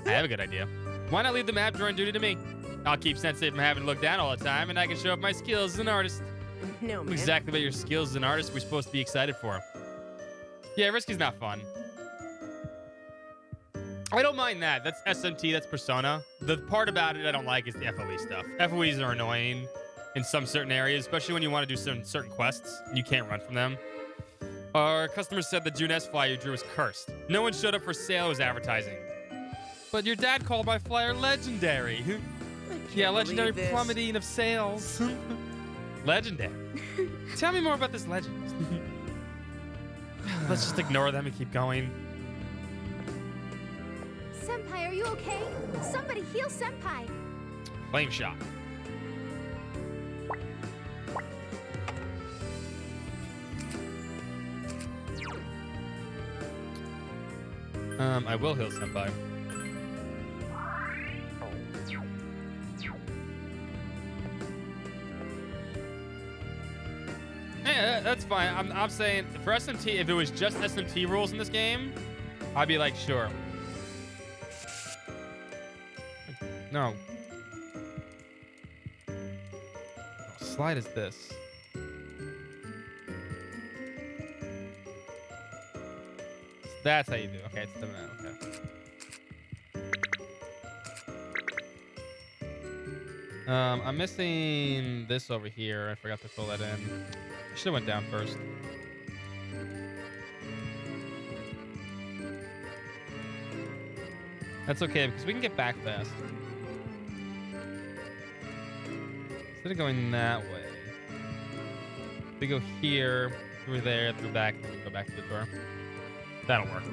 I have a good idea. Why not leave the map drawing duty to me? I'll keep Sensei from having to look down all the time, and I can show up my skills as an artist. No, man. Exactly what your skills as an artist we're supposed to be excited for. Yeah, Risky's not fun. I don't mind that. That's SMT, that's Persona. The part about it I don't like is the FOE stuff. FOEs are annoying in some certain areas, especially when you want to do certain quests and you can't run from them. Our customer said the June S flyer you drew was cursed. No one showed up for sale, was advertising. But your dad called my flyer legendary. Yeah, legendary plummeting of sales. Legendary. Tell me more about this legend. Let's just ignore them and keep going. Senpai, are you okay? Somebody heal Senpai. Flame shot. I will heal Senpai. Yeah, that's fine. I'm saying for SMT, if it was just SMT rules in this game, I'd be like, sure. No. What slide is this? That's how you do. Okay, it's the okay. I'm missing this over here. I forgot to fill that in. I should have went down first. That's okay because we can get back fast. Instead of going that way, we go here, through there, through back, then we go back to the door. That'll work.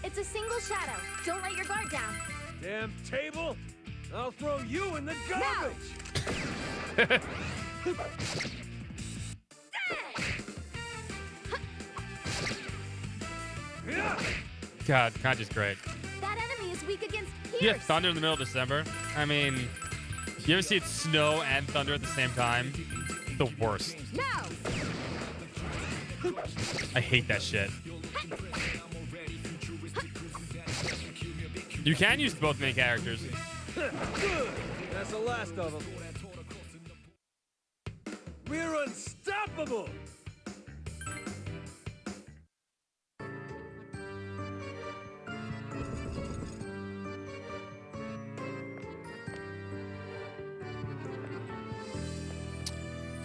It's a single shadow. Don't let your guard down. Damn table! I'll throw you in the garbage! God, Kanji's great. That enemy is weak against Pierce. You have thunder in the middle of December. I mean, you ever see it snow and thunder at the same time? The worst. No. I hate that shit. You can use both main characters. That's the last of them. We're unstoppable!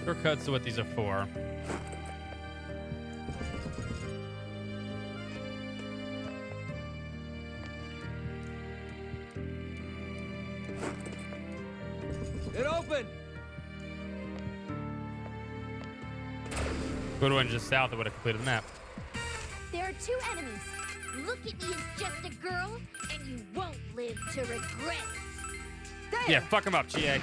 Shortcuts to what these are for. It opened! Good one just south of would have completed the map. There are 2 enemies. Look at me as just a girl, and you won't live to regret it. There. Yeah, fuck him up, Chie.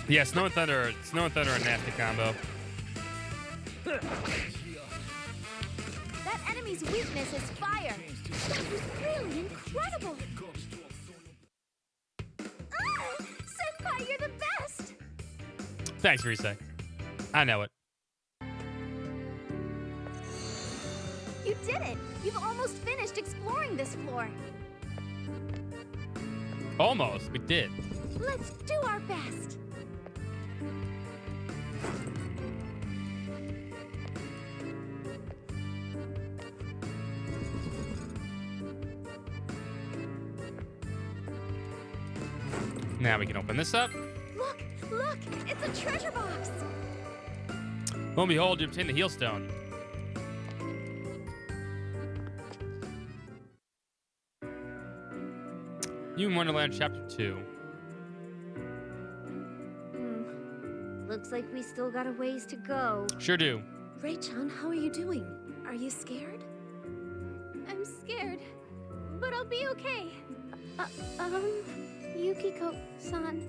Yeah, Snow and Thunder are a nasty combo. That enemy's weakness is fire. That was really incredible. Senpai, you're the best. Thanks, Risei. I know it. You did it. You've almost finished exploring this floor. Almost. We did. Let's do our best. Now we can open this up. Look, it's a treasure box. Lo and behold, you obtain the Heal Stone. You in Wonderland Chapter 2. Looks like we still got a ways to go. Sure do. Ray-chan, how are you doing? Are you scared? I'm scared, but I'll be okay. Yukiko-san,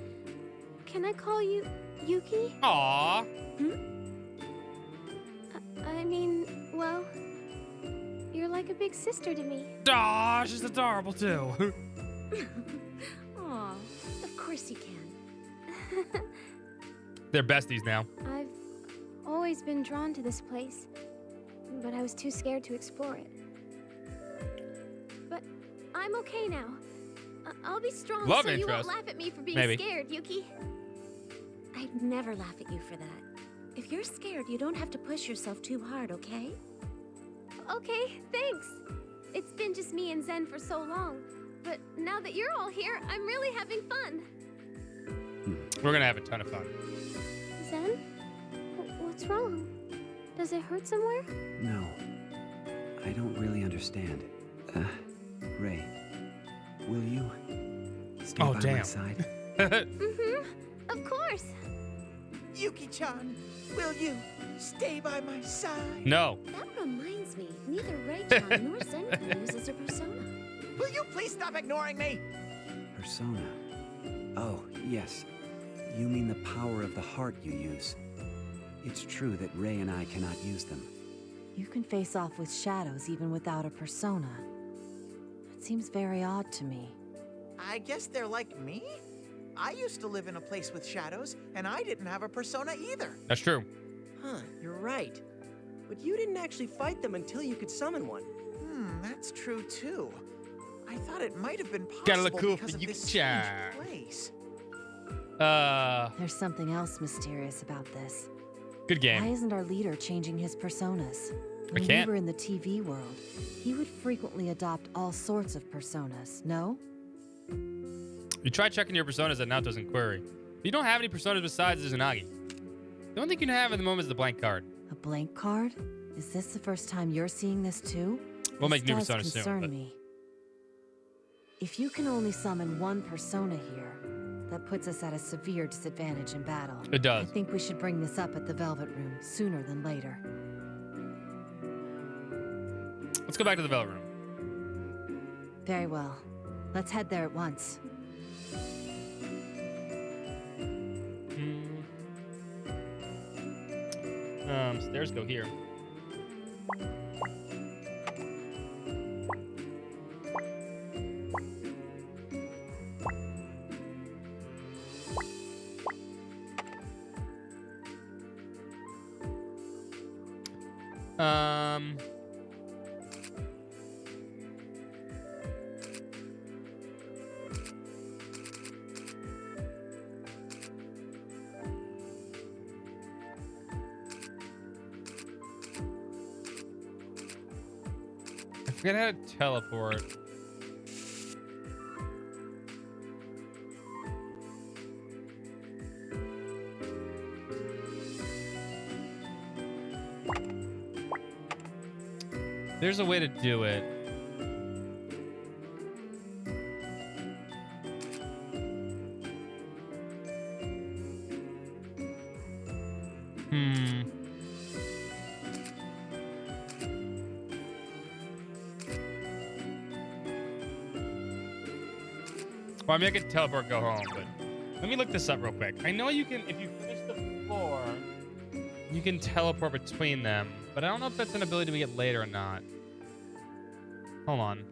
can I call you Yuki? Aww. I mean, well, you're like a big sister to me. Aw, she's adorable too. Aw, of course you can. They're besties now. I've always been drawn to this place, but I was too scared to explore it. But I'm okay now. I'll be strong Love so you won't interest. laugh at me for being Maybe. scared, Yuki. I'd never laugh at you for that. If you're scared, you don't have to push yourself too hard, okay? Okay, thanks. It's been just me and Zen for so long, but now that you're all here, I'm really having fun. We're gonna have a ton of fun. Zen? What's wrong? Does it hurt somewhere? No. I don't really understand. Ray, will you stay by my side? Of course. Yuki-chan, will you stay by my side? No. That reminds me, neither Ray-chan nor Zen-kun uses a persona. Will you please stop ignoring me? Persona. Oh, yes. You mean the power of the heart you use. It's true that Ray and I cannot use them. You can face off with shadows even without a persona. It seems very odd to me. I guess they're like me? I used to live in a place with shadows, and I didn't have a persona either. That's true. Huh, you're right. But you didn't actually fight them until you could summon one. That's true too. I thought it might have been possible Gotta look cool because for of this Yuki-chan. strange place. There's something else mysterious about this. Good game. Why isn't our leader changing his personas? When can't. we were in the TV world, he would frequently adopt all sorts of personas, no? You try checking your personas at Naoto's inquiry. But you don't have any personas besides Izanagi. The only thing you can have at the moment is the blank card. A blank card? Is this the first time you're seeing this too? We'll This make new does personas soon, concern but- me. If you can only summon one persona here, That puts us at a severe disadvantage in battle. It does. I think we should bring this up at the Velvet Room sooner than later. Let's go back to the Velvet Room. Very well. Let's head there at once. Stairs go here. I forget how to teleport. There's a way to do it. Well, I mean, I could teleport, go home, but let me look this up real quick. I know you can, if you finish the floor, you can teleport between them, but I don't know if that's an ability we get later or not. Hold on.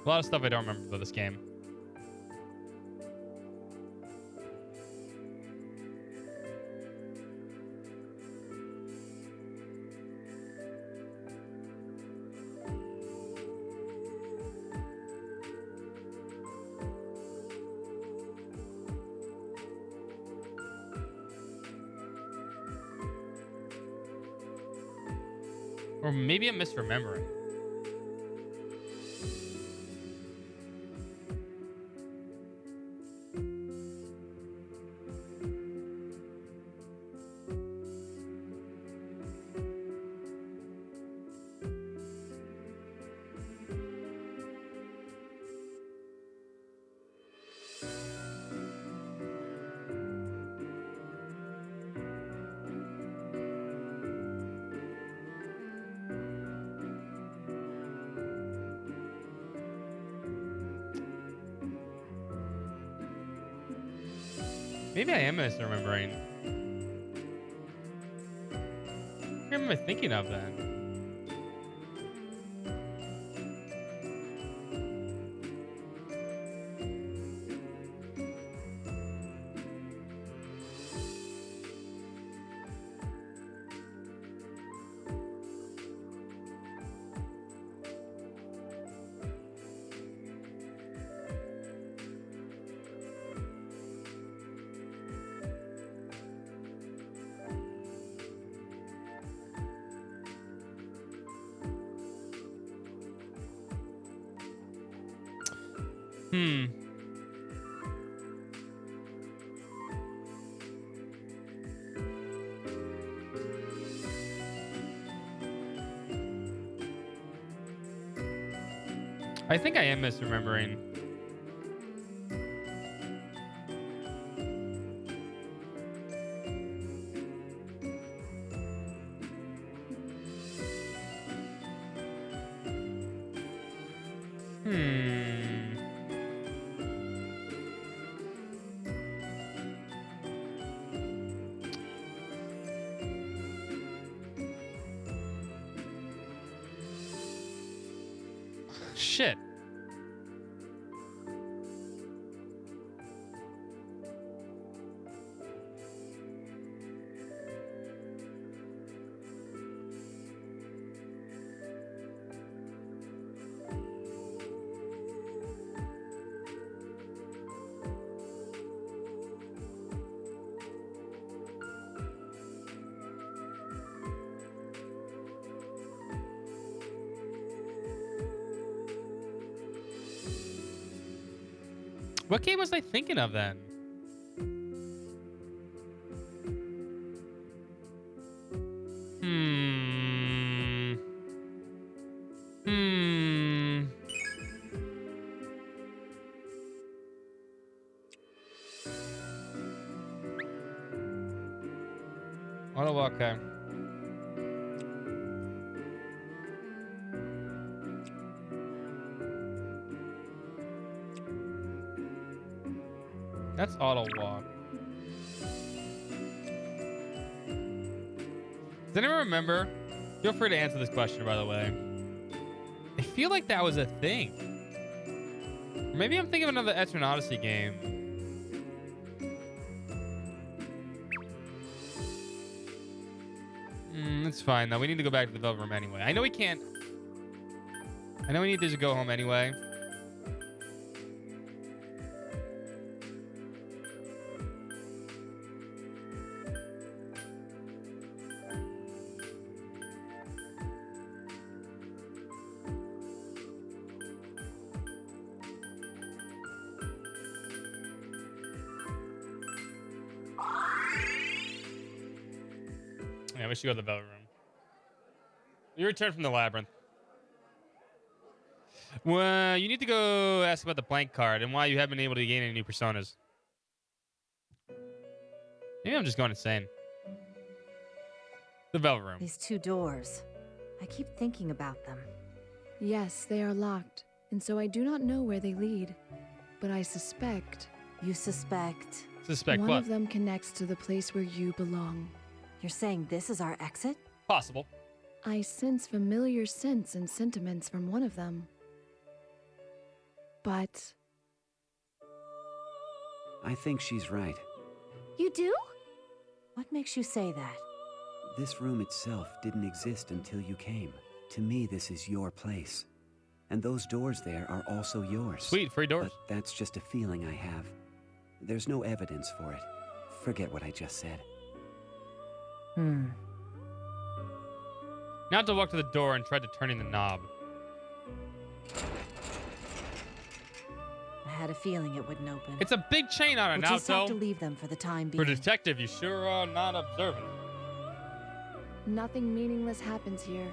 A lot of stuff I don't remember about this game. Or maybe I'm misremembering. Maybe I am misremembering. What am I thinking of then? I think I am misremembering. Shit. What game was I thinking of then? Auto walk, okay. That's auto walk. Does anyone remember? Feel free to answer this question, by the way. I feel like that was a thing. Maybe I'm thinking of another Etrian Odyssey game. It's fine, though. We need to go back to the Velvet Room anyway. I know we can't. I know we need to just go home anyway. Yeah, we should go to the Velvet Room. You return from the labyrinth. Well, you need to go ask about the blank card and why you haven't been able to gain any new personas. Maybe I'm just going insane. The Velvet Room. These two doors. I keep thinking about them. Yes, they are locked, and so I do not know where they lead. But I suspect... You suspect? Suspect one what? of them connects to the place where you belong. You're saying this is our exit? Possible. I sense familiar scents and sentiments from one of them. But... I think she's right. You do? What makes you say that? This room itself didn't exist until you came. To me, this is your place. And those doors there are also yours. Sweet, free doors. But that's just a feeling I have. There's no evidence for it. Forget what I just said. Now to walk to the door and tried to turning the knob. I had a feeling it wouldn't open. It's a big chain on it, We'll just have to Naoto. leave them for the time For being. detective, you sure are not observant. nothing meaningless happens here.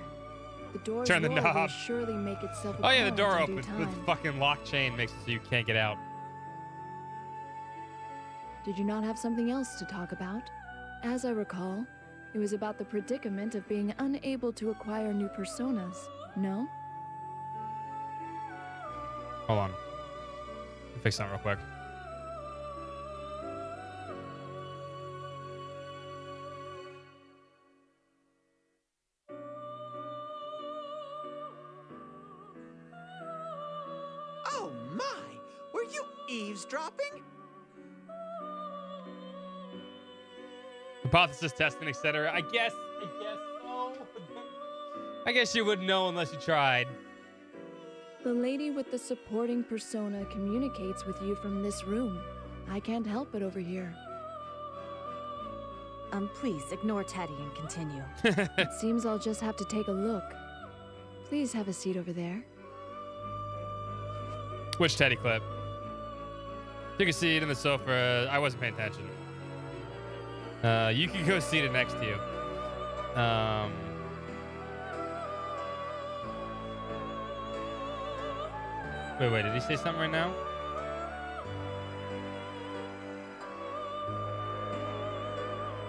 The door's Turn the roll will knob. surely make itself Oh yeah, the apparent door in due opens. time. The fucking lock chain makes it so you can't get out. Did you not have something else to talk about? As I recall, it was about the predicament of being unable to acquire new personas, no? Hold on. Fix that real quick. Oh my! Were you eavesdropping? Hypothesis testing, etc. I guess so. I guess you wouldn't know unless you tried. The lady with the supporting persona communicates with you from this room. I can't help it over here. Please ignore Teddy and continue. It seems I'll just have to take a look. Please have a seat over there. Which Teddy clip? Took a seat in the sofa. I wasn't paying attention. You can go seated next to you. Wait, did he say something right now?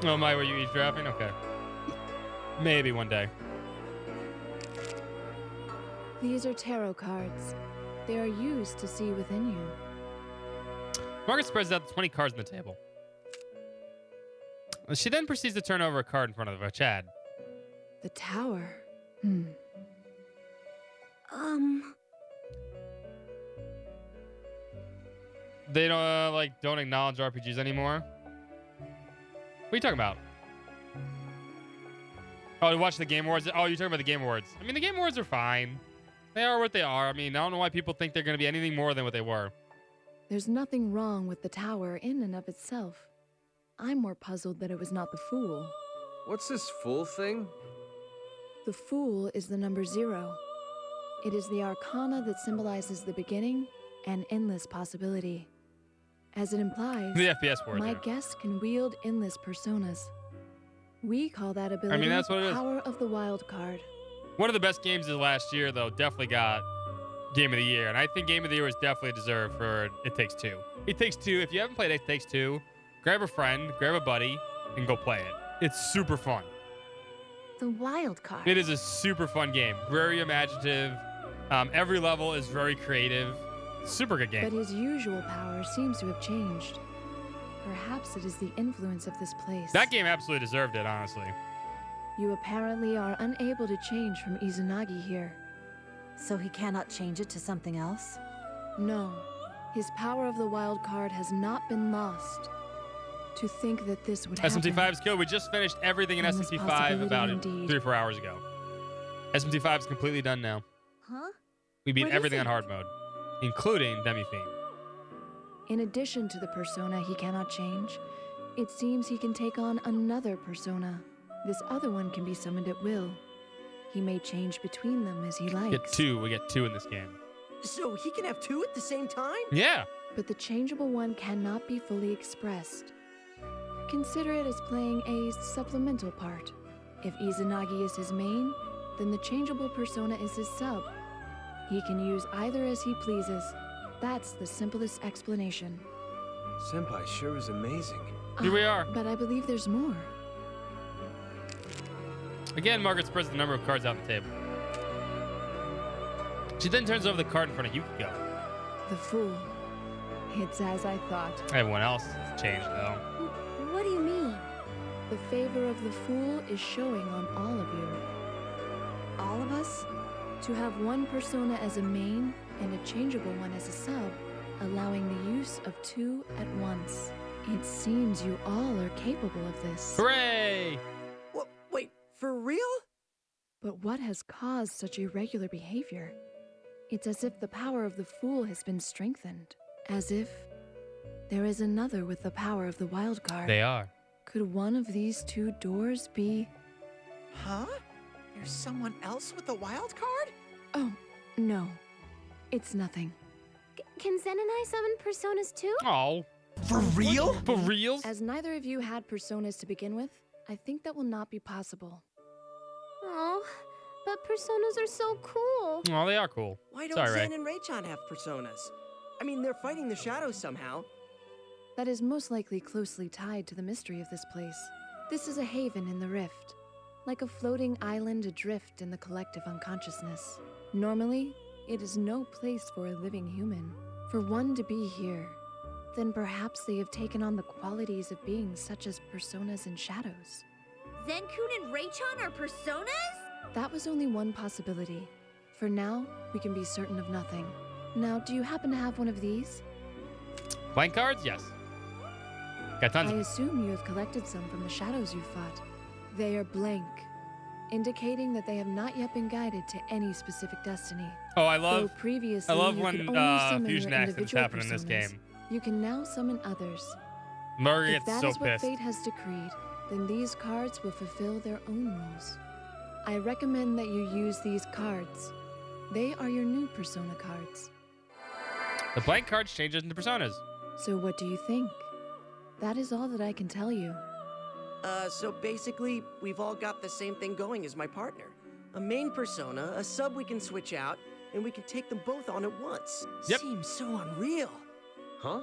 Oh my, were you eavesdropping? Okay. Maybe one day. These are tarot cards. They are used to see within you. Margaret spreads out the 20 cards on the table. She then proceeds to turn over a card in front of Chad. The tower. They don't acknowledge RPGs anymore. What are you talking about? Oh, to watch the Game Awards? Oh, you're talking about the Game Awards. I mean, the Game Awards are fine. They are what they are. I mean, I don't know why people think they're going to be anything more than what they were. There's nothing wrong with the tower in and of itself. I'm more puzzled that it was not the Fool. What's this fool thing? The Fool is the number 0. It is the arcana that symbolizes the beginning and endless possibility. As it implies, The FPS word my there. guest can wield endless personas. We call that ability that's what it is. Power of the Wild Card. One of the best games of last year, though, definitely got Game of the Year. And I think Game of the Year was definitely deserved for It Takes Two. It Takes Two, if you haven't played It Takes Two, grab a friend, grab a buddy, and go play it. It's super fun. The wild card. It is a super fun game. Very imaginative. Every level is very creative. Super good game. But his usual power seems to have changed. Perhaps it is the influence of this place. That game absolutely deserved it, honestly. You apparently are unable to change from Izanagi here. So he cannot change it to something else? No. His power of the wild card has not been lost. To think that this would happen. SMT5 is good. We just finished everything in Endless SMT5 possibility about indeed. 3 or 4 hours ago. SMT5 is completely done now. Huh? We beat What is everything on it? hard mode, including Demi-Fiend. In addition to the persona he cannot change, it seems he can take on another persona. This other one can be summoned at will. He may change between them as he likes. Get 2. We get 2 in this game. So he can have two at the same time? Yeah. But the changeable one cannot be fully expressed. Consider it as playing a supplemental part. If Izanagi is his main, then the changeable persona is his sub. He can use either as he pleases. That's the simplest explanation. Senpai sure is amazing. Here we are. But I believe there's more. Again, Margaret spreads the number of cards out on the table. She then turns over the card in front of Yukiko. The Fool. It's as I thought. Everyone else has changed, though. What do you mean? The favor of the Fool is showing on all of you. All of us? To have one persona as a main and a changeable one as a sub, allowing the use of 2 at once. It seems you all are capable of this. Hooray! What? Wait, for real? But what has caused such irregular behavior? It's as if the power of the Fool has been strengthened. As if there is another with the power of the wild card. They are. Could one of these 2 doors be... Huh? There's someone else with the wild card? Oh, no. It's nothing. Can Zen and I summon personas too? Oh. For real? For reals? As neither of you had personas to begin with, I think that will not be possible. Oh, but personas are so cool. Oh, they are cool. Why don't Sorry, Zen Ray. and Ray-chan have personas? I mean, they're fighting the shadows somehow. That is most likely closely tied to the mystery of this place. This is a haven in the rift, like a floating island adrift in the collective unconsciousness. Normally, it is no place for a living human. For one to be here, then perhaps they have taken on the qualities of beings such as personas and shadows. Zen-kun and Ray-chan are personas? That was only one possibility. For now, we can be certain of nothing. Now, do you happen to have one of these? Blank cards? Yes. Got tons I of them. assume you have collected some from the shadows you fought. They are blank, indicating that they have not yet been guided to any specific destiny. Oh, I Though love previously when you could only summon fusion your accidents individual happen in this personas, game. You can now summon others. Margaret If gets that so is what pissed. fate has decreed, then these cards will fulfill their own roles. I recommend that you use these cards. They are your new persona cards. The blank cards change into personas. So what do you think? That is all that I can tell you. So basically, we've all got the same thing going as my partner. A main persona, a sub we can switch out, and we can take them both on at once. Yep. Seems so unreal. Huh?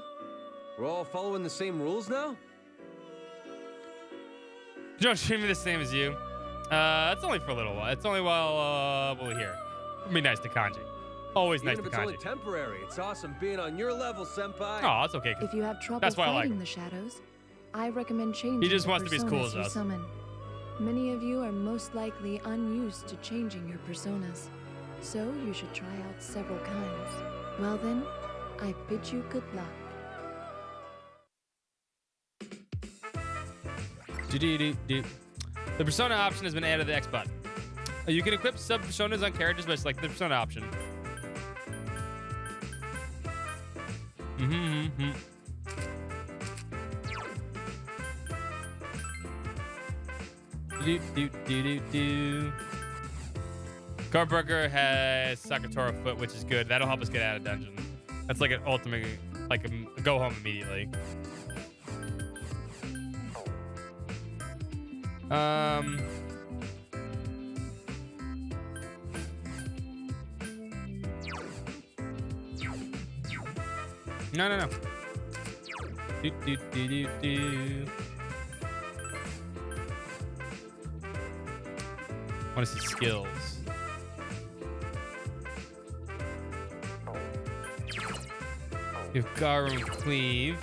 We're all following the same rules now? Don't treat me the same as you. It's only for a little while. It's only while we're here. Be nice to Kanji. Always nice Even to if it's only Kanji. temporary, it's awesome being on your level, senpai. Oh, that's okay. If you have trouble That's why I like fighting him. the shadows, I recommend changing He just the wants to be as cool personas as you us. summon. Many of you are most likely unused to changing your personas, so you should try out several kinds. Well then, I bid you good luck. Do-do-do-do. The persona option has been added to the X button. You can equip sub personas on characters by selecting the persona option. Do-do-do-do-do. Cardbreaker has Sakatora Foot, which is good. That'll help us get out of dungeon. That's like an ultimate, like a go home immediately. No. Do. Want to see skills. You have Garum Cleave.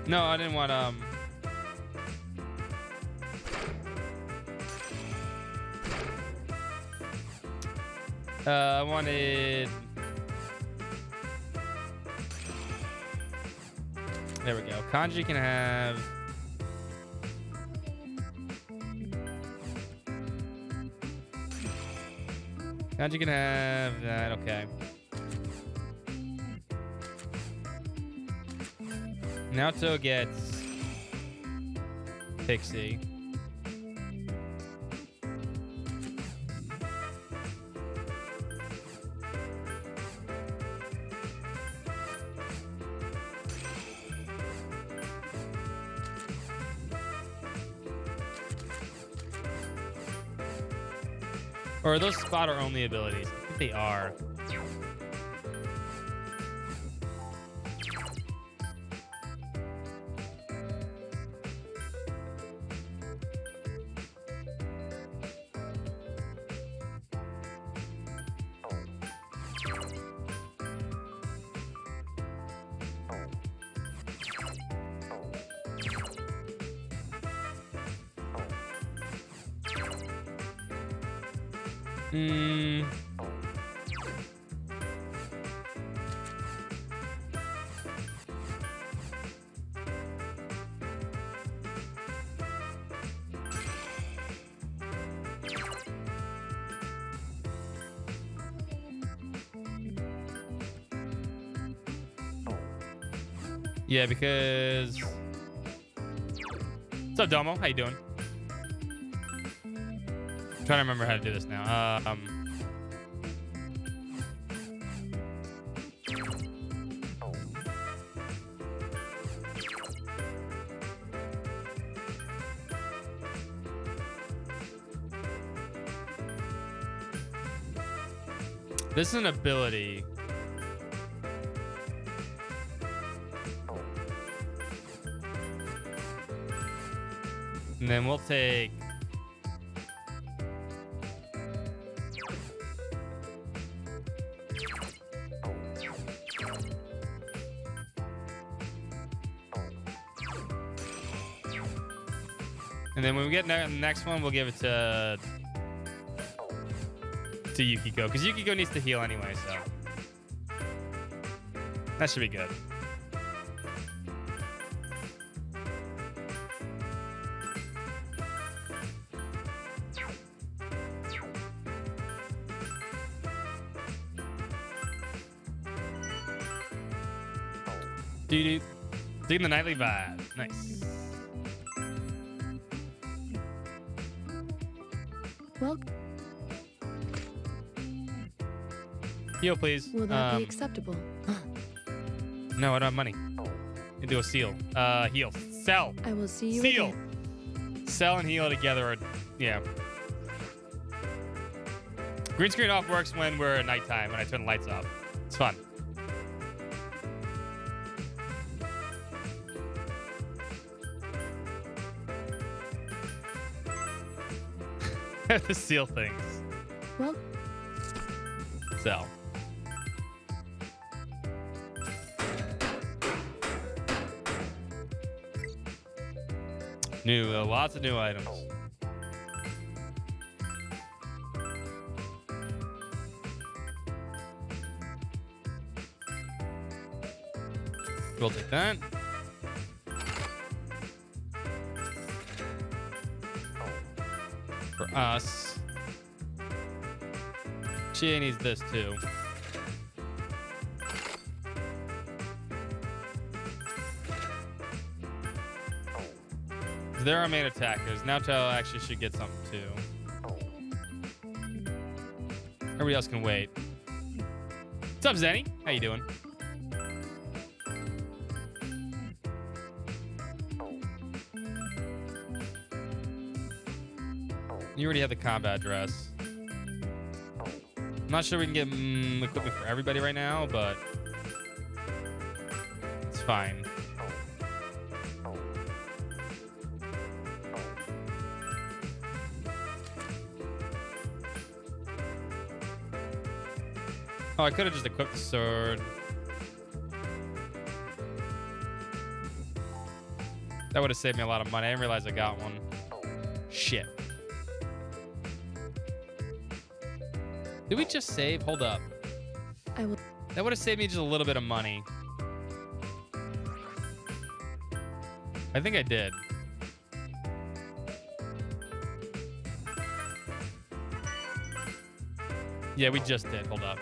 No, I didn't want I wanted. There we go. Kanji can have. Kanji can have that. Okay. Naoto gets Pixie. Or are those spotter only abilities? I think they are. Yeah, because... What's up, Domo? How you doing? I'm trying to remember how to do this now. This is an ability. And then we'll take... And then when we get the next one, we'll give it to Yukiko. Because Yukiko needs to heal anyway, so... That should be good. Doo-doo. Digging the nightly vibe. Nice. Well, Heal, please. will that be acceptable? No, I don't have money. You do a seal. Heal. Sell. I will see you Seal. again. Sell and heal together are, yeah. Green screen off works when we're at nighttime, when I turn the lights off. It's fun. The seal things. Well, Sell. New, lots of new items. We'll take that. For us. She needs this too. They're our main attackers. Naoto actually should get something too. Everybody else can wait. What's up, Zenny? How you doing? You already have the combat dress. I'm not sure we can get equipment for everybody right now, but it's fine. Oh, I could have just equipped the sword. That would have saved me a lot of money. I didn't realize I got one. Shit. Did we just save? Hold up. I will. That would have saved me just a little bit of money. I think I did. Yeah, we just did. Hold up.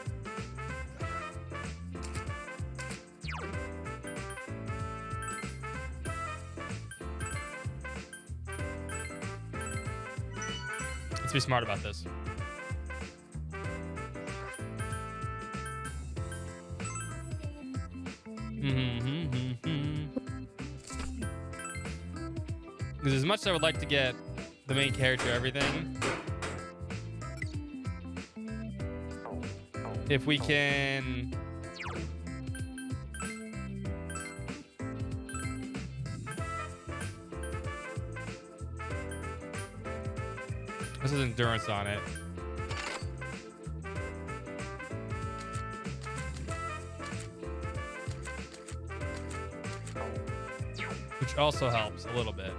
Let's be smart about this. Because as much as I would like to get the main character everything, if we can this is endurance on it. Which also helps a little bit.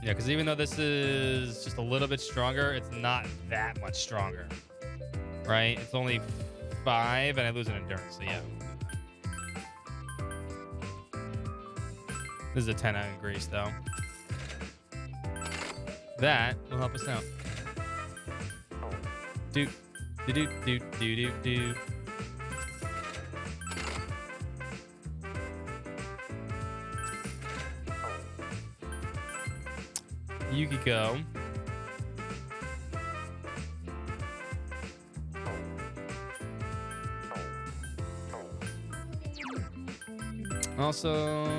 Yeah, because even though this is just a little bit stronger, it's not that much stronger, right? It's only 5, and I lose an endurance, so yeah. This is a 10 out in Greece, though. That will help us out. Do, do, do, do, do, do, do. Yukiko. Also,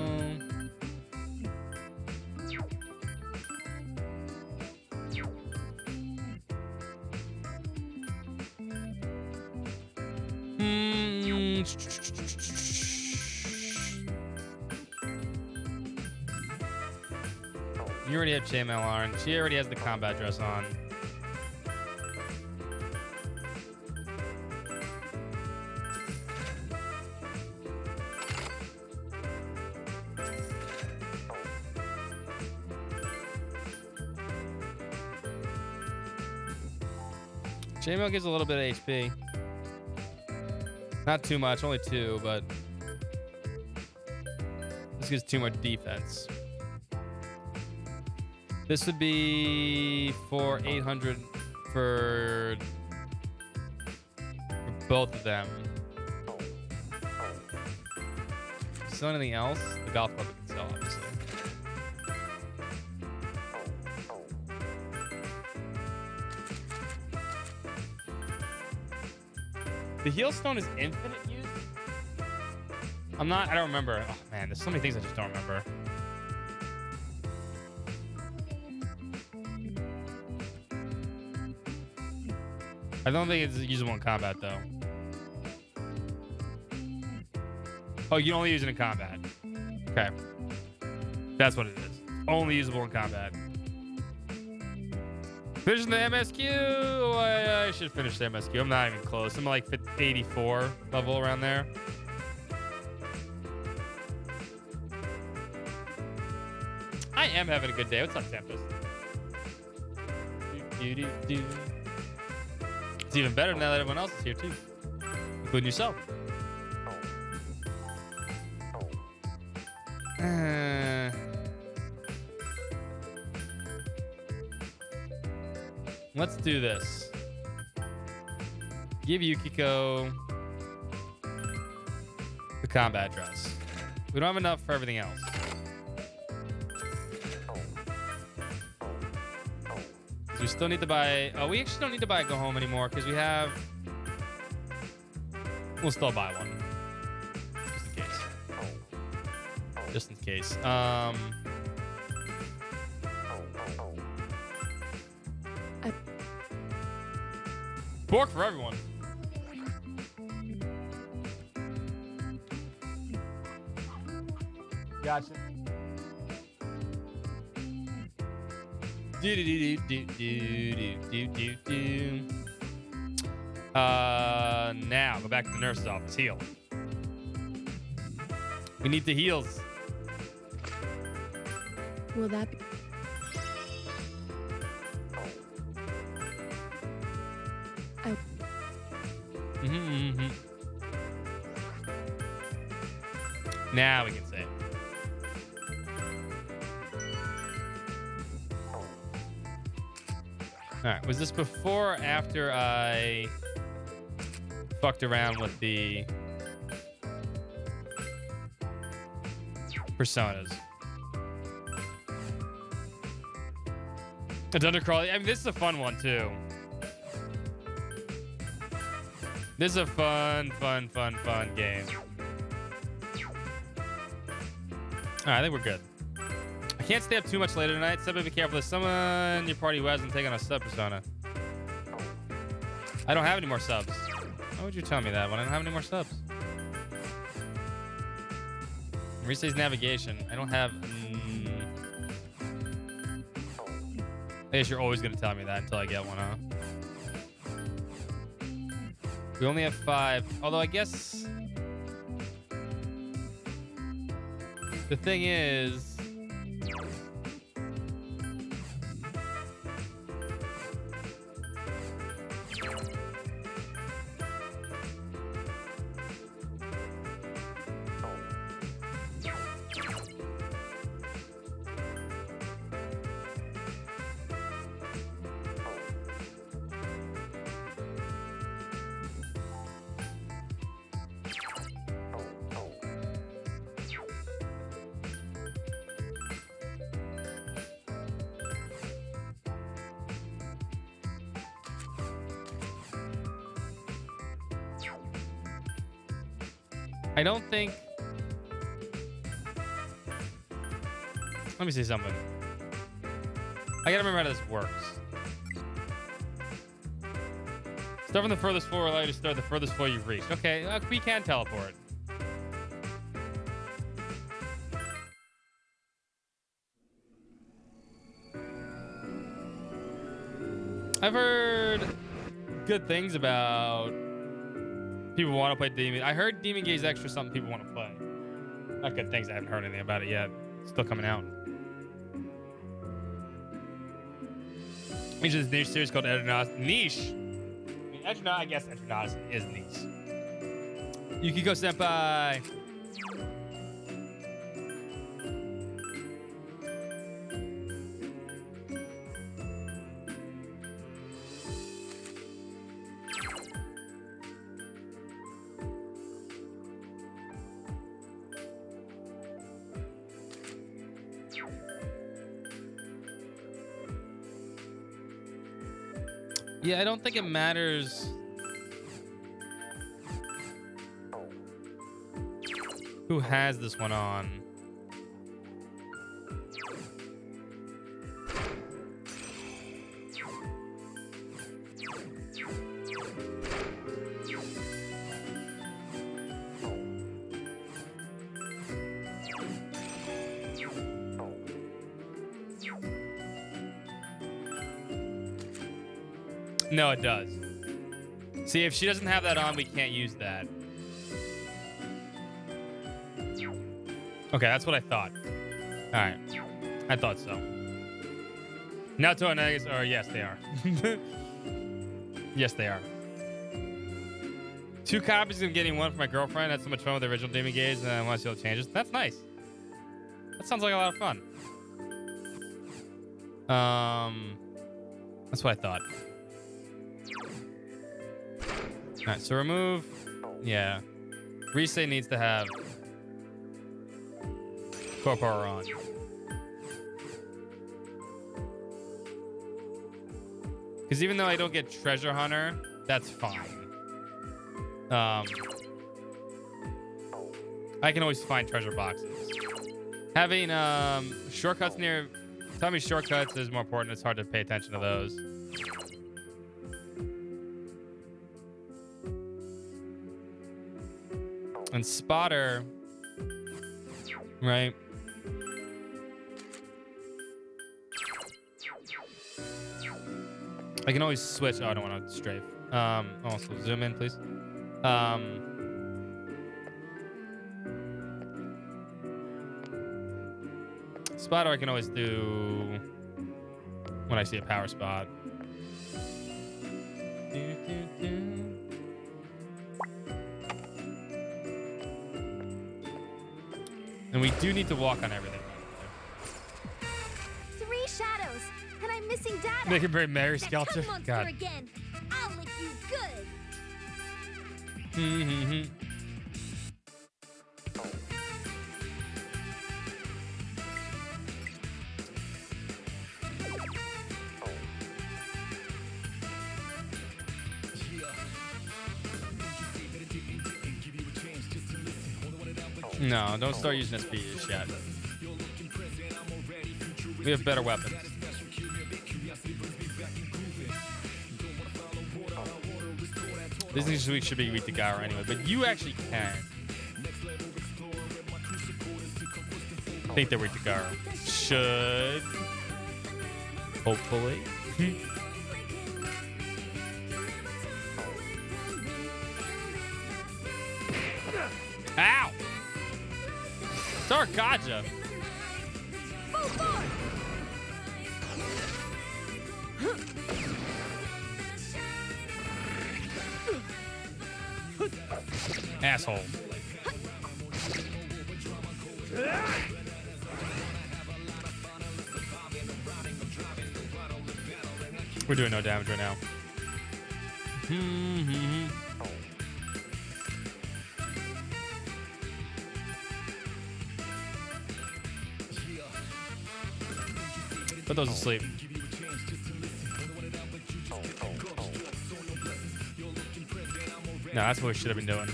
you already have Chainmail on. She already has the combat dress on. Chainmail gives a little bit of HP. Not too much, only 2, but this gives 2 more defense. This would be for 800 for both of them. Sell anything else? The golf club we can sell, obviously. The heal stone is infinite use? I don't remember. Oh man, there's so many things I just don't remember. I don't think it's usable in combat, though. Oh, you can only use it in combat. Okay. That's what it is. Only usable in combat. Finishing the MSQ! I should finish the MSQ. I'm not even close. I'm like 84 level around there. I am having a good day. What's up, Tempest? It's even better now that everyone else is here too, including yourself. Let's do this. Give Yukiko the combat dress. We don't have enough for everything else. 'Cause We still need to buy... Oh, we actually don't need to buy a Go Home anymore because we have... We'll still buy one. Just in case. Just in case. Pork for everyone. Gotcha. Now go back to the nurse's office. Heal. We need the heals. Will that be... Now we can say it. All right. Was this before or after I fucked around with the personas? A Dungeon Crawl. I mean, this is a fun one too. This is a fun game. All right, I think we're good. I can't stay up too much later tonight, so be careful. If someone in your party who hasn't taken a sub persona. I don't have any more subs. Why would you tell me that when I don't have any more subs? Resay's navigation. I don't have... I guess you're always going to tell me that until I get one, huh? We only have 5. Although I guess... The thing is... I don't think... Let me see something. I gotta remember how this works. Start from the furthest floor, allow you to start the furthest floor you've reached. Okay, we can teleport. I've heard good things about people who want to play Demon. I heard Demon Gaze Extra is something people want to play. Not good things. I haven't heard anything about it yet. It's still coming out. There's this new series called Eternatus. Niche. I mean, I guess Eternatus is niche. Yukiko Senpai. Yeah, I don't think it matters who has this one on. No, it does. See, if she doesn't have that on, we can't use that. Okay, that's what I thought. All right. I thought so. Naoto and Nagas are, yes, they are. Yes, they are. 2 copies of getting one for my girlfriend. Had so much fun with the original Demon Gaze, and I want to see all the changes. That's nice. That sounds like a lot of fun. That's what I thought. All right, so remove. Yeah. Risei needs to have core power on. Because even though I don't get Treasure Hunter, that's fine. I can always find treasure boxes. Having shortcuts near... Tell me shortcuts is more important. It's hard to pay attention to those. And Spotter... Right? I can always switch. Oh, I don't want to strafe. Also, zoom in, please. Spotter I can always do when I see a power spot. And we do need to walk on everything. 3 shadows, and I'm missing Dada. Make him very Mary That Skelter. monster God. again. I'll lick you good. No, don't start using SP just yet. We have better weapons. This thing should be weak to Gyro anyway, but you actually can. I think they're weak to Gyro. Should. Hopefully. Ow! Sarkaja. Asshole. We're doing no damage right now. Put those to sleep. No, that's what we should have been doing.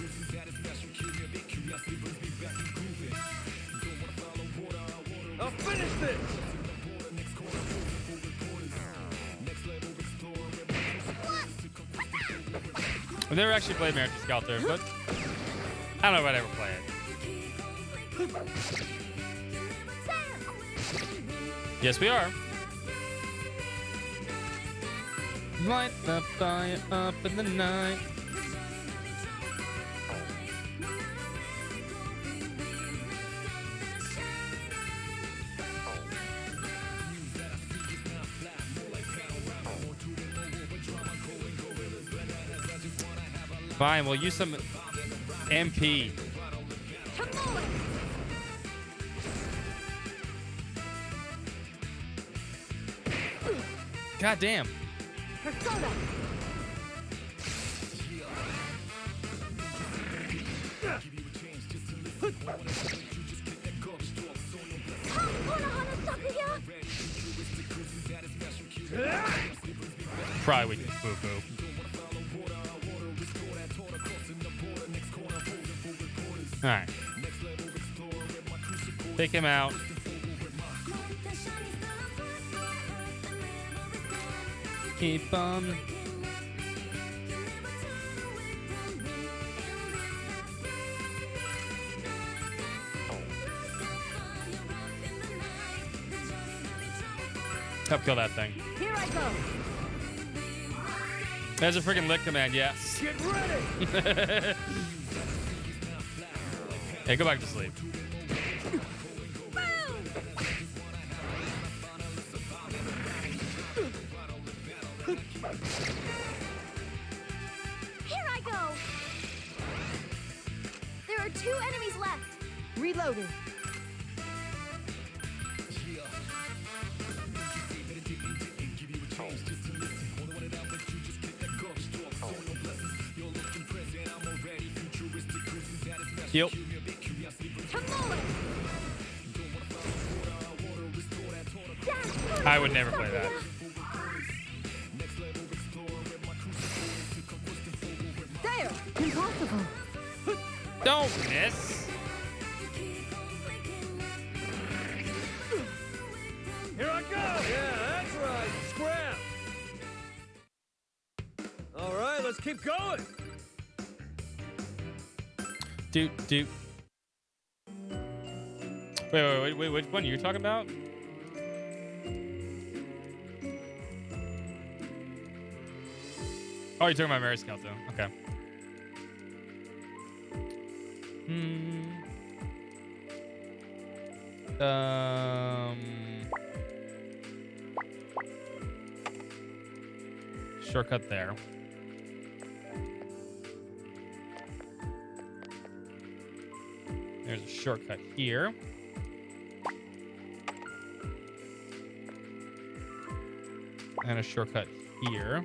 I'll finish this! I've never actually played Mary Skelter, but I don't know if I'd ever play it. Yes, we are. Light the fire up in the night. Fine, we'll use some MP. God damn. Persona. Probably we can foo-foo. Alright. Take him out. Keep on. Help kill that thing. Here I go. There's a freaking lick command, yes. Get ready! Hey, go back to sleep. Here I go. There are 2 enemies left. Reloading. Yep. I would never play that. Don't miss. Here I go! Yeah, that's right. Scrap! All right, let's keep going. Doot, doot. Wait, which one are you talking about? Oh, you're talking about Mary Skelton. Okay. Shortcut there. There's a shortcut here. And a shortcut here.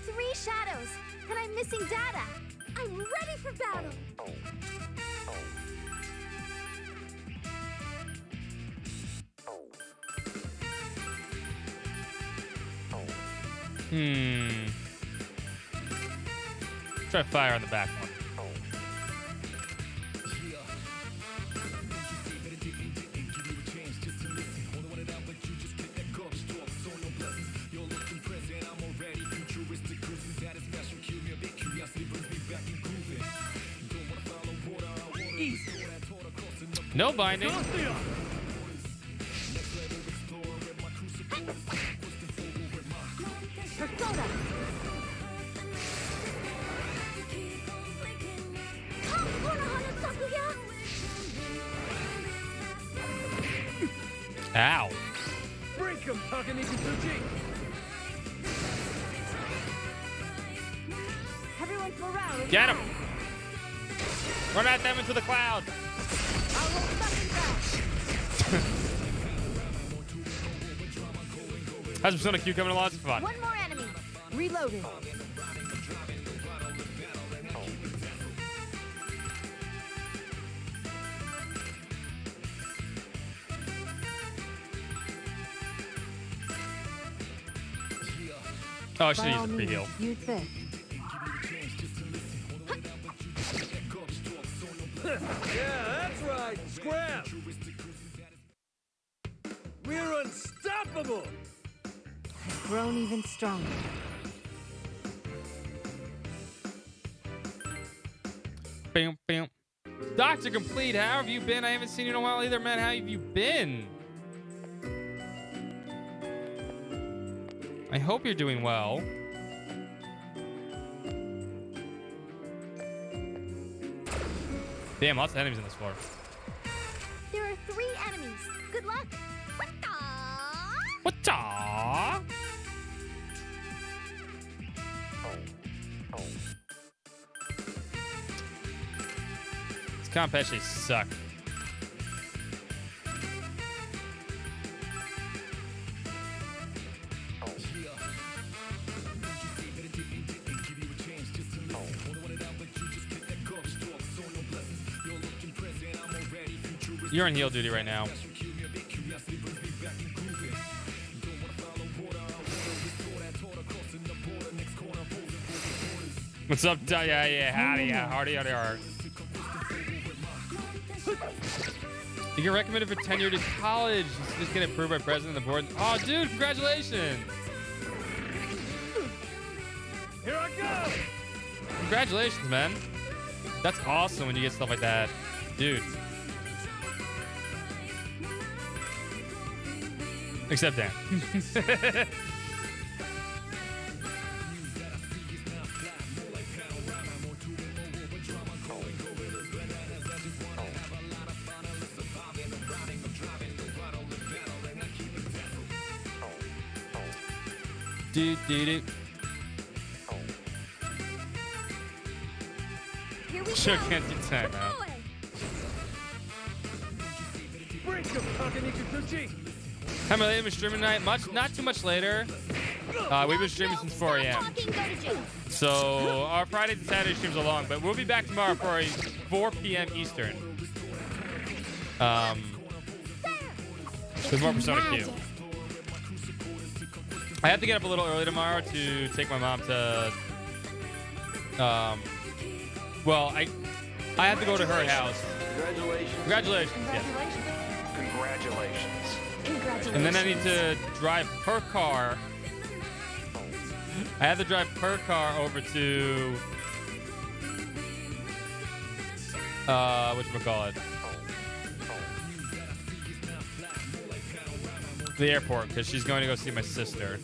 Three shadows, and I'm missing data. I'm ready for battle. Try fire on the back one. No binding. Persona. Ow. Break him, Takaniki Tsuchi! Everyone's morale is Get him. high. Run at them into the cloud. I'll hold nothing back. How's Persona Q coming along? It's fun. One more enemy. Reloaded. Oh, I should By use all the free means, heal. use this. Yeah, that's right. Scrap! We're unstoppable! Grown even stronger. Bam, bam. Dr. Complete, how have you been? I haven't seen you in a while either, man. How have you been? I hope you're doing well. Damn, lots of enemies on this floor. There are 3 enemies. Good luck. What's up? These comp actually suck. You're on heal duty right now. What's up? Yeah. Howdy. You get recommended for tenure to college. You just get approved by president of the board. Oh, dude, congratulations. Here I go! Congratulations, man. That's awesome when you get stuff like that. Dude. Except Dan. Do. Here we Sure go. can't do time out. Break him, Takaniki Tsuchi! How many late streaming tonight? Not too much later. We've been streaming since 4 a.m. So our Fridays and Saturday streams are long, but we'll be back tomorrow for a 4 p.m. Eastern. With more Persona Q. I have to get up a little early tomorrow to take my mom to. Well, I have to go to her house. Congratulations. Congratulations. Yeah. Congratulations. Congratulations. And then I need to drive her car. I have to drive her car over to whatchamacallit? The airport, because she's going to go see my sister.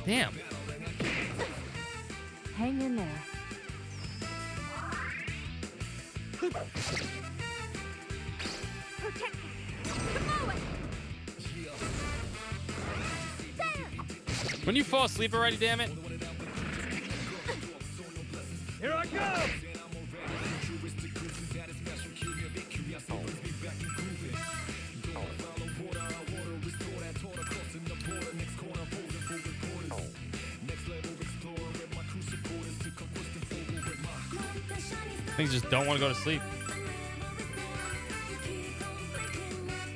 Damn. Hang in there. Protect her. Come on. When you fall asleep already, damn it. Here I come! Things just don't want to go to sleep.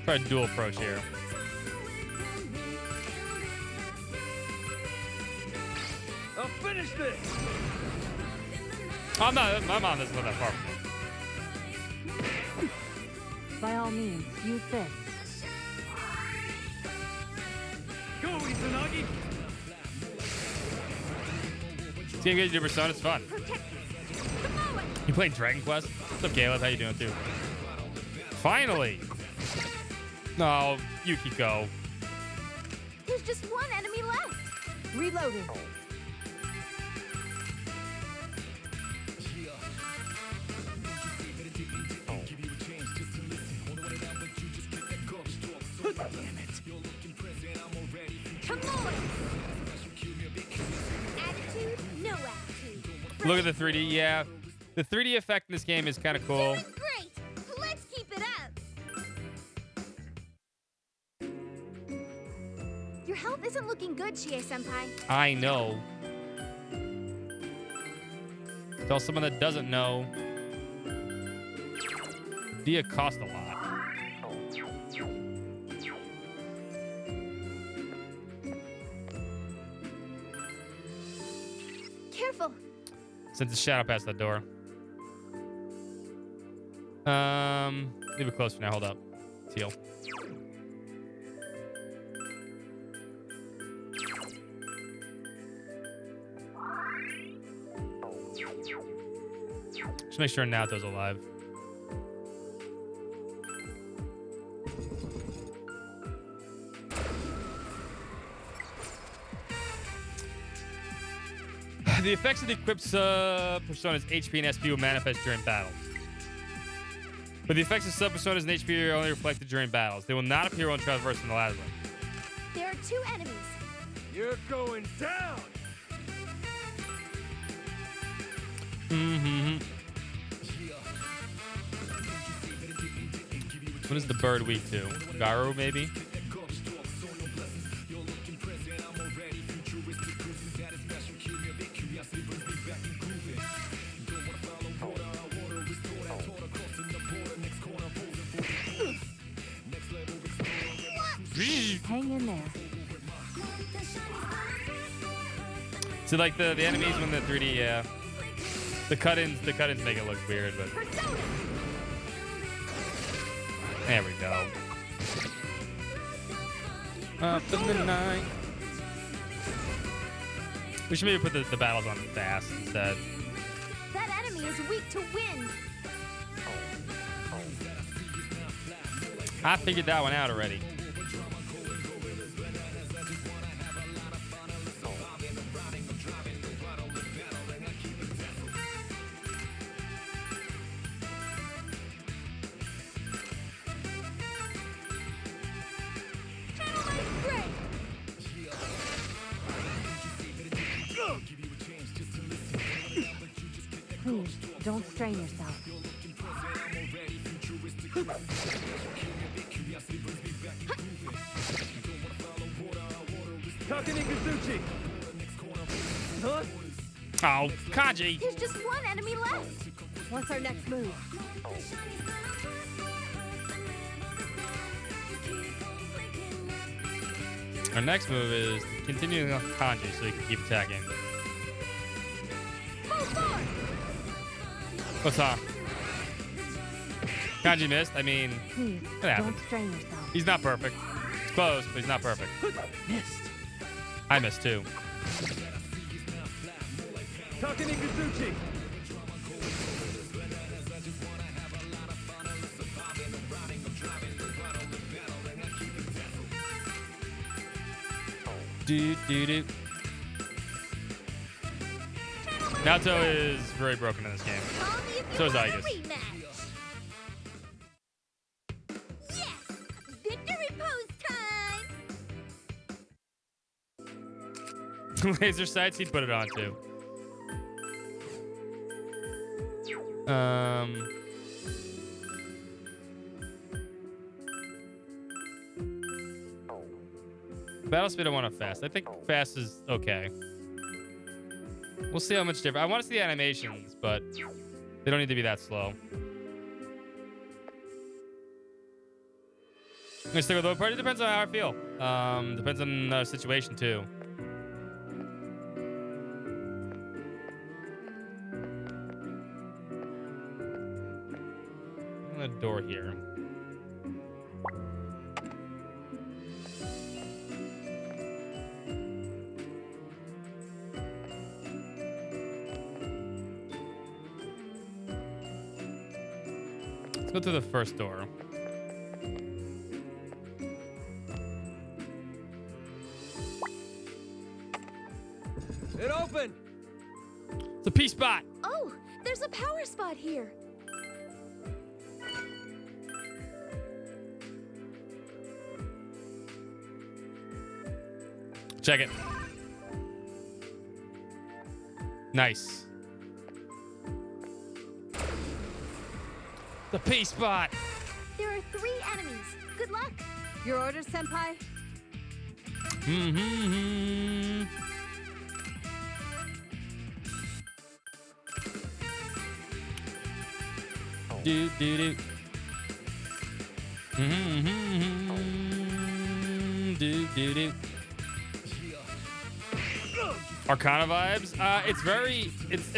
Try a dual approach here. I'll finish this! Oh, no, my mom doesn't live that far from me. By all means, use this. Go, Izanagi! See, engage your persona, it's fun. You playing Dragon Quest? What's up, Caleb? How you doing, too? Finally! No, Yukiko. There's just one enemy left. Reloading. Come on. Attitude, no attitude. Look at the 3D. Yeah, the 3D effect in this game is kind of cool. Great. Let's keep it up. Your health isn't looking good, Chie-senpai. I know. Tell someone that doesn't know. Dia cost a lot. Careful. Sends a shadow past that door. Leave it close for now. Hold up. Teal. Just make sure Nato's alive. The effects of the equipped sub-personas HP and SP will manifest during battles. But the effects of sub-personas and HP are only reflected during battles. They will not appear on traverse in the labyrinth. There are two enemies. You're going down! Mm-hmm. What is the bird weak to? Garu, maybe? Hang in there. So like the enemies when the 3D, yeah. The cut-ins make it look weird, but there we go. Up in the night. We should maybe put the battles on fast instead. That enemy is weak to wind. I figured that one out already. Please, don't strain yourself. Takane Kazuchi! Huh? Oh, Kaji! There's just one enemy left. What's our next move? Our next move is to continue on Kanji so he can keep attacking. What's up? Kanji missed. I mean, Please, it happens. don't strain yourself. He's not perfect. It's close, but he's not perfect. Missed. I missed too. Takane Kazuchi! Do do do. Naoto is very broken in this game. So is Aigis. Yes! Victory pose time! Laser sights he'd put it on too. Battle speed I want to fast. I think fast is okay. We'll see how much different. I want to see the animations, but they don't need to be that slow. I'm gonna stick with low party. Depends on how I feel. Depends on the situation too. A door here. Let's go through the first door. It opened! It's a P spot. Oh, there's a power spot here. Check it. Nice. The P spot. There are 3 enemies. Good luck. Your orders, Senpai? Mm-hmm. Do do do. Mm-hmm. Do do do. Arcana vibes. It's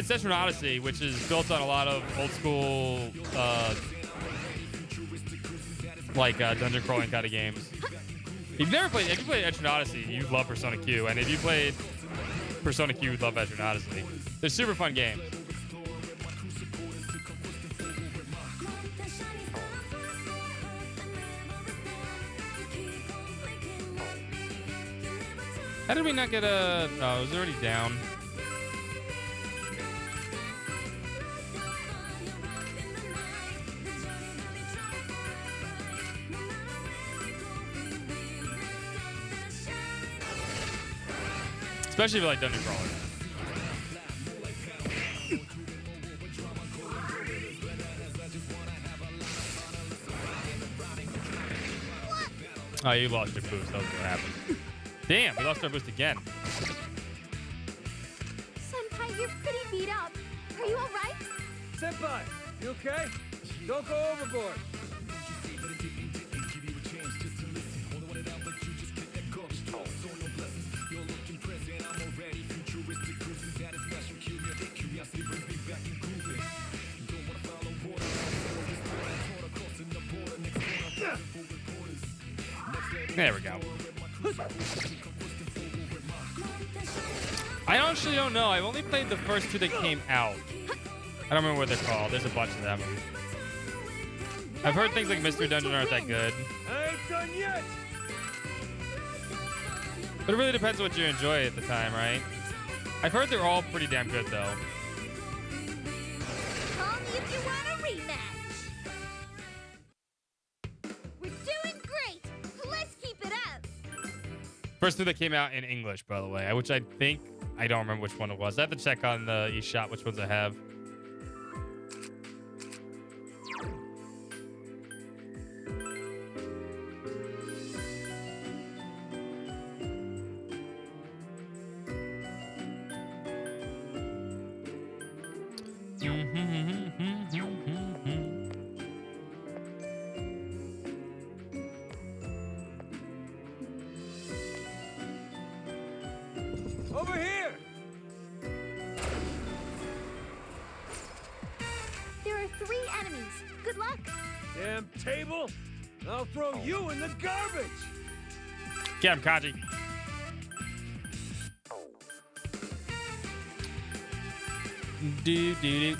Etrian Odyssey, which is built on a lot of old school, dungeon crawling kind of games. If you played Etrian Odyssey, you love Persona Q, and if you played Persona Q, you'd love Etrian Odyssey. They're super fun games. How did we not get a... Oh, it was already down. Especially if you like dungeon crawlers. Oh, you lost your boost. That was what happened. Damn, we lost our boost again. Senpai, you're pretty beat up. Are you alright? Senpai, you okay? Don't go overboard. There we go. I actually don't know. I've only played the first 2 that came out. I don't remember what they're called. There's a bunch of them. I've heard things like Mystery Dungeon aren't that good. I ain't done yet. But it really depends on what you enjoy at the time, right? I've heard they're all pretty damn good, though. Call me if you want a rematch. We're doing great. Let's keep it up. First 2 that came out in English, by the way, which I think... I don't remember which one it was. I have to check on the eShop which ones I have. Damn table! I'll throw you in the garbage! Get him, Kaji. Do do do.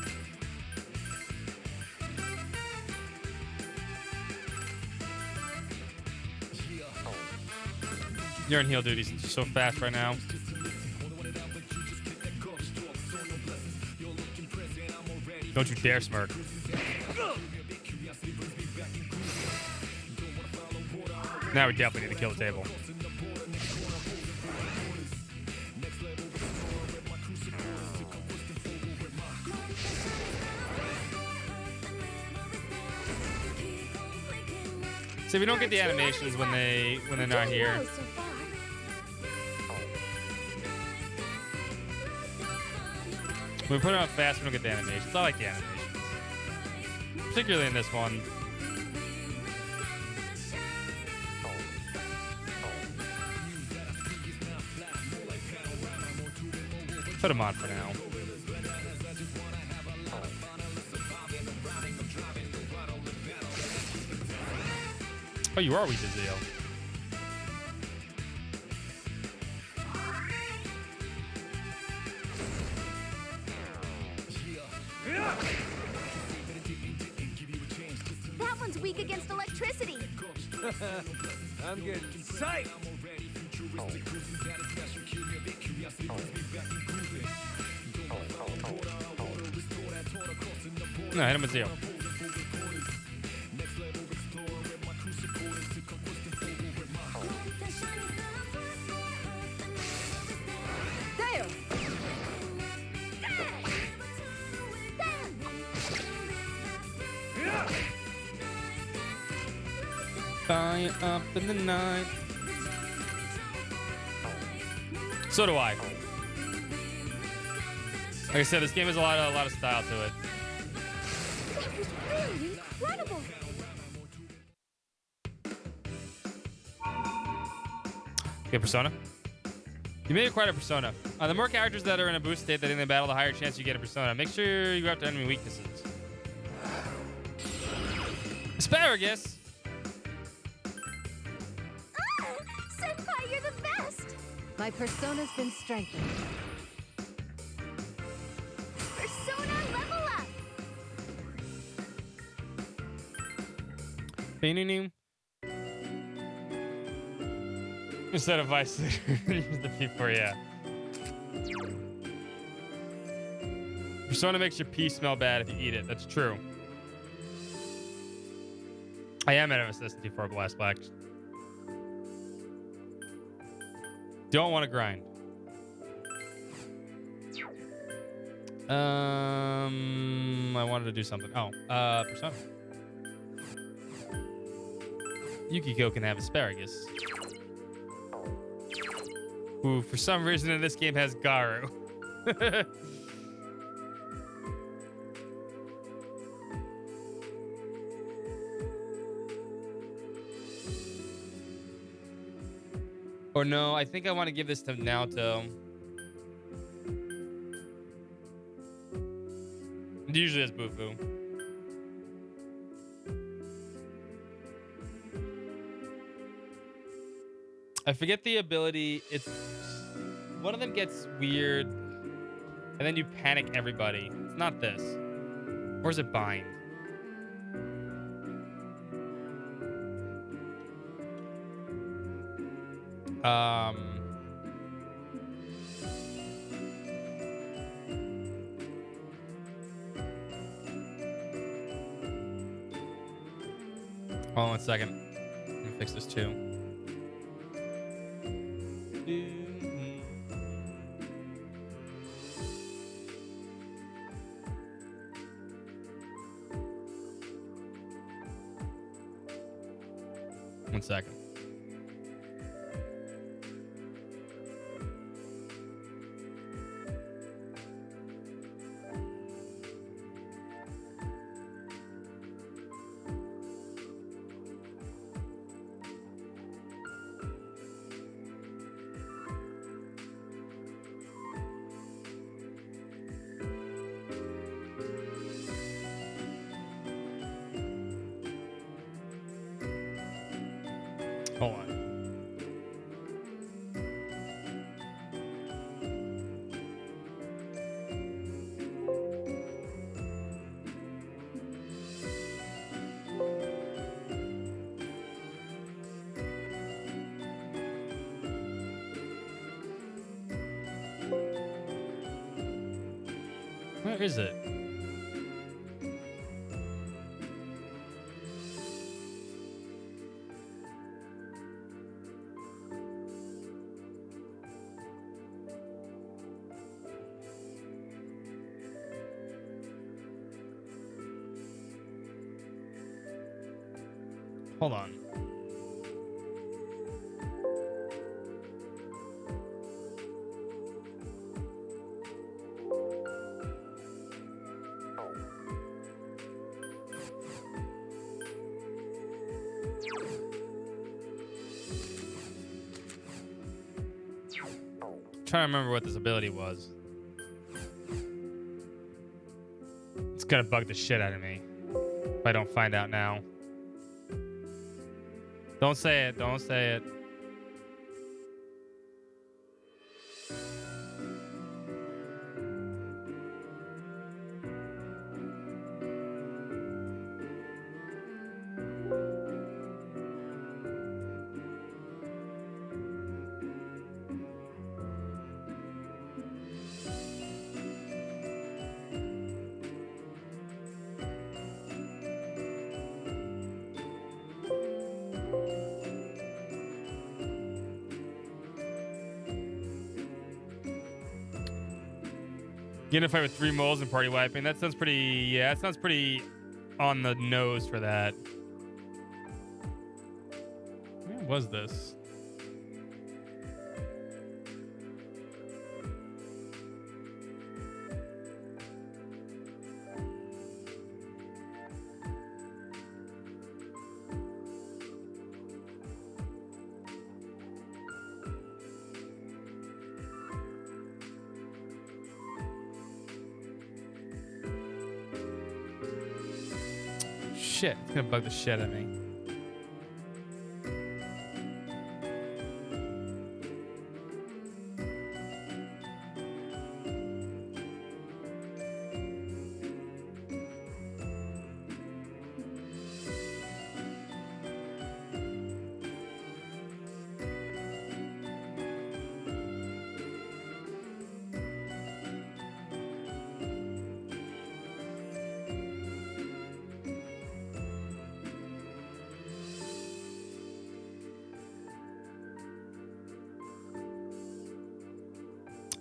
You're in heel duty so fast right now. Don't you dare smirk. Now we definitely need to kill the table. So we don't get the animations when they're not here. When we put it on fast, we don't get the animations. I like the animations, particularly in this one. Put them on for now. Oh, you are Weezio. That one's weak against electricity. I'm getting psyched! No, hit him with Zeo. There. Fire up in the night. So do I. Like I said, this game has a lot of style to it. That was really incredible. Okay, Persona. You may acquire a Persona. The more characters that are in a boost state that in the battle, the higher chance you get a Persona. Make sure you go after enemy weaknesses. Asparagus. Senpai, you're the best. My persona's been strengthened. Persona level up. Beanie. Instead of Vice, use the P4, yeah. Persona makes your pee smell bad if you eat it. That's true. I am at Assassin's 4 Blast Black. Don't want to grind. I wanted to do something. Oh, Persona. Yukiko can have asparagus. Who, for some reason in this game, has Garu. Or no, I think I want to give this to Naoto. It usually has Bufu. I forget the ability. It's one of them gets weird, and then you panic everybody. It's not this. Or is it bind? Hold on 1 second. Let me fix this too. 1 second. Where is it? Hold on. Trying to remember what this ability was. It's gonna bug the shit out of me if I don't find out now. Don't say it. Don't say it. Get in a fight with 3 moles and party wiping. That sounds pretty... Yeah, that sounds pretty on the nose for that. Where was this? Shit, it's gonna bug the shit out of me.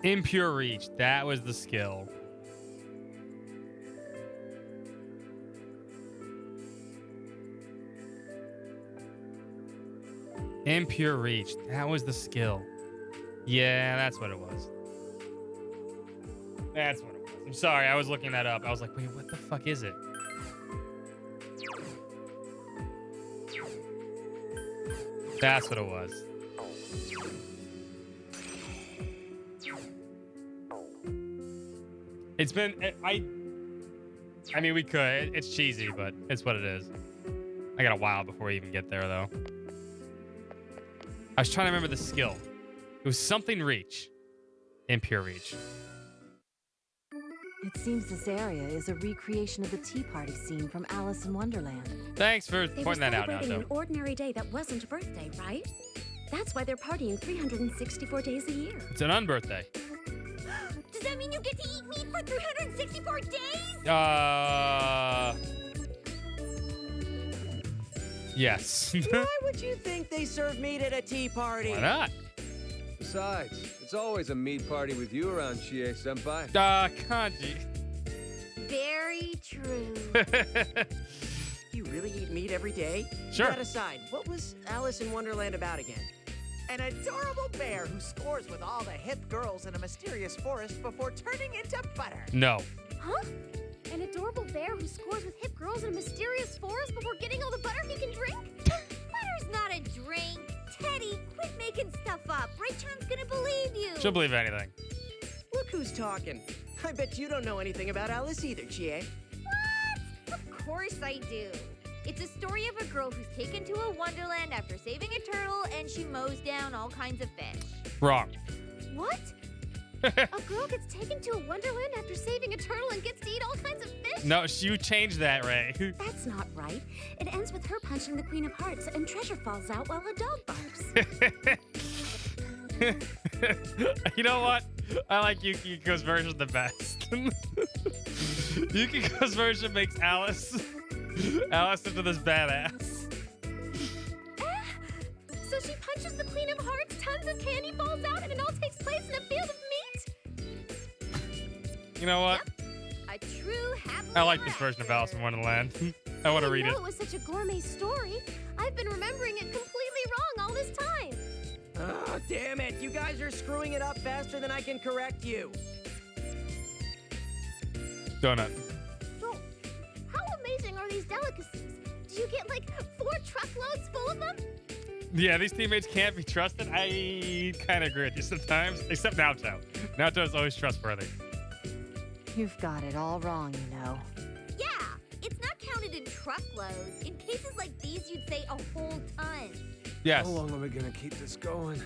Impure reach. That was the skill. Impure reach. That was the skill. Yeah, that's what it was. That's what it was. I'm sorry, I was looking that up. I was like, wait, what the fuck is it? That's what it was. It's been, I mean, we could. It's cheesy, but it's what it is. I got a while before we even get there, though. I was trying to remember the skill. It was something reach. Impure reach. It seems this area is a recreation of the Tea Party scene from Alice in Wonderland. Thanks for pointing that out, They were celebrating Nacho. an ordinary day that wasn't a birthday, right? That's why they're partying 364 days a year. It's an unbirthday. Does that mean you get to eat meat for 364 days? Yes. Why would you think they serve meat at a tea party? Why not? Besides, it's always a meat party with you around, Chie-senpai. Kanji. Very true. You really eat meat every day? Sure. That aside, what was Alice in Wonderland about again? An adorable bear who scores with all the hip girls in a mysterious forest before turning into butter. No. Huh? An adorable bear who scores with hip girls in a mysterious forest before getting all the butter he can drink? Butter's not a drink. Teddy, quit making stuff up. Ray-chan's gonna believe you. She'll believe anything. Look who's talking. I bet you don't know anything about Alice either, Chie. What? Of course I do. It's a story of a girl who's taken to a wonderland after saving a turtle and she mows down all kinds of fish. Wrong. What? A girl gets taken to a wonderland after saving a turtle and gets to eat all kinds of fish? No, you changed that, Ray. That's not right. It ends with her punching the Queen of Hearts and treasure falls out while a dog barks. You know what? I like Yukiko's version the best. Yukiko's version makes Alice into this badass. So she punches the Queen of Hearts, tons of candy falls out, and it all takes place in a field of meat? You know what? A true happily I like this version of Alice in Wonderland. I want to read it. It was such a gourmet story. I've been remembering it completely wrong all this time. Oh, damn it. You guys are screwing it up faster than I can correct you. Donut. So, how amazing are these delicacies? Do you get like 4 truckloads full of them? Yeah, these teammates can't be trusted. I kind of agree with you sometimes, except Naoto. Naoto's always trustworthy. You've got it all wrong, you know. Yeah, it's not counted in truckloads. In cases like these, you'd say a whole ton. Yes. How long are we gonna keep this going?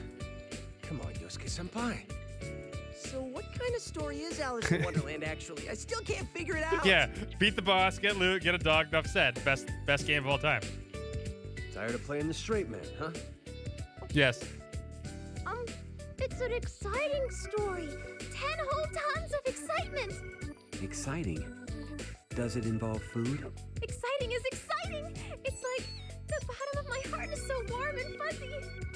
Come on, Yosuke-senpai. So what kind of story is Alice in Wonderland, actually? I still can't figure it out. Yeah, beat the boss, get loot, get a dog, enough said. Best game of all time. Tired of playing the straight man, huh? Yes. It's an exciting story. 10 whole tons of excitement. Exciting. Does it involve food? Exciting is exciting. It's like the bottom of my heart is so warm and fuzzy.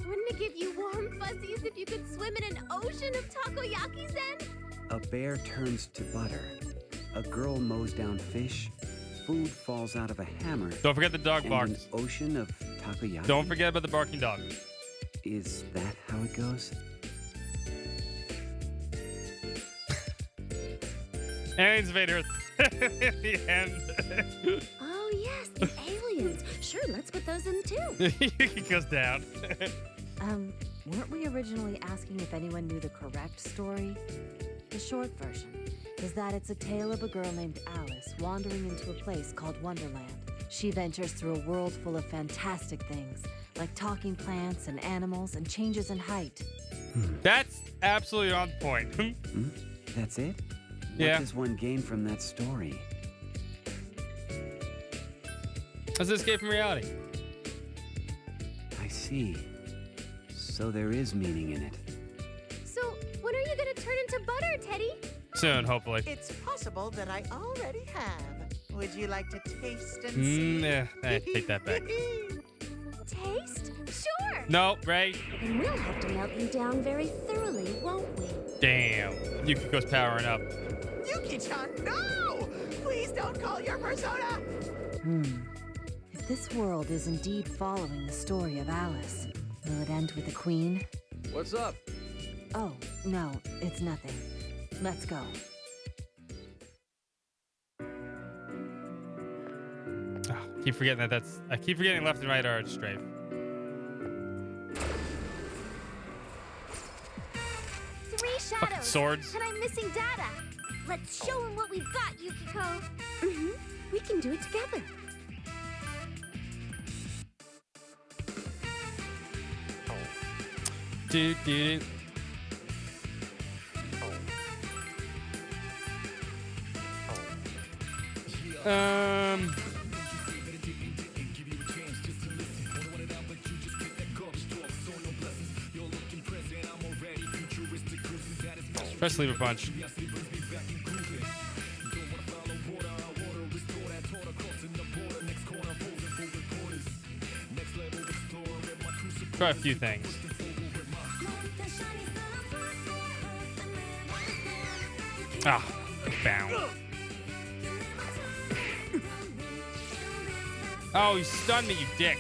Wouldn't it give you warm fuzzies if you could swim in an ocean of takoyaki zen? A bear turns to butter. A girl mows down fish. Food falls out of a hammer. Don't forget the dog and barks. an ocean of takoyaki. Don't forget about the barking dog. Is that how it goes? Aliens invade Earth. In the end. Oh, yes, the aliens. Sure, let's put those in too. He goes down. Weren't we originally asking if anyone knew the correct story? The short version is that it's a tale of a girl named Alice wandering into a place called Wonderland. She ventures through a world full of fantastic things, like talking plants and animals and changes in height. That's absolutely on point. That's it? Yeah. What does one gain from that story? Let's escape from reality. I see. So there is meaning in it. So, when are you gonna turn into butter, Teddy? Soon, hopefully. It's possible that I already have. Would you like to taste and see? Yeah, take that back. Taste? Sure. No, Ray. And we'll have to melt you down very thoroughly, won't we? Damn. Yukiko's powering up. Yuki-chan, no! Please don't call your persona! If this world is indeed following the story of Alice, will it end with the queen? What's up? Oh, no, it's nothing. Let's go. Keep forgetting I keep forgetting left and right are strafe. Three Fucking shadows. swords. And I'm missing Dada. Let's show him what we've got, Yukiko. We can do it together. Do. Press lever punch. Try a few things. Bound. Oh, you stunned me, you dick.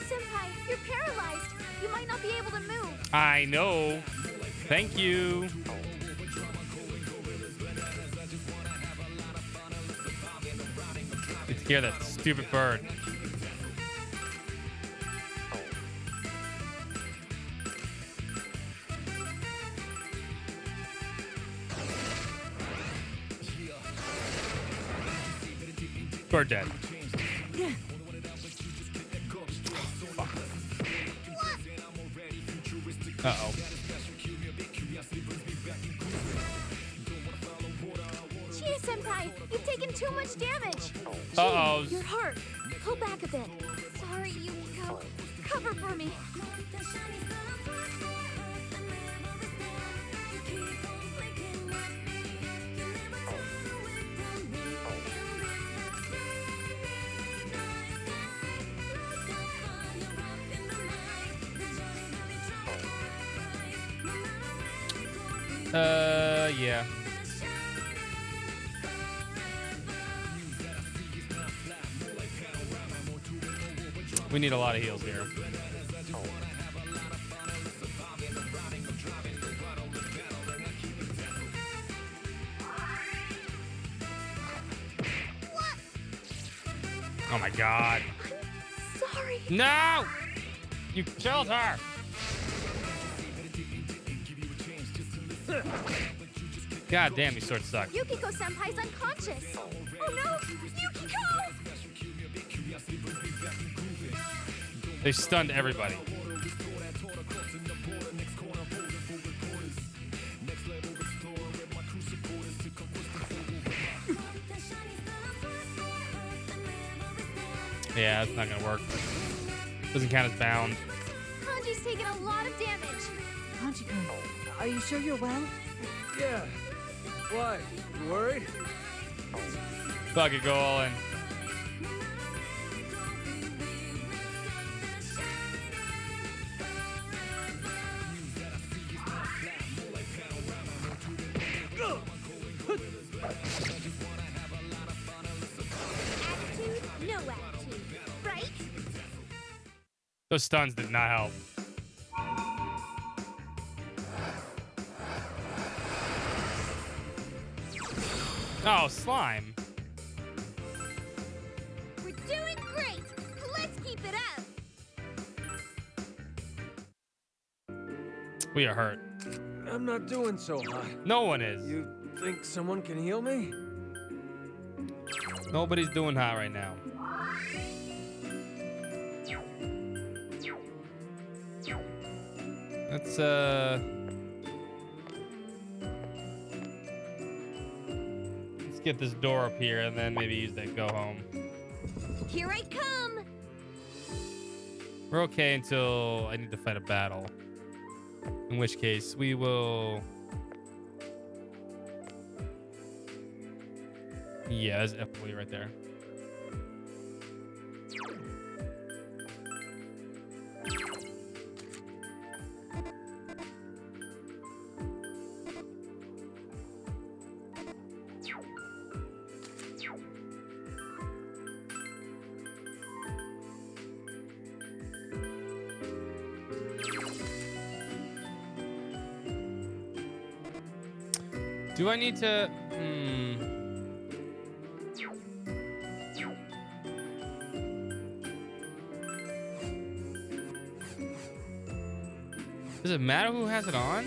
Senpai, you're paralyzed. You might not be able to move. I know. Thank you. Let's hear that stupid bird. Bird dead. Uh-oh. Chie-senpai, you've taken too much damage. Uh-oh. You're hurt. Pull back a bit. sorry, Yukiko. Cover for me. Yeah. We need a lot of heals here. Oh my god. Sorry. No! You killed her! God damn, these swords suck. Yukiko-senpai's unconscious. Oh no! Yukiko! They stunned everybody. Yeah, it's not gonna work. Doesn't count as bound. Hanji's taken a lot of damage. Hanji-kun, are you sure you're well? Yeah. Why? You worried? Fuck it, go all in. Attitude, no attitude. Right? Those stuns did not help. Oh, slime. We're doing great. Let's keep it up. We are hurt. I'm not doing so hot. No one is. You think someone can heal me? Nobody's doing hot right now. Let's get this door up here and then maybe use that go home. Here I come. We're okay until I need to fight a battle. In which case we will. Yeah, there's FOE right there. Do I need to? Does it matter who has it on?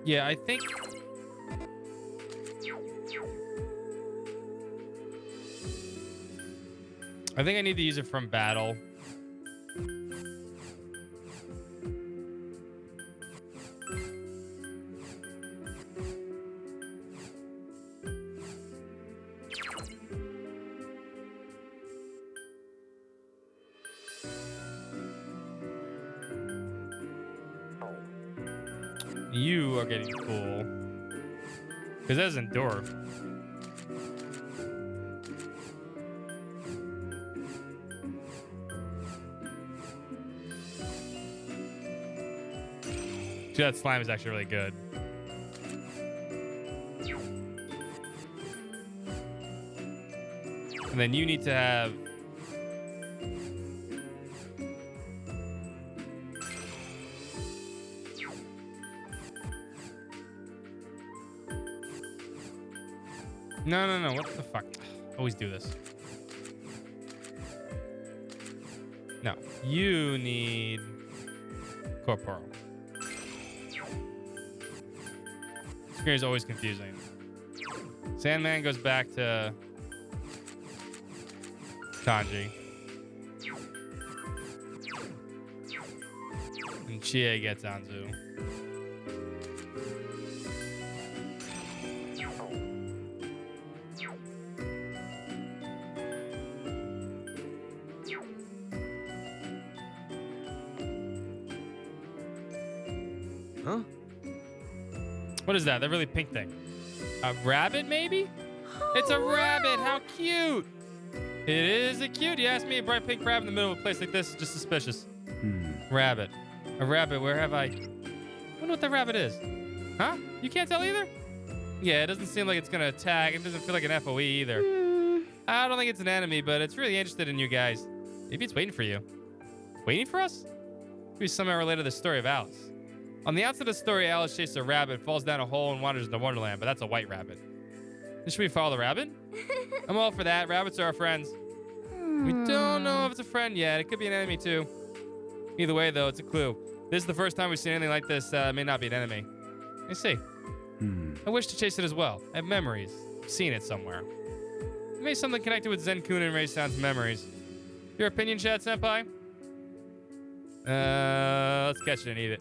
Yeah, I think. I think I need to use it from battle. You are getting full. Because that doesn't endure. See, that slime is actually really good. And then you need to have No. What the fuck? Always do this. No. You need corporal. Screen is always confusing. Sandman goes back to Kanji. And Chie gets Anzu. Huh? What is that? That really pink thing? A rabbit, maybe? It's a rabbit. How cute. It is a cute. You asked me, a bright pink rabbit in the middle of a place like this is just suspicious. Rabbit. A rabbit. Where have I wonder what that rabbit is. Huh? You can't tell either? Yeah, it doesn't seem like it's going to attack. It doesn't feel like an FOE either. I don't think it's an enemy, but it's really interested in you guys. Maybe it's waiting for you. Waiting for us? Maybe somehow related to the story of Alice. On the outside of the story, Alice chases a rabbit, falls down a hole, and wanders into Wonderland, but that's a white rabbit. Should we follow the rabbit? I'm all for that. Rabbits are our friends. We don't know if it's a friend yet. It could be an enemy, too. Either way, though, it's a clue. This is the first time we've seen anything like this. It may not be an enemy. Let me see. I wish to chase it as well. I have memories. I've seen it somewhere. Maybe something connected with Zen-kun and Ray-san's memories. Your opinion, Chad Senpai? Let's catch it and eat it.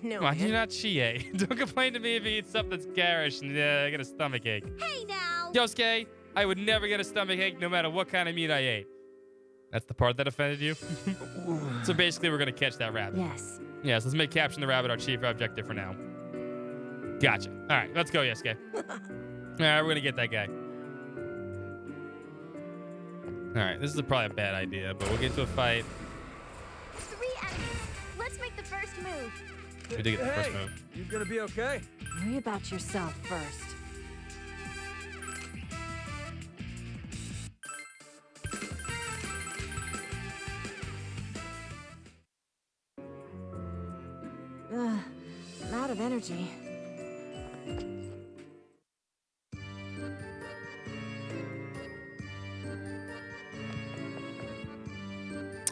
No. Why you not Chie? Don't complain to me if you eat stuff that's garish and I get a stomach ache. Hey now! Yosuke, I would never get a stomach ache no matter what kind of meat I ate. That's the part that offended you? So basically, we're going to catch that rabbit. Yes. Yes, let's make capturing the rabbit our chief objective for now. Gotcha. All right, let's go, Yosuke. All right, we're going to get that guy. All right, this is probably a bad idea, but we'll get into a fight. 3 enemies. Let's make the first move. We did get the first move. You gonna be okay? Worry about yourself first. I'm out of energy.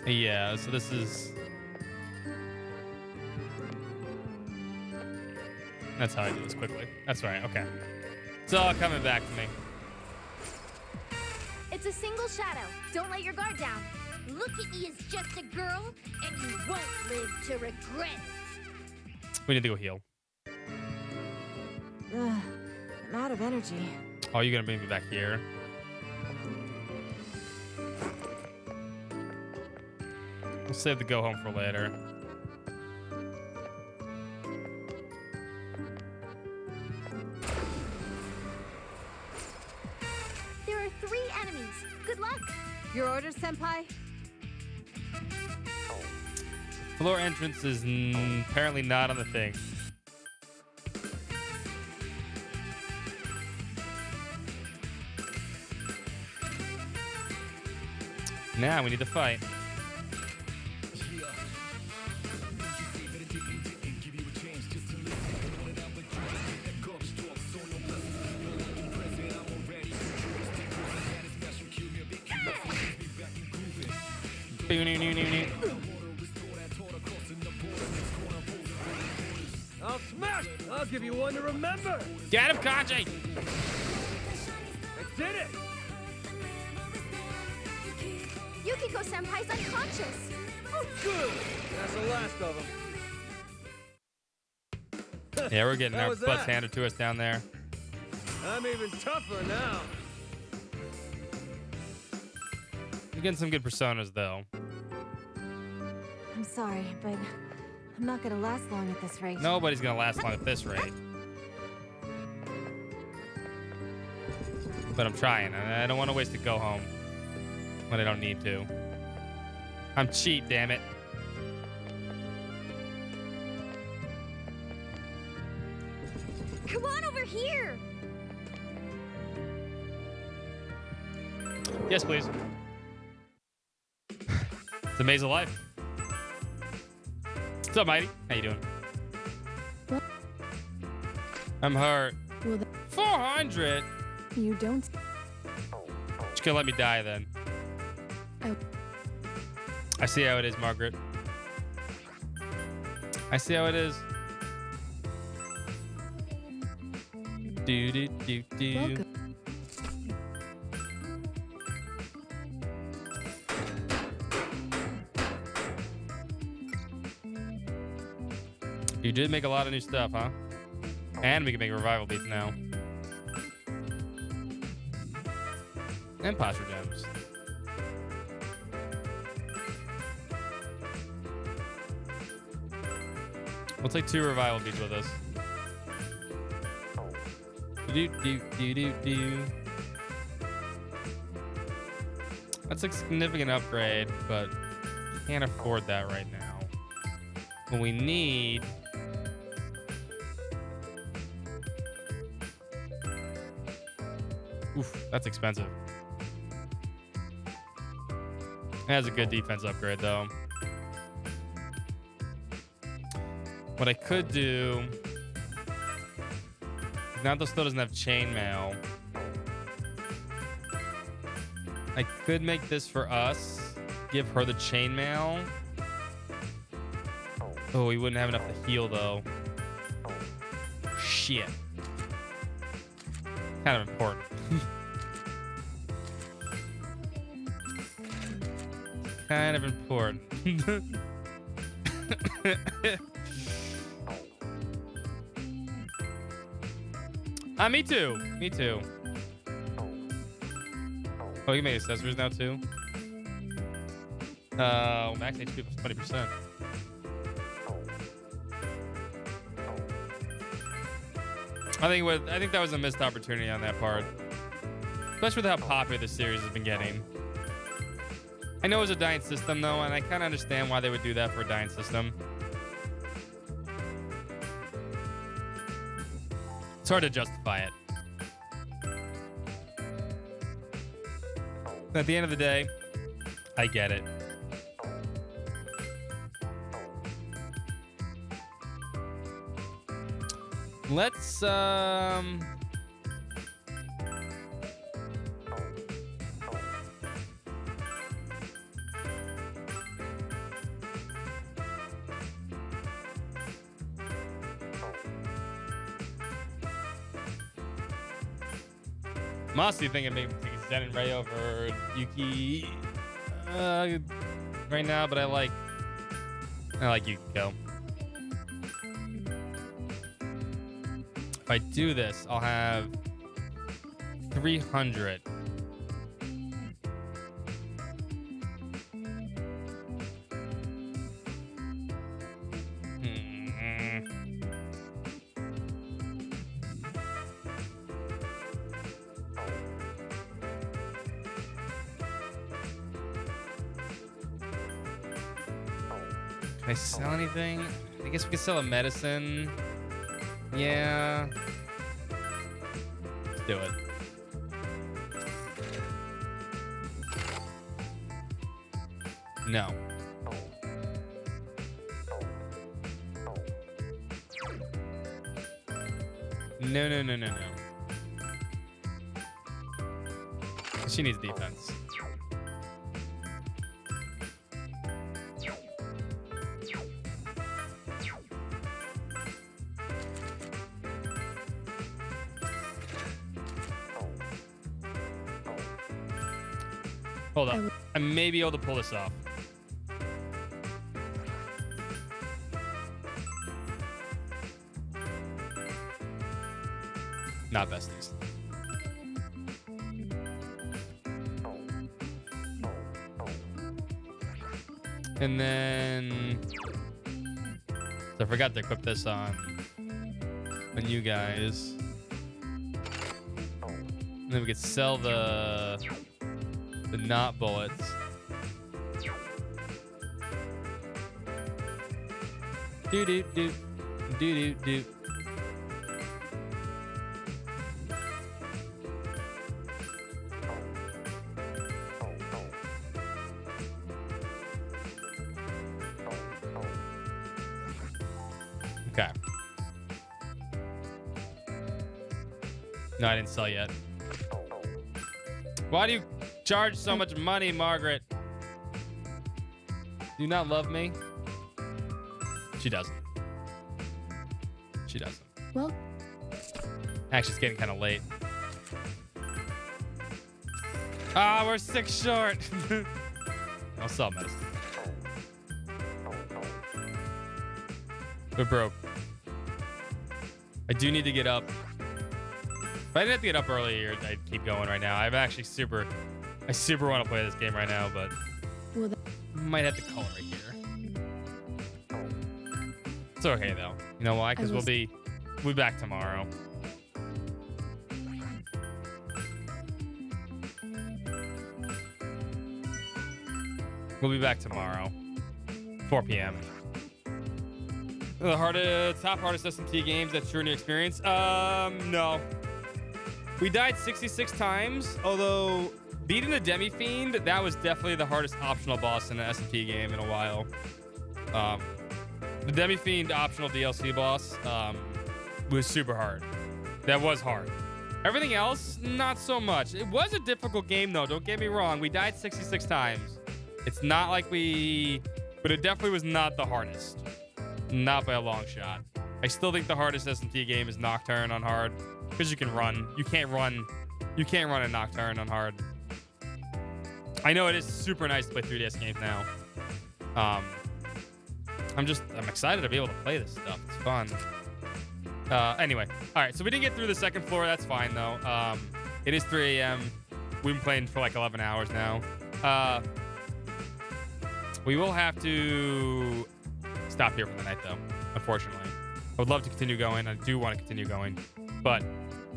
Yeah, so this is... That's how I do this quickly. That's right, okay. It's all coming back to me. It's a single shadow. Don't let your guard down. Look at me as just a girl, and you won't live to regret it. We need to go heal. I'm out of energy. Oh, you're gonna bring me back here. We'll save the go home for later. There are 3 enemies. Good luck. Your orders, Senpai? Floor entrance is apparently not on the thing. Now we need to fight. I'll smash! I'll give you one to remember! Get him, Kanji! I did it! Yukiko Senpai's unconscious. Oh, good! That's the last of them. Yeah, we're getting How our was butts that? handed to us down there. I'm even tougher now. We're getting some good personas, though. I'm sorry, but I'm not gonna last long at this rate. Nobody's gonna last long at this rate. But I'm trying, and I don't want to waste a go home when I don't need to. I'm cheap, damn it. Come on over here! Yes, please. It's a maze of life. What's up, Mighty? How you doing? I'm hurt. 400? 300. You don't. Just gonna let me die then. Oh. I see how it is, Margaret. I see how it is. Do do do do. Welcome. You did make a lot of new stuff, huh? And we can make revival beats now. And posture gems. We'll take 2 revival beats with us. Do do do do do. That's a significant upgrade, but can't afford that right now. What we need. Oof, that's expensive. That's a good defense upgrade, though. What I could do... Nato still doesn't have chainmail. I could make this for us. Give her the chainmail. Oh, we wouldn't have enough to heal, though. Shit. Kind of important. Kind of important. Me too. Me too. Oh, you can make accessories now too. Max HP plus 20%. I think that was a missed opportunity on that part. Especially with how popular this series has been getting. I know it was a dying system though, and I kind of understand why they would do that for a dying system. It's hard to justify it. At the end of the day, I get it. Let's I'm honestly thinking maybe taking Zen and Ray over Yuki right now, but I like Yukiko. If I do this, I'll have 300. Can I sell anything? I guess we could sell a medicine. Yeah. Let's do it. No. No, no, no, no, no. She needs defense. Hold up. I may be able to pull this off. Not besties. And then... So I forgot to equip this on you guys. And then we could sell the knot bullets. Do do do do do do. Okay. No, I didn't sell yet. Why do you charge so much money, Margaret? Do you not love me? She doesn't. She doesn't. Well, actually, it's getting kind of late. Ah, we're 6 short. I'll sell medicine. We're broke. I do need to get up. If I didn't have to get up earlier, I'd keep going right now. I'm actually I super want to play this game right now, but well, might have to call it right here. It's okay though. You know why? Because we'll be back tomorrow. We'll be back tomorrow, 4 p.m. The top hardest SMT games that's true in your experience? No. We died 66 times, although beating the Demi-Fiend, that was definitely the hardest optional boss in an SMT game in a while. The Demi-Fiend optional DLC boss was super hard. That was hard. Everything else, not so much. It was a difficult game, though. Don't get me wrong. We died 66 times. It's not like but it definitely was not the hardest. Not by a long shot. I still think the hardest SMT game is Nocturne on hard, because you can run. You can't run a Nocturne on hard. I know it is super nice to play 3DS games now. I'm excited to be able to play this stuff. It's fun. Anyway, all right. So we didn't get through the second floor. That's fine though. It is 3 a.m. We've been playing for like 11 hours now. We will have to stop here for the night though, unfortunately. I would love to continue going. I do want to continue going, but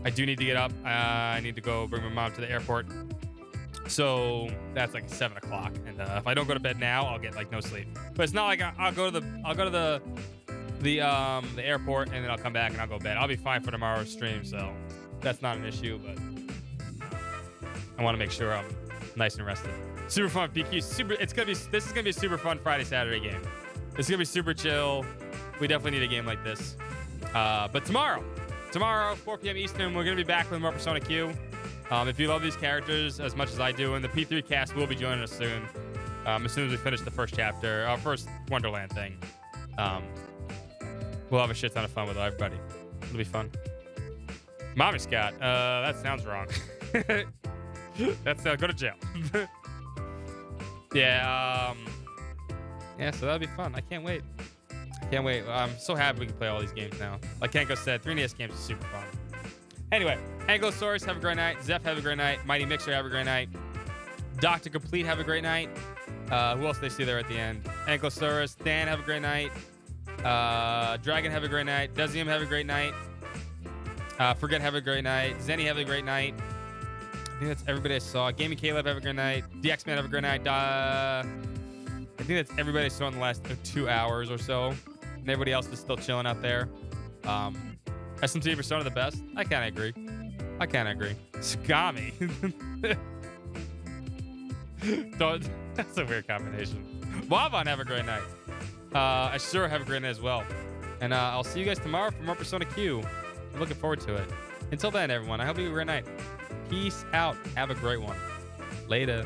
I do need to get up. I need to go bring my mom to the airport. So that's like 7 o'clock. And if I don't go to bed now, I'll get like no sleep. But it's not like I'll go to the airport and then I'll come back and I'll go to bed. I'll be fine for tomorrow's stream, so that's not an issue, but I want to make sure I'm nice and rested. Super fun PQ. This is gonna be a super fun Friday, Saturday game. This is gonna be super chill. We definitely need a game like this. But tomorrow, 4 p.m. Eastern, we're gonna be back with more Persona Q. If you love these characters as much as I do, and the P3 cast will be joining us soon. As soon as we finish the first chapter, our first Wonderland thing. We'll have a shit ton of fun with everybody. It'll be fun. Mommy Scott, that sounds wrong. That's go to jail. Yeah, so that'll be fun. I can't wait. I'm so happy we can play all these games now. Like Kenko said, 3DS games is super fun. Anyway, Anglosaurus, have a great night. Zeph, have a great night. Mighty Mixer, have a great night. Dr. Complete, have a great night. Who else did they see there at the end? Anglosaurus, Dan, have a great night. Dragon, have a great night. Desium, have a great night. Forget, have a great night. Zenny, have a great night. I think that's everybody I saw. Gaming Caleb, have a great night. DXman, have a great night. I think that's everybody I saw in the last 2 hours or so. And everybody else is still chilling out there. SMT Persona the best? I kind of agree. Skami. That's a weird combination. Waban, have a great night. Ashura, have a great night as well. And I'll see you guys tomorrow for more Persona Q. I'm looking forward to it. Until then, everyone, I hope you have a great night. Peace out. Have a great one. Later.